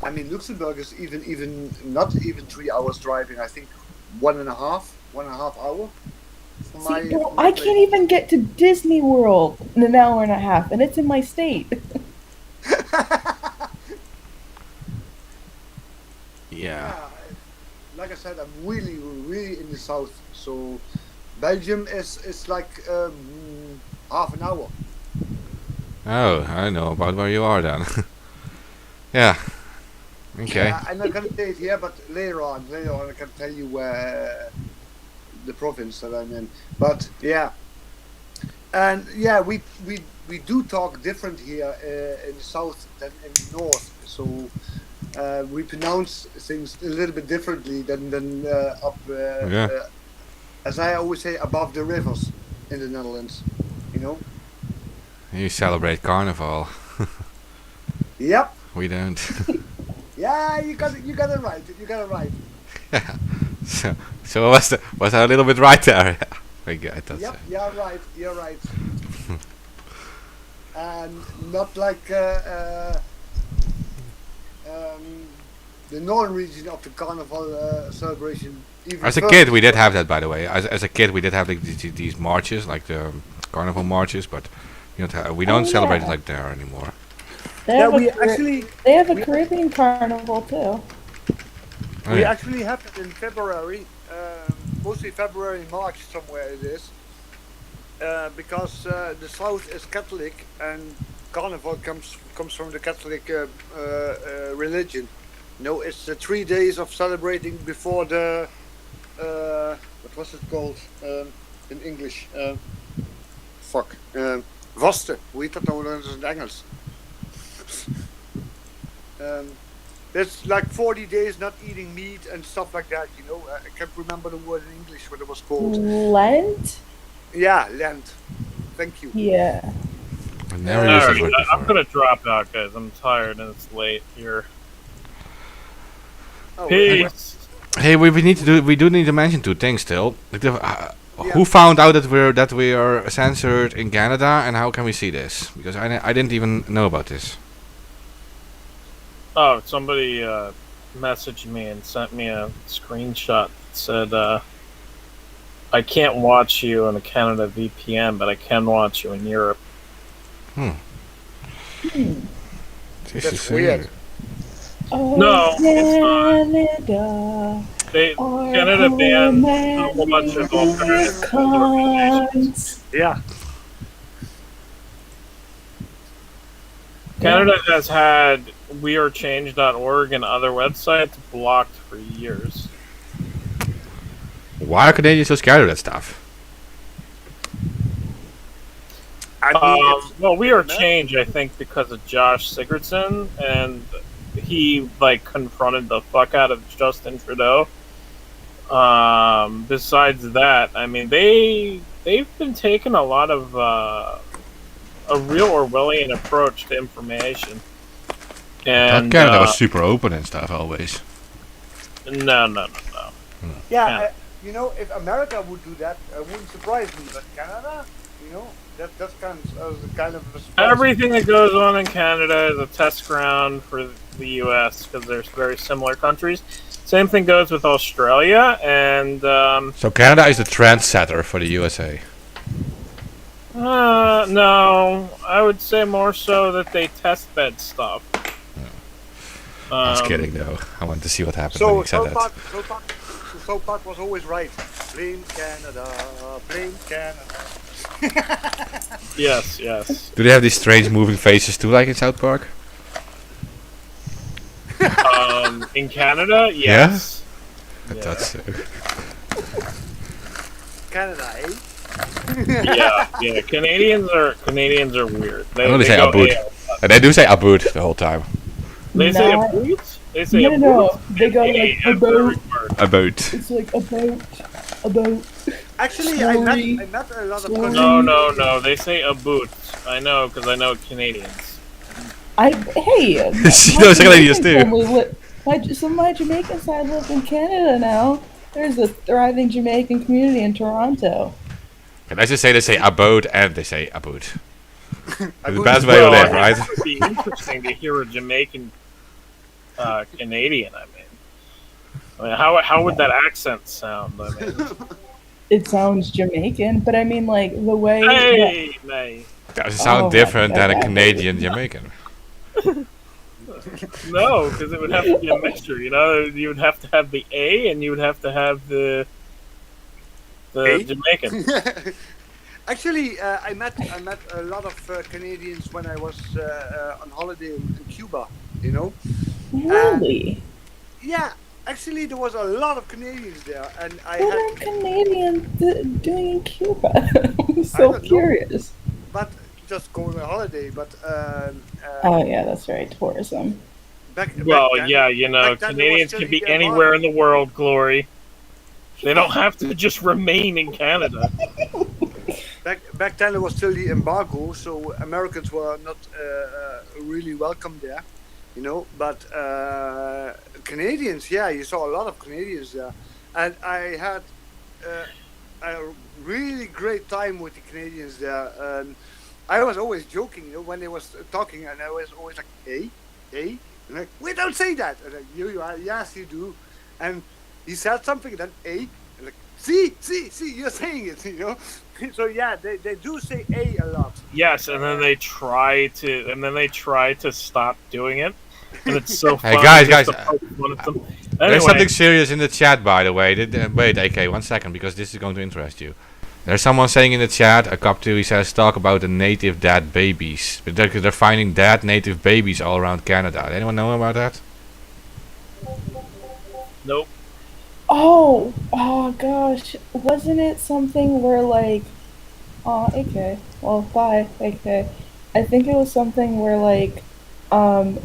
I mean, Luxembourg is even not even 3 hours driving. I think 1.5 hour. See, bro, I can't even get to Disney World in an hour and a half, and it's in my state. Yeah. Like I said, I'm really in the south. So Belgium is like half an hour. Oh, I know about where you are then. Yeah. Okay. Yeah, I'm not gonna say it here, but later on I can tell you the province that I'm in. But yeah, and yeah, we do talk different here in the south than in the north. So we pronounce things a little bit differently than up. As I always say, above the rivers in the Netherlands. You know. You celebrate Carnival. Yep. We don't. Yeah, you got it right. You got it right. Yeah. So was I a little bit right there? We got that. Yep. Yeah. Right. You're right. And not like the northern region of the Carnival celebration. Even As a kid, we did have that, by the way. As a kid, we did have like these marches, like the Carnival marches, but we don't celebrate it like there anymore. They have a Caribbean carnival too. We actually have it in February, mostly February, March, somewhere it is, because the South is Catholic and Carnival comes from the Catholic religion. You know, it's 3 days of celebrating before the what was it called in English? Vasten. Hoe heet dat nou in het Engels? There's like 40 days not eating meat and stuff like that, you know. I can't remember the word in English, what it was called. Lent? Yeah, Lent. Thank you. Yeah. I'm gonna drop out, guys. I'm tired and it's late here. Oh, peace. Hey, we do need to mention two things still. Who found out that we are censored in Canada, and how can we see this? Because I didn't even know about this. Oh, somebody messaged me and sent me a screenshot that said, I can't watch you on a Canada VPN, but I can watch you in Europe. That's weird. No, it's not. Canada banned a whole bunch of alternative organizations. Yeah. Canada has had wearechange.org and other websites blocked for years. Why are Canadians so scared of that stuff? Well, We Are Change, I think, because of Josh Sigurdson, and he confronted the fuck out of Justin Trudeau. Besides that, I mean, they've been taking a lot of a real Orwellian approach to information. And Canada was super open and stuff always. No. Yeah, you know, if America would do that, it wouldn't surprise me. But Canada, you know, that's kind of a surprise. Everything that goes on in Canada is a test ground for the U.S. because they're very similar countries. Same thing goes with Australia, and so Canada is the trendsetter for the USA. No, I would say more so that they test bed stuff. I was kidding though. I wanted to see what happened when you said that. South Park was always right. Blame Canada, blame Canada. Yes. Do they have these strange moving faces too, like in South Park? In Canada, yes. Yeah? I thought so. Canada, eh? Yeah. Canadians are weird. They only say go Abood. And they do say Abood the whole time. They say Abood? They say No, a no, no. boot. They go like A about. About. It's like about. Actually, Sorry. I met a lot of Sorry. No. They say a boot. I know because I know Canadians. Hey, She my knows Canadians Jamaican too. family some of my Jamaican side lives in Canada now. There's a thriving Jamaican community in Toronto. Can I just say they say abode and they say aboot? The Aboot. best way to Well, live, right? it would be interesting to hear a Jamaican Canadian. I mean, how would that accent sound? I mean, It sounds Jamaican, but I mean, like the way. hey, mate. Does it sound Oh, different than a okay. Canadian Jamaican? No, because it would have to be a mixture. You know, you would have to have the A, and you would have to have the A? Jamaican. Actually, I met a lot of Canadians when I was on holiday in Cuba. You know. Really? Yeah. Actually, there was a lot of Canadians there, and I What had. are Canadians doing in Cuba? I'm I so don't know. curious. But just going on holiday. But Oh yeah, that's right, tourism. back Well, then, yeah, you know, back then there was Canadians still can be the anywhere in the world, Glory. They don't have to just remain in Canada. Back then it was still the embargo, so Americans were not really welcome there, you know. But Canadians, yeah, you saw a lot of Canadians there, and I had a really great time with the Canadians there. And I was always joking, you know, when they was talking, and I was always like, "Hey, and like, we don't say that." And like, you are, yes, you do. And he said something, and then and like, see, you're saying it, you know. So yeah, they do say a lot. Yes, and then they try to stop doing it, and it's so Hey, funny. guys, just to poke fun at them. There's Anyway, something serious in the chat, by the way. Wait, AK, 1 second, because this is going to interest you. There's someone saying in the chat, a cop too, he says, talk about the native dead babies. But they're finding dead native babies all around Canada. Anyone know about that? nope. Oh gosh, wasn't it something where like, okay, well, bye, okay. I think it was something where like,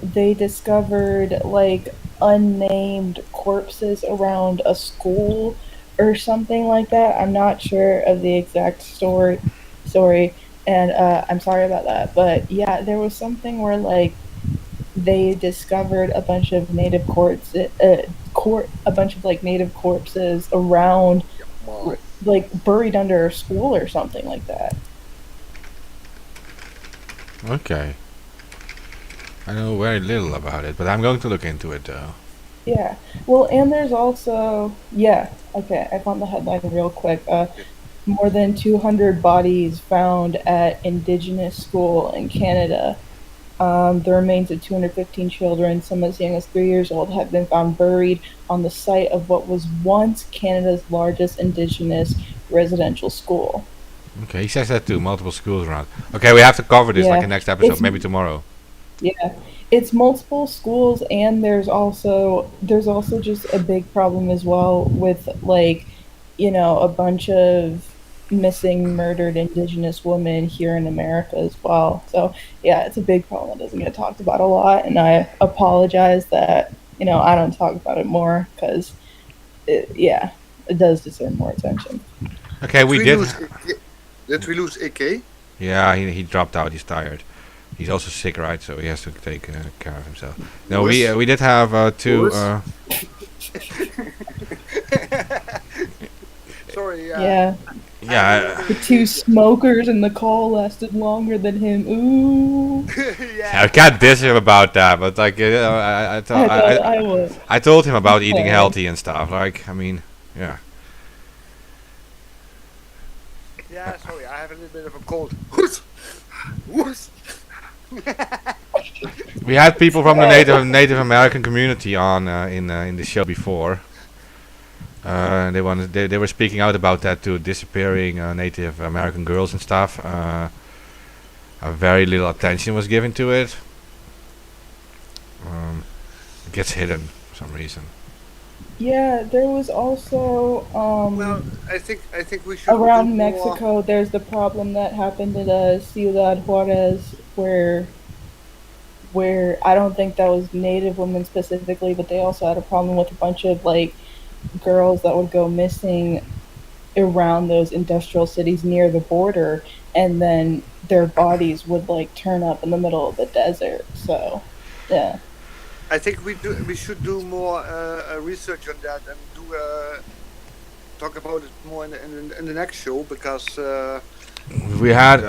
they discovered like unnamed corpses around a school or something like that. I'm not sure of the exact story, and I'm sorry about that. But yeah, there was something where like they discovered a bunch of native a bunch of like native corpses around, like buried under a school or something like that. Okay. I know very little about it, but I'm going to look into it though. Yeah. Well, and there's also, yeah, okay, I found the headline real quick. More than 200 bodies found at Indigenous school in Canada. The remains of 215 children, some as young as 3 years old, have been found buried on the site of what was once Canada's largest Indigenous residential school. Okay, he says that too, multiple schools around. Okay, we have to cover this like Yeah. the next episode, It's- maybe tomorrow. Yeah, it's multiple schools, and there's also just a big problem as well with like, you know, a bunch of missing, murdered Indigenous women here in America as well. So yeah, it's a big problem that doesn't get talked about a lot, and I apologize that I don't talk about it more because it does deserve more attention. Okay, we did. Did we lose AK? Yeah, he dropped out. He's tired. He's also sick, right? So he has to take care of himself. No, we did have two. Sorry. Yeah. Yeah. The two smokers in the call lasted longer than him. Ooh. I can't diss him about that, but like I told him about eating Okay. healthy and stuff. Like, I mean, yeah. Yeah, sorry, I have a little bit of a cold. We had people from the Native American community on in the show before. They were speaking out about that too, disappearing Native American girls and stuff. Very little attention was given to it. It gets hidden for some reason. Yeah, there was also Well, I think we should around do more- Mexico. There's the problem that happened at Ciudad Juarez, where where I don't think that was Native women specifically, but they also had a problem with a bunch of like girls that would go missing around those industrial cities near the border, and then their bodies would like turn up in the middle of the desert. So, yeah. I think we should do more research on that and do talk about it more in the next show because We had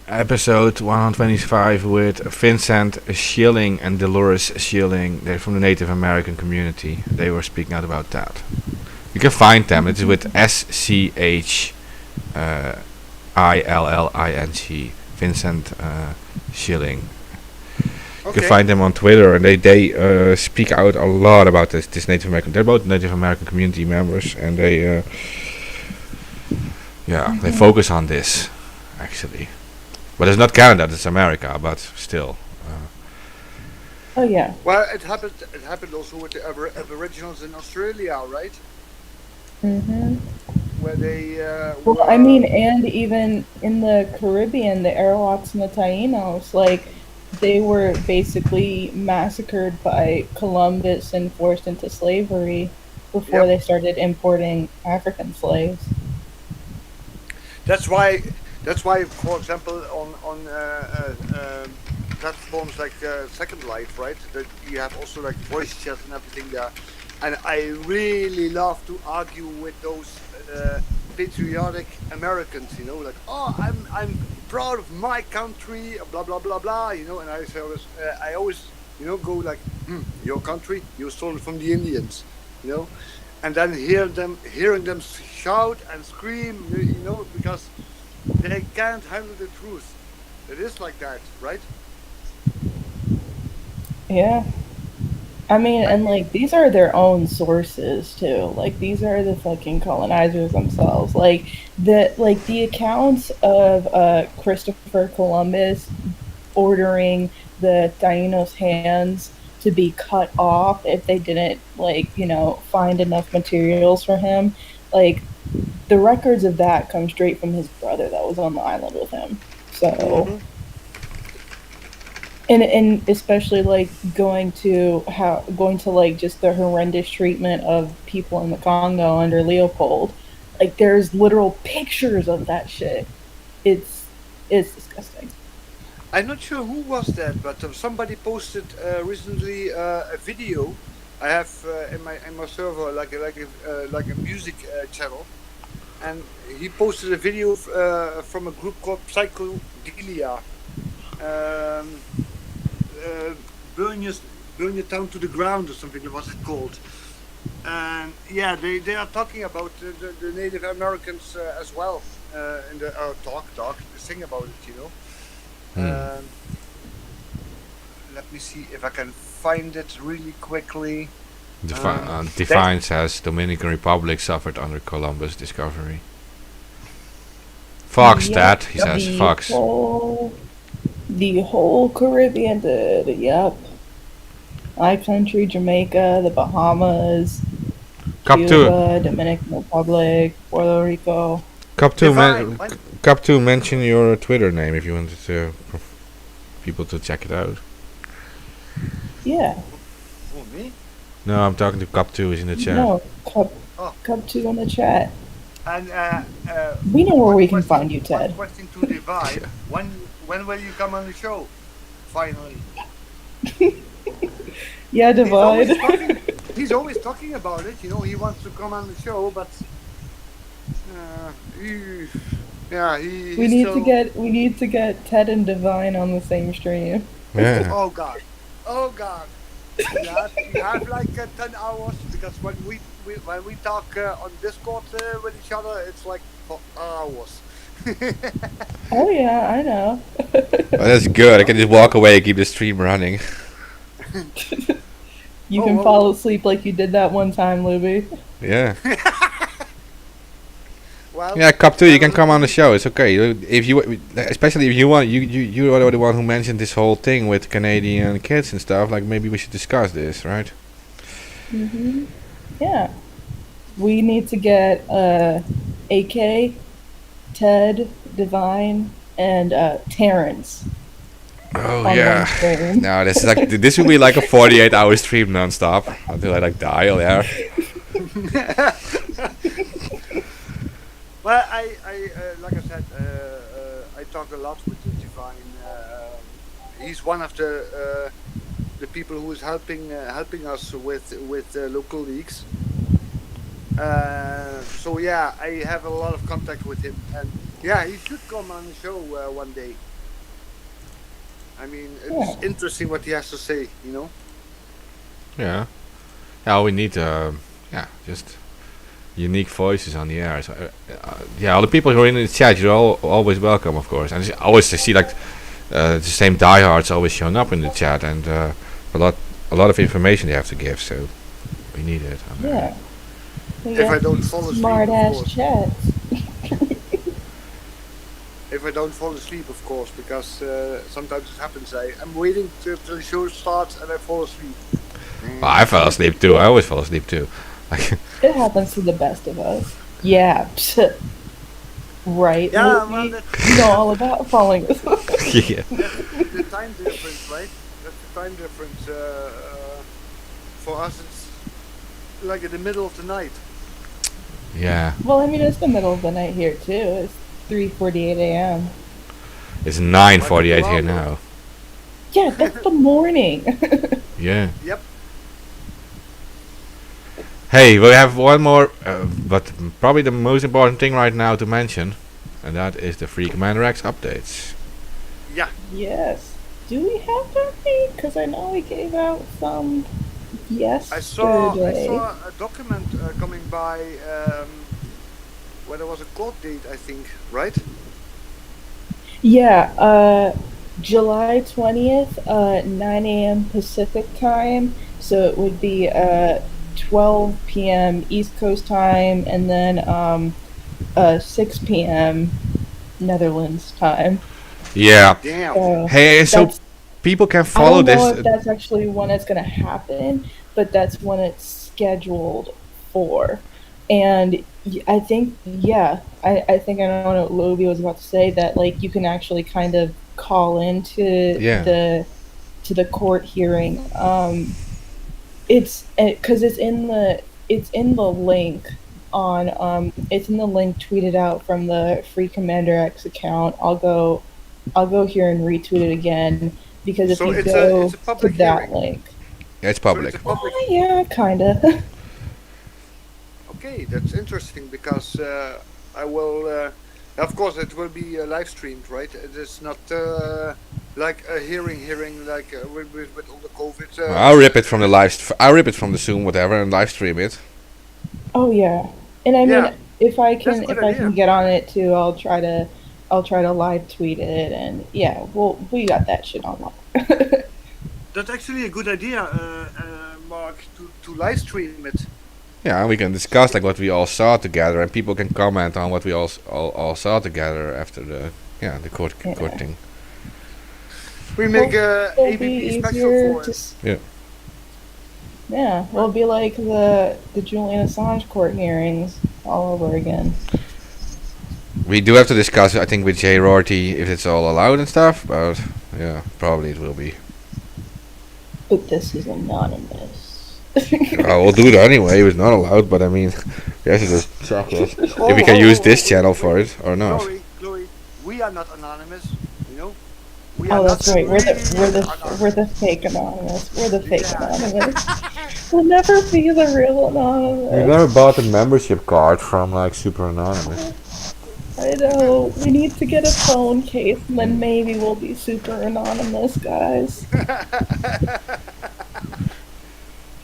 episode 125 with Vincent Schilling and Dolores Schilling. They're from the Native American community. They were speaking out about that. You can find them. It's with SCHILLING. Vincent Schilling. You can find them on Twitter, and they speak out a lot about this Native American. They're both Native American community members, and they they focus on this actually. But it's not Canada; it's America. But still. Oh yeah. Well, it happened also with the Aboriginals in Australia, right? Mhm. Where they Well, I mean, and even in the Caribbean, the Arawaks and the Tainos, like, they were basically massacred by Columbus and forced into slavery before they started importing African slaves. That's why, for example, on platforms like Second Life, right? That you have also like voice chat and everything there, and I really love to argue with those patriotic Americans. You know, like, oh, I'm proud of my country, blah blah blah blah. You know, and I always go like, your country, you stole it from the Indians. You know. And then hearing them shout and scream, because they can't handle the truth. It is like that, right? Yeah. I mean, and like, these are their own sources too. Like, these are the fucking colonizers themselves. Like, the accounts of Christopher Columbus ordering the Taínos' hands to be cut off if they didn't find enough materials for him. Like, the records of that come straight from his brother that was on the island with him. So, and especially like going to like just the horrendous treatment of people in the Congo under Leopold. Like, there's literal pictures of that shit. It's disgusting. I'm not sure who was that, but somebody posted recently a video. I have in my server like a music channel, and he posted a video from a group called Psychodelia. Burn your town to the ground or something. What's it called? And yeah, they are talking about the Native Americans as well in the sing about it, let me see if I can find it really quickly. Define says Dominican Republic suffered under Columbus discovery. Fox that, he says, Fox. The whole Caribbean did, yep. My country, Jamaica, the Bahamas, Cuba, Dominican Republic, Puerto Rico. Cup 2 mention your Twitter name if you wanted to people to check it out. Yeah. Who, me? No, I'm talking to Cup 2 is in the chat. No, Cup 2 in the chat. And we know where we can find you, Ted. One question to Divide. When will you come on the show? Finally. Yeah, Divide. He's always talking about it. He wants to come on the show, but we need to get Ted and Divine on the same stream. Yeah. Oh God. You have like 10 hours because when we talk on Discord with each other, it's like for hours. Oh yeah, I know. Well, that's good. I can just walk away and keep the stream running. You can fall asleep like you did that one time, Luby. Yeah. Well, yeah, Cup 2, you can come on the show. It's okay. If you, especially if you want, you are the one who mentioned this whole thing with Canadian kids and stuff. Like, maybe we should discuss this, right? Mhm. Yeah. We need to get AK, Ted, Divine, and Terrence. Oh on yeah. one stream. No, this is like this will be like a 48-hour stream non-stop until I like die. Yeah. Well, like I said, I talk a lot with the Divine. He's one of the people who is helping us with local leagues. So yeah, I have a lot of contact with him, and yeah, he should come on the show one day. I mean, it's interesting what he has to say, you know. Yeah. Yeah, we need just unique voices on the air. So, yeah, all the people who are in the chat, you're all always welcome, of course. And always I see like the same diehards always showing up in the chat, and a lot of information they have to give. So we need it. Yeah. If I don't fall asleep, smart of ass course. chats. If I don't fall asleep, of course, because sometimes it happens. I'm waiting till the show starts and I fall asleep. Well, I fell asleep too. I always fall asleep too. It happens to the best of us. Yeah. Right. Yeah, Louis? well, You know all about falling asleep. Yeah. That's the time difference, right? That's the time difference. For us, it's like in the middle of the night. Yeah. Well, I mean, it's the middle of the night here too. It's 3:48 a.m. It's 9:48 here now. Yeah, that's the morning. Yeah. Yep. Hey, we have one more, but probably the most important thing right now to mention, and that is the Free Commander X updates. Yeah. Yes. Do we have any? Because I know we gave out some yesterday. I saw a document coming by where there was a court date, I think, right? Yeah, July 20th, 9 a.m. Pacific time. So it would be 12 p.m. East Coast time, and then 6 p.m. Netherlands time. Yeah. Damn. Hey, so people can follow I don't know this. if that's actually when it's going to happen, but that's when it's scheduled for. And I think, I think I know what Lobi was about to say, that like you can actually kind of call into the court hearing. It's because it's in the link on it's in the link tweeted out from the Free Commander X account. I'll go here and retweet it again, because if So you it's go a to public that hearing. link, Yeah, it's public. yeah, kinda. Okay, that's interesting because I will. Of course, it will be live streamed, right? It is not like a hearing like with all the COVID. I'll rip it from the I'll rip it from the Zoom, whatever, and live stream it. Oh yeah, and I mean, Yeah. if I That's a can good can idea. get on it too, I'll try to live tweet it, and yeah, we got that shit on lock. That's actually a good idea, Mark, to live stream it. Yeah, we can discuss like what we all saw together, and people can comment on what we all saw together after the court thing. We make It'll ABB be special easier for to it. Yeah. Yeah, it'll be like the Julian Assange court hearings all over again. We do have to discuss, I think, with Jay Rorty if it's all allowed and stuff, but yeah, probably it will be. But this is anonymous. We'll do it anyway. It was not allowed, but I mean, we have to just check it if we can use this channel for it or not. Chloe, we are not anonymous, you know. We Oh, are that's not right. We're really the fake anonymous. We're the fake anonymous. We'll never be the real We anonymous. never bought a membership card from like Super Anonymous. I know. We need to get a phone case, and then maybe we'll be super anonymous, guys.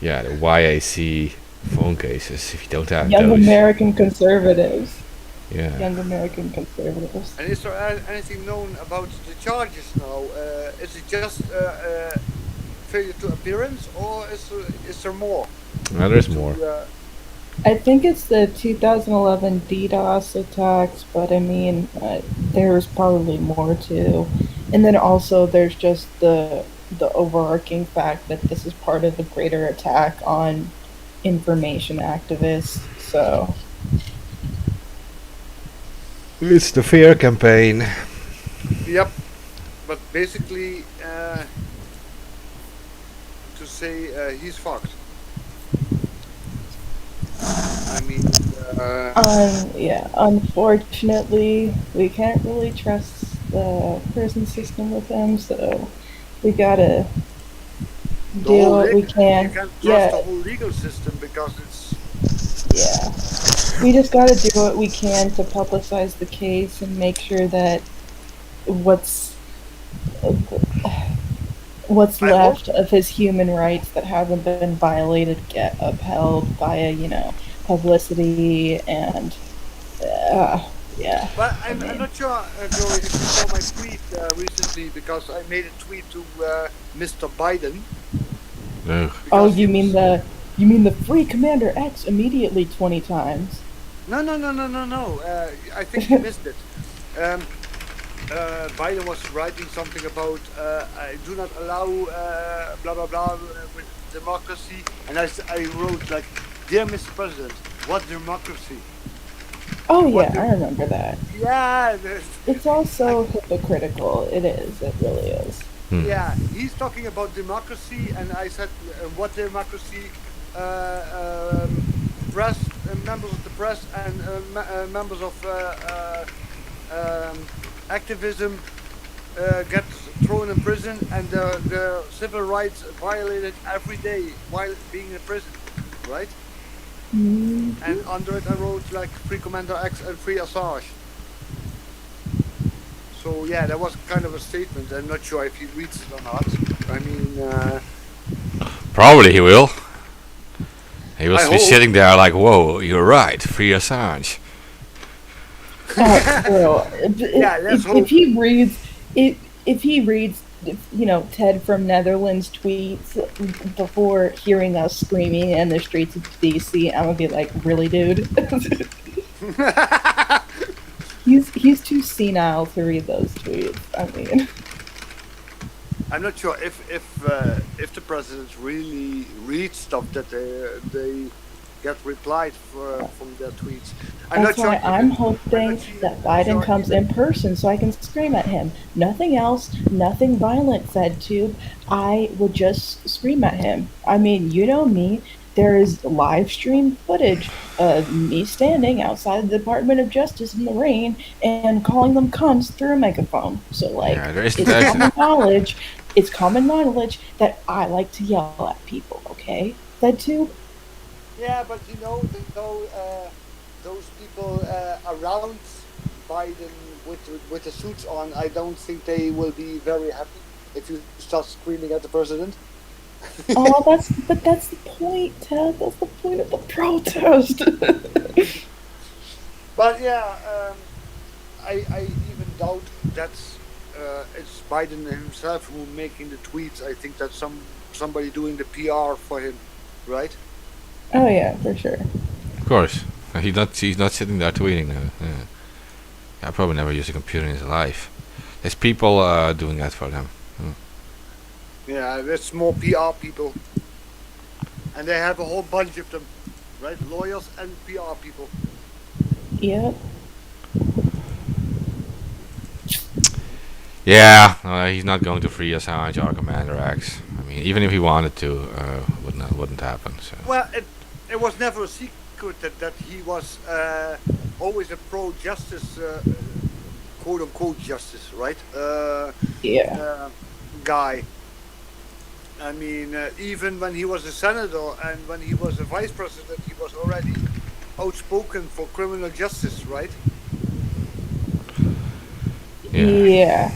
Yeah, the YAC phone cases. If you don't have Young those, American conservatives. yeah. Young American conservatives. And is there anything known about the charges now? Is it just failure to appearance, or is there more? No, there's more. I think it's the 2011 DDoS attacks, but I mean, there's probably more too. And then also there's just the overarching fact that this is part of a greater attack on information activists. So It's the fear campaign. Yep. But basically to say he's fucked. I mean, Yeah, unfortunately, we can't really trust the prison system with him, so we gotta the do whole what we you can. can't trust Yeah, the whole legal system because it's yeah. We just gotta do what we can to publicize the case and make sure that what's what's I hope left of his human rights that haven't been violated get upheld via, publicity and yeah. But I I'm mean, not sure, Joey, if you saw my tweet recently because I made a tweet to Mr. Biden. No. oh, Because he was you mean the free Commander X immediately 20 times? no. I think you missed it. Biden was writing something about I do not allow blah blah blah with democracy, and I wrote like, "Dear Mr. President, what democracy?" Oh What yeah, I remember that. Yeah, It's also hypocritical. It is. It really is. yeah. He's talking about democracy, and I said, "What democracy?" Press, members of the press, and members of activism get thrown in prison, and the civil rights violated every day while being in prison, right? Mm. And under it I wrote like Free Commander X and Free Assange. So yeah, that was kind of a statement. I'm not sure if he reads it or not. I mean, Probably he will. He will I be hope. sitting there like, whoa, you're right, free Assange. Well, Yeah, let's hope. if he reads, if he reads, Ted from Netherlands tweets before hearing us screaming in the streets of DC, I'm gonna be like, really, dude? He's too senile to read those tweets. I mean, I'm not sure if the presidents really read stuff that they get replied from their tweets. I'm that's not why sure. I'm hoping that Biden sure comes in person so I can scream at him. Nothing else, nothing violent, said Tube. I would just scream at him. I mean, you know me. There is live stream footage of me standing outside the Department of Justice in the rain and calling them cunts through a megaphone. So, like, Yeah, there is it's common knowledge. It's common knowledge that I like to yell at people. Okay, said Tube. Yeah, but those people around Biden with the suits on, I don't think they will be very happy if you start screaming at the president. Oh, that's the point, Ted. That's the point of the protest. But yeah, I even doubt that's it's Biden himself who making the tweets. I think that's somebody doing the PR for him, right? Oh yeah, for sure. Of course. He's not sitting there tweeting. I probably never used a computer in his life. There's people doing that for them. Yeah, that's more PR people, and they have a whole bunch of them, right? Lawyers and PR people. Yep. Yeah, he's not going to free Assange or Commander X. I mean, even if he wanted to, wouldn't happen. So. Well, it was never a secret that he was always a pro-justice, quote-unquote justice, right? Guy. I mean, even when he was a senator and when he was a vice president, he was already outspoken for criminal justice, right? Yeah.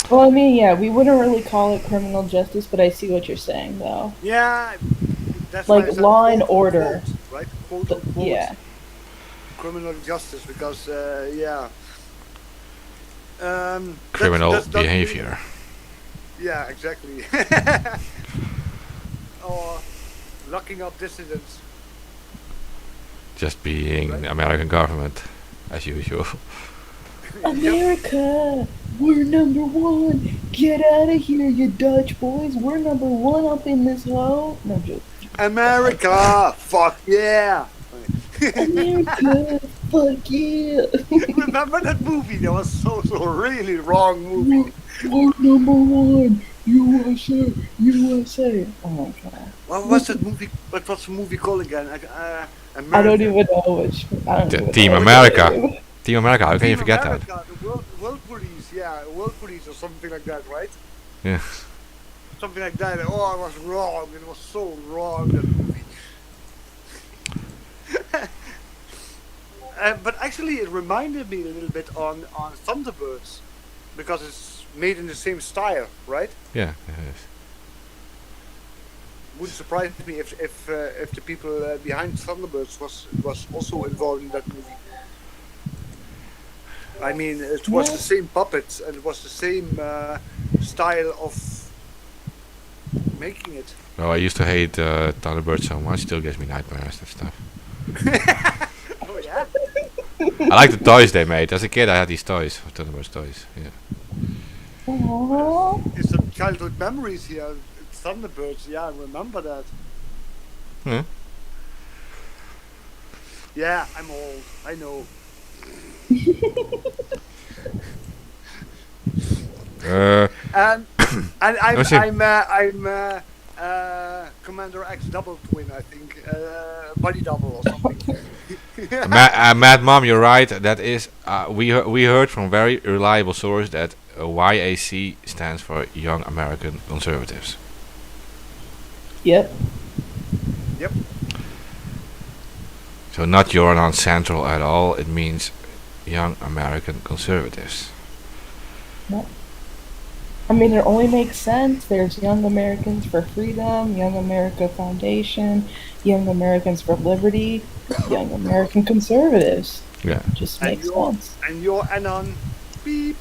Well, I mean, yeah, we wouldn't really call it criminal justice, but I see what you're saying, though. Yeah, that's like why I said law and quote, order, unquote, right? Quote unquote. Yeah. Criminal justice, because yeah. Criminal that's behavior. Yeah, exactly. Or locking up dissidents. Just being the American government, as usual. America, we're number one. Get out of here, you Dutch boys. We're number one up in this hole. No joke. America, fuck yeah. America, fuck yeah. With remember that movie? That was so really wrong movie. War number one, USA, USA. Oh my god. What was that movie? What was the movie called again? I don't even know which. I don't even Team know which America. it is. Team America, how can you Team forget America, the World Police, yeah, World Police or something like that, right? that? Yeah. Something like that. Oh, I was wrong. It was so wrong, that movie. But actually, it reminded me a little bit on Thunderbirds, because it's made in the same style, right? Yeah, it is. Wouldn't surprise me if the people behind Thunderbirds was also involved in that movie. I mean, it was the same puppets and it was the same style of making it. Oh, I used to hate Thunderbird so much, still gives me nightmares and stuff. Oh yeah? I like the toys they made. As a kid I had these toys, Thunderbird toys, yeah. Aww. It's some childhood memories here. Thunderbirds, yeah, I remember that. Huh? Yeah, I'm old. I know. And I'm Commander X double twin, I think, body double or something. Mad Mom, you're right. That is, we heard from very reliable source that YAC stands for Young American Conservatives. Yep. Yep. So not you're non-central at all. It means Young American Conservatives. Yep. I mean, it only makes sense. There's Young Americans for Freedom, Young America Foundation, Young Americans for Liberty, Young American Conservatives. Yeah. Just makes sense. And you're Anon. Beep.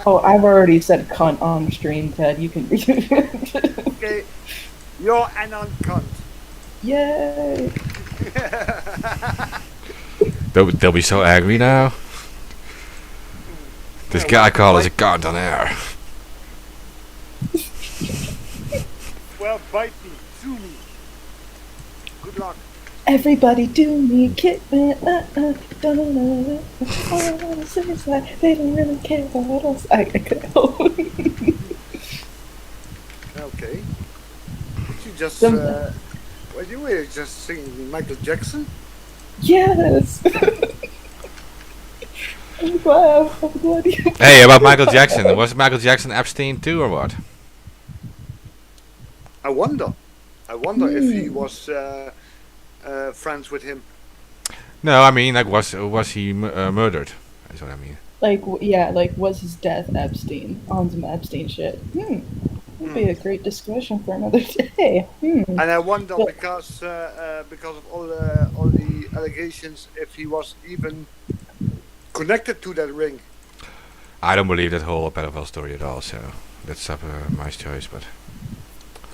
Oh, I've already said cunt on stream, Ted. You can. Okay. You're Anon cunt. Yay! They'll be so angry now. This guy called us a cunt on air. Well, bite me, sue me. Good luck. Everybody do me, kick me, don't suicide. They don't really care about us. I could help. Okay. You just, what you were just singing Michael Jackson? Yes. I'm glad you. Hey, about Michael Jackson. Was Michael Jackson Epstein too, or what? I wonder if he was friends with him. No, I mean, like, was he murdered? That's what I mean. Like, yeah, like, was his death Epstein? On some Epstein shit. Would be a great discussion for another day. And I wonder because of all the allegations, if he was even connected to that ring. I don't believe that whole pedophile story at all, so that's up my choice, but...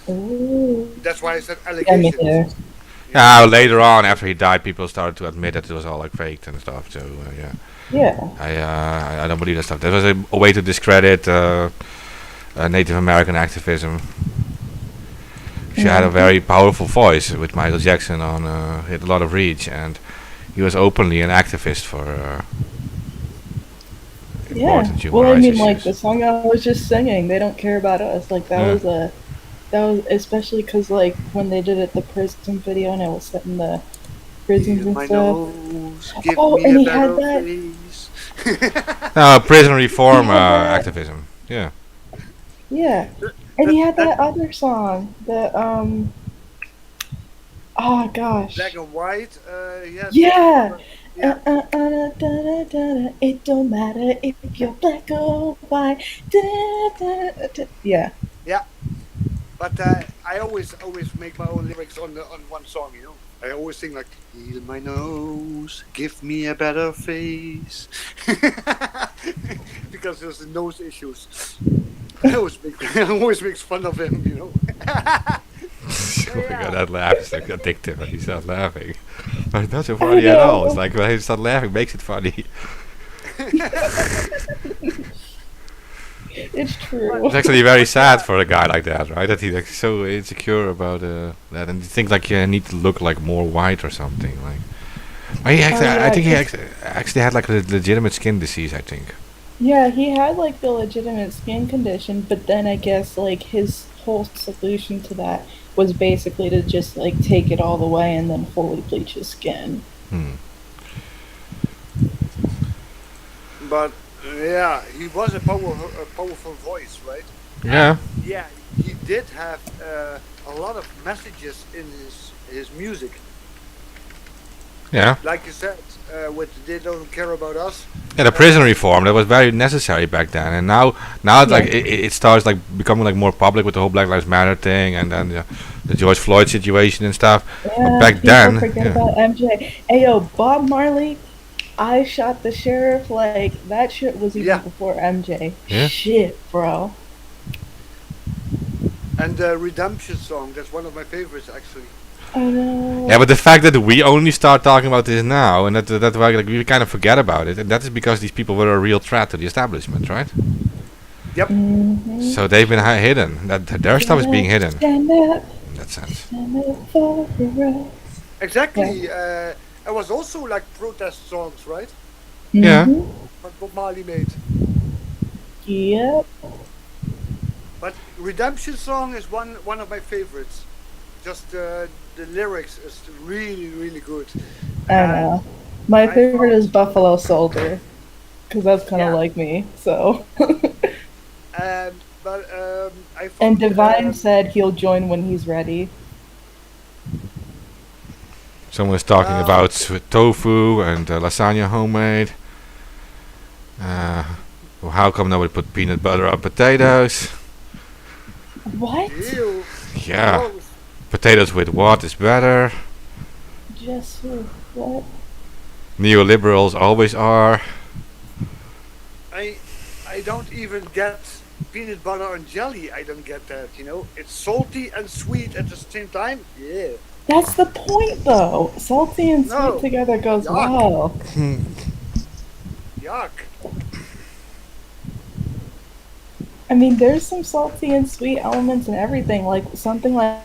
Ooh. That's why I said allegations. Yeah, later on, after he died, people started to admit that it was all like faked and stuff, so yeah. Yeah. I don't believe that stuff. That was a way to discredit Native American activism. She had a very powerful voice with Michael Jackson on, he had a lot of reach, and he was openly an activist for important human well, I rights mean, issues. like the song I was just singing, "They Don't Care About Us." Like that was especially because like when they did it, the prison video, and it was set in the prisons and stuff. And he had that. No, prison reform activism. Yeah. Yeah, and he had that other song, the oh gosh. Black and white. Yeah. It don't matter if you're black or white. Yeah. Yeah. But I always make my own lyrics on one song, you know. I always sing like, heal my nose, give me a better face. Because there's the nose issues. I always makes fun of him, you know. Oh my god, that laugh is like addictive when he starts laughing. But it's not so funny at all. It's like when he starts laughing, makes it funny. It's true. It's actually very sad for a guy like that, right? That he's like so insecure about that, and he thinks like you need to look like more white or something. Like He actually, yeah, I think he 'cause- actually had like a legitimate skin disease. I think. Yeah, he had like the legitimate skin condition, but then I guess like his whole solution to that was basically to just like take it all the way and then fully bleach his skin. Hmm. But yeah, he was a powerful voice, right? Yeah. Yeah, he did have a lot of messages in his music. Yeah. Like you said, with "They Don't Care About Us." Yeah, the prison reform that was very necessary back then, and now it's like it starts like becoming like more public with the whole Black Lives Matter thing, and then the George Floyd situation and stuff. Yeah, But back people then, forget yeah. about MJ. Hey yo, Bob Marley, I shot the sheriff. Like that shit was even before MJ. Yeah. Shit, bro. And the Redemption song, that's one of my favorites actually. I know. Yeah, but the fact that we only start talking about this now, and that like we kind of forget about it, and that is because these people were a real threat to the establishment, right? Yep. Mm-hmm. So they've been hidden. That their stuff is being hidden. Stand up. In that sense. Stand up for your rights. Exactly. It was also like protest songs, right? Yeah. What Bob Marley made. Yep. But Redemption song is one of my favorites. Just the lyrics is really good. I know. My favorite is Buffalo Soldier, because that's kind of like me. So. But I found, And Divine said he'll join when he's ready. Someone's talking about tofu and lasagna homemade. Well, how come nobody put peanut butter on potatoes? What? Ew. Yeah. Gross. Potatoes with what is better? Just what? Neoliberals always are. I don't even get peanut butter and jelly. I don't get that. It's salty and sweet at the same time. Yeah. That's the point, though. Salty and sweet No. together goes Yuck. well. Yuck. I mean, there's some salty and sweet elements in everything. Like something like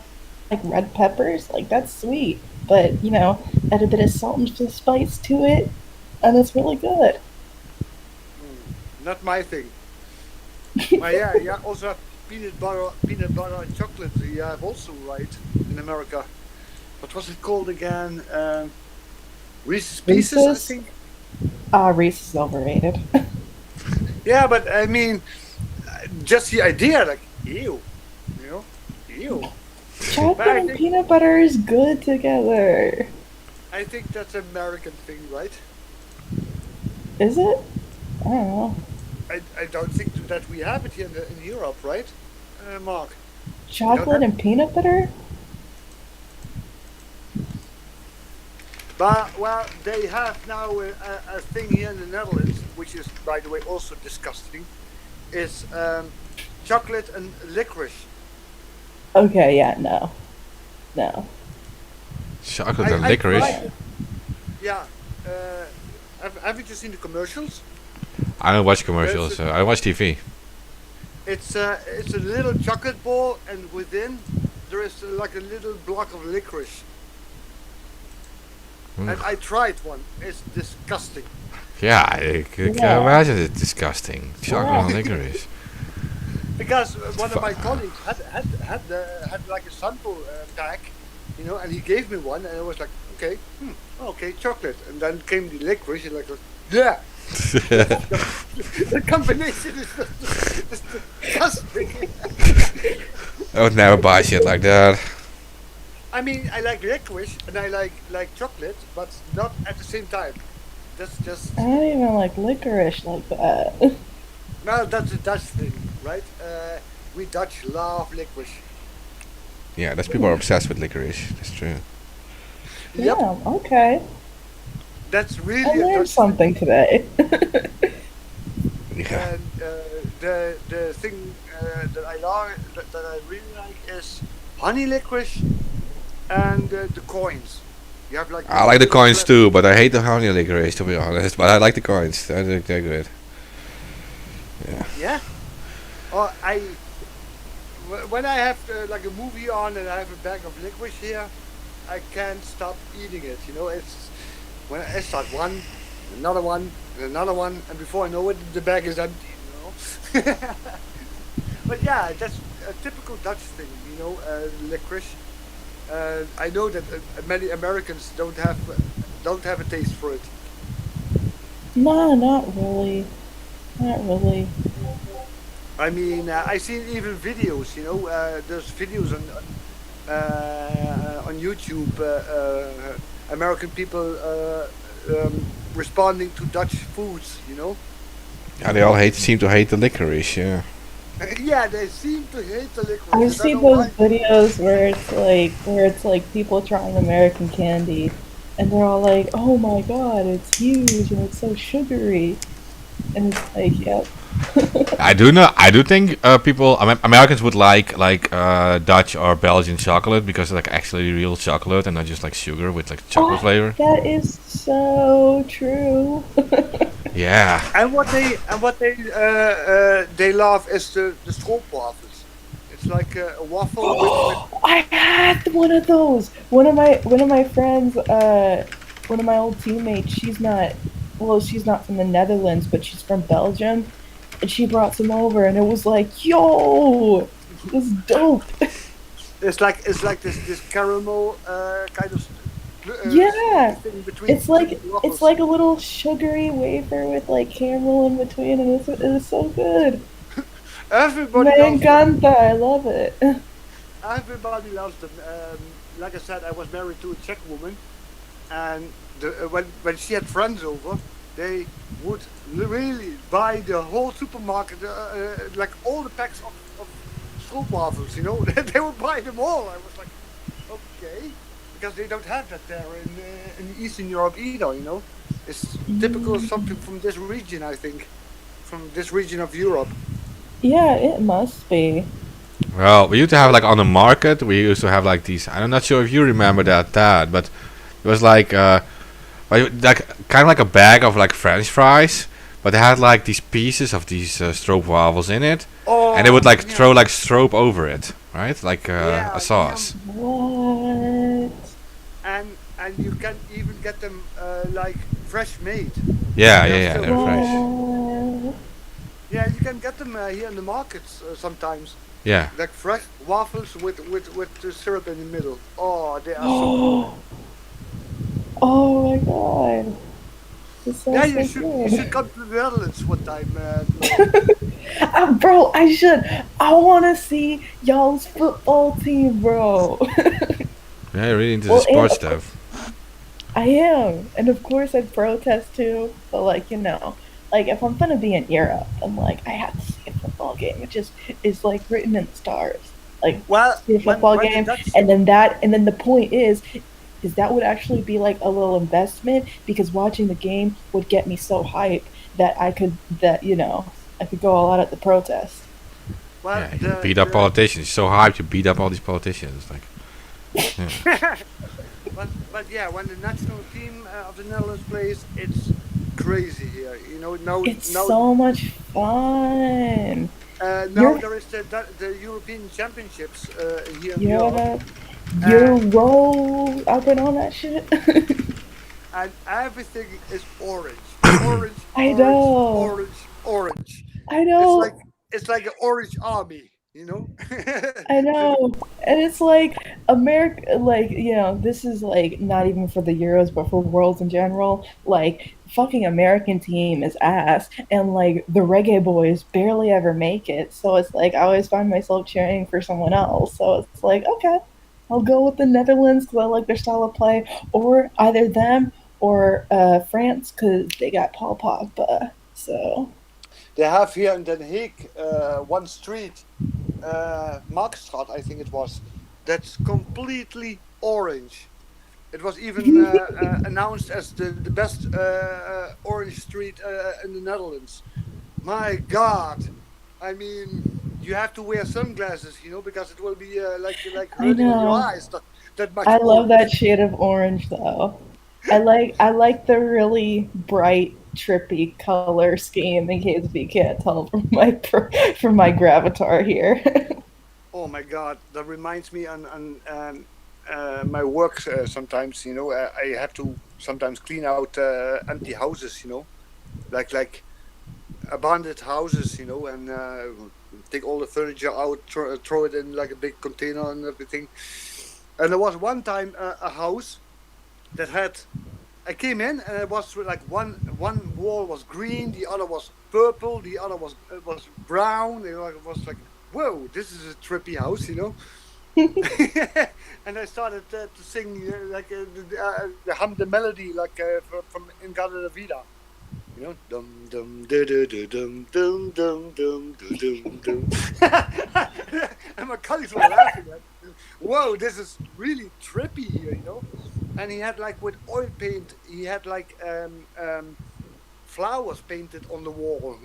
red peppers, like that's sweet, but add a bit of salt and spice to it, and it's really good. Not my thing. But yeah. Also have peanut butter and chocolate. You have also right in America. What was it called again? Reese's Pieces, I Reese's? think. Reese's is overrated. Yeah, but I mean, just the idea, like, ew, ew. Chocolate But I and think- peanut butter is good together. I think that's an American thing, right? Is it? I don't know. I don't think that we have it here in Europe, right, Mark? Chocolate and peanut butter? But, well, they have now a thing here in the Netherlands, which is, by the way, also disgusting, is chocolate and licorice. Okay, yeah, no. Chocolate and I licorice. tried it. Yeah. Haven't you seen the commercials? I don't watch commercials. I watch TV. It's a little chocolate ball, and within there is like a little block of licorice. And I tried one. It's disgusting. Yeah, I can imagine it's disgusting. Chocolate and licorice. Because one of my colleagues had like a sample pack, and he gave me one, and I was like, okay, chocolate, and then came the licorice, and like, yeah. The combination is just disgusting. I would never buy shit like that. I mean, I like licorice and I like chocolate, but not at the same time. That's just I don't even like licorice like that. well, that's a Dutch thing, right? We Dutch love licorice. Yeah, those people are obsessed with licorice. That's true. Yep. Yeah, okay. That's I really a learned Dutch something today. Yeah. And the thing that I really like is honey licorice and the coins. You have like I like the coins too, but I hate the honey licorice, to be honest. But I like the coins. I think they're good. Yeah. Or when I have like a movie on and I have a bag of licorice here, I can't stop eating it. When I start one, another one, and another one, and before I know it, the bag is empty. But yeah, that's a typical Dutch thing, licorice. I know that many Americans don't have a taste for it. No, not really. Not really. I mean, I seen even videos. There's videos on YouTube. American people responding to Dutch foods. Yeah, they all seem to hate the licorice. Yeah. Yeah, they seem to hate the licorice. I've I don't seen know those why. videos where it's like people trying American candy, and they're all like, "Oh my god, it's huge and it's so sugary," and it's like, yep. I do know. I do think people, Americans would like Dutch or Belgian chocolate because it's like actually real chocolate and not just like sugar with like chocolate flavor. That is so true. Yeah. And what they love is the stroopwafels. It's like a waffle with I had one of those. One of my friends, one of my old teammates. She's not from the Netherlands, but she's from Belgium, and she brought some over, and it was like, yo, this is dope. it's like this caramel kind of Yeah, thing between it's between like the it's waffles. like a little sugary wafer with like caramel in between, and it's so good. Me Everybody loves them. encanta. I love it. Everybody loves them. Like I said, I was married to a Czech woman, and when she had friends over, they would really buy the whole supermarket, like all the packs of stroopwafels. They would buy them all. I was like, okay, because they don't have that there in Eastern Europe either. It's typical of something from this region, I think, from this region of Europe. Yeah, it must be. Well, we used to have like on the market. We used to have like these. I'm not sure if you remember that, but it was like like kind of like a bag of like French fries, but they had like these pieces of these stroopwafels in it, and they would Oh, like yeah, throw like stroop over it, right? Like a yeah, yeah. sauce. What? And you can even get them like fresh made. Yeah, yeah, They're yeah. still They're fresh. fresh. What? Yeah, you can get them here in the markets sometimes. Yeah. Like fresh waffles with the syrup in the middle. Oh, they are so good. Oh my god. This Yeah, sounds you so should you good. should come to the Netherlands one time, Lauren. Bro, I should. I want to see y'all's football team, bro. Yeah, you're really into the Well, and sports of course, stuff. I am. And of course, I'd protest too. But, like, if I'm gonna be in Europe, I'm like, I have to see a football game. It just is like written in the stars. Like, Well, see a when football when the game, Dutch and then the point is that would actually be like a little investment because watching the game would get me so hyped that I could go all out at the protest. well Yeah, you the beat up politicians. You're so hyped, you beat up all these politicians. Like, yeah. the but yeah, when the national team of the Netherlands plays, it's crazy here. Now It's now so much fun. now You're there is the European Championships here in Europe, You're and Euro. I've been on that shit. and everything is orange, orange, I orange, know. orange, orange. I It's like know. it's like an orange army. I The- know. And it's like America, like, this is like not even for the Euros, but for worlds in general. Like, fucking American team is ass. And like, the reggae boys barely ever make it. So it's like, I always find myself cheering for someone else. So it's like, okay, I'll go with the Netherlands because I like their style of play. Or either them or France because they got Paul Pogba. So, they have here in Den Haag one street, Markstraat, I think it was, that's completely orange. It was even announced as the best orange street in the Netherlands. My God, I mean, you have to wear sunglasses, because it will be like I hurting on your know. eyes. That much I love that orange. shade of orange though. I like the really bright, trippy color scheme. In case if you can't tell from my gravatar here. Oh my God, that reminds me on my work sometimes. I have to sometimes clean out empty houses, like abandoned houses, and take all the furniture out, throw it in like a big container and everything. And there was one time a house that had. I came in and it was like one wall was green, the other was purple, the other was brown. It was like, whoa, this is a trippy house, And I started to sing hum the melody like from In Gada La Vida. Dum dum dum dum dum dum dum dum dum dum. And my colleagues were laughing. Like, whoa, this is really trippy here. And he had like with oil paint, he had like flowers painted on the wall.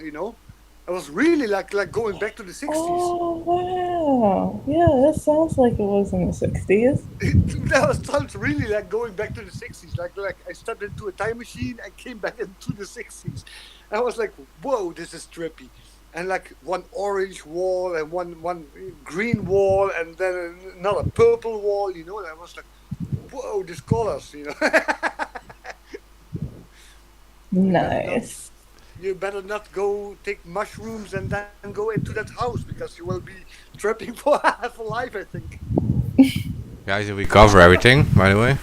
It was really like going back to the 60s. Oh wow! Yeah, that sounds like it was in the 60s. That sounds really like going back to the 60s. Like I stepped into a time machine and came back into the 60s. I was like, whoa, this is trippy. And like one orange wall and one green wall and then another purple wall. And I was like, whoa, these colors. Nice. You better not go take mushrooms and then go into that house because you will be tripping for life, I think. Guys, did we cover everything, by the way?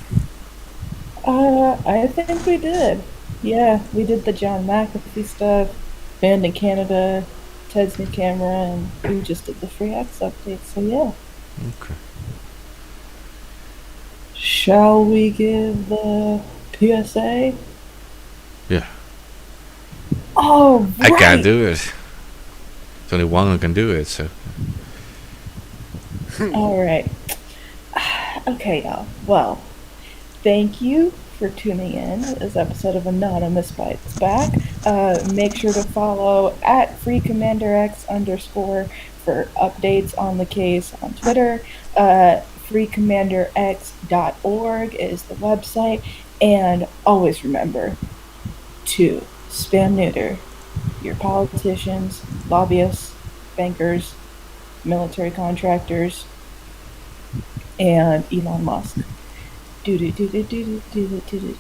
I think we did. Yeah, we did the John McAfee stuff, banned in Canada, Ted's new camera, and we just did the free X update, so yeah. Okay. Shall we give the PSA? Yeah. Oh, right. I can't do it. There's only one who can do it, so. Alright. Okay, y'all. Well, thank you for tuning in. This episode of Anonymous Bites back. Make sure to follow at FreeCommanderX_ for updates on the case on Twitter. FreeCommanderX.org is the website. And always remember to spam neuter your politicians, lobbyists, bankers, military contractors, and Elon Musk. Do do do do do do do do do do.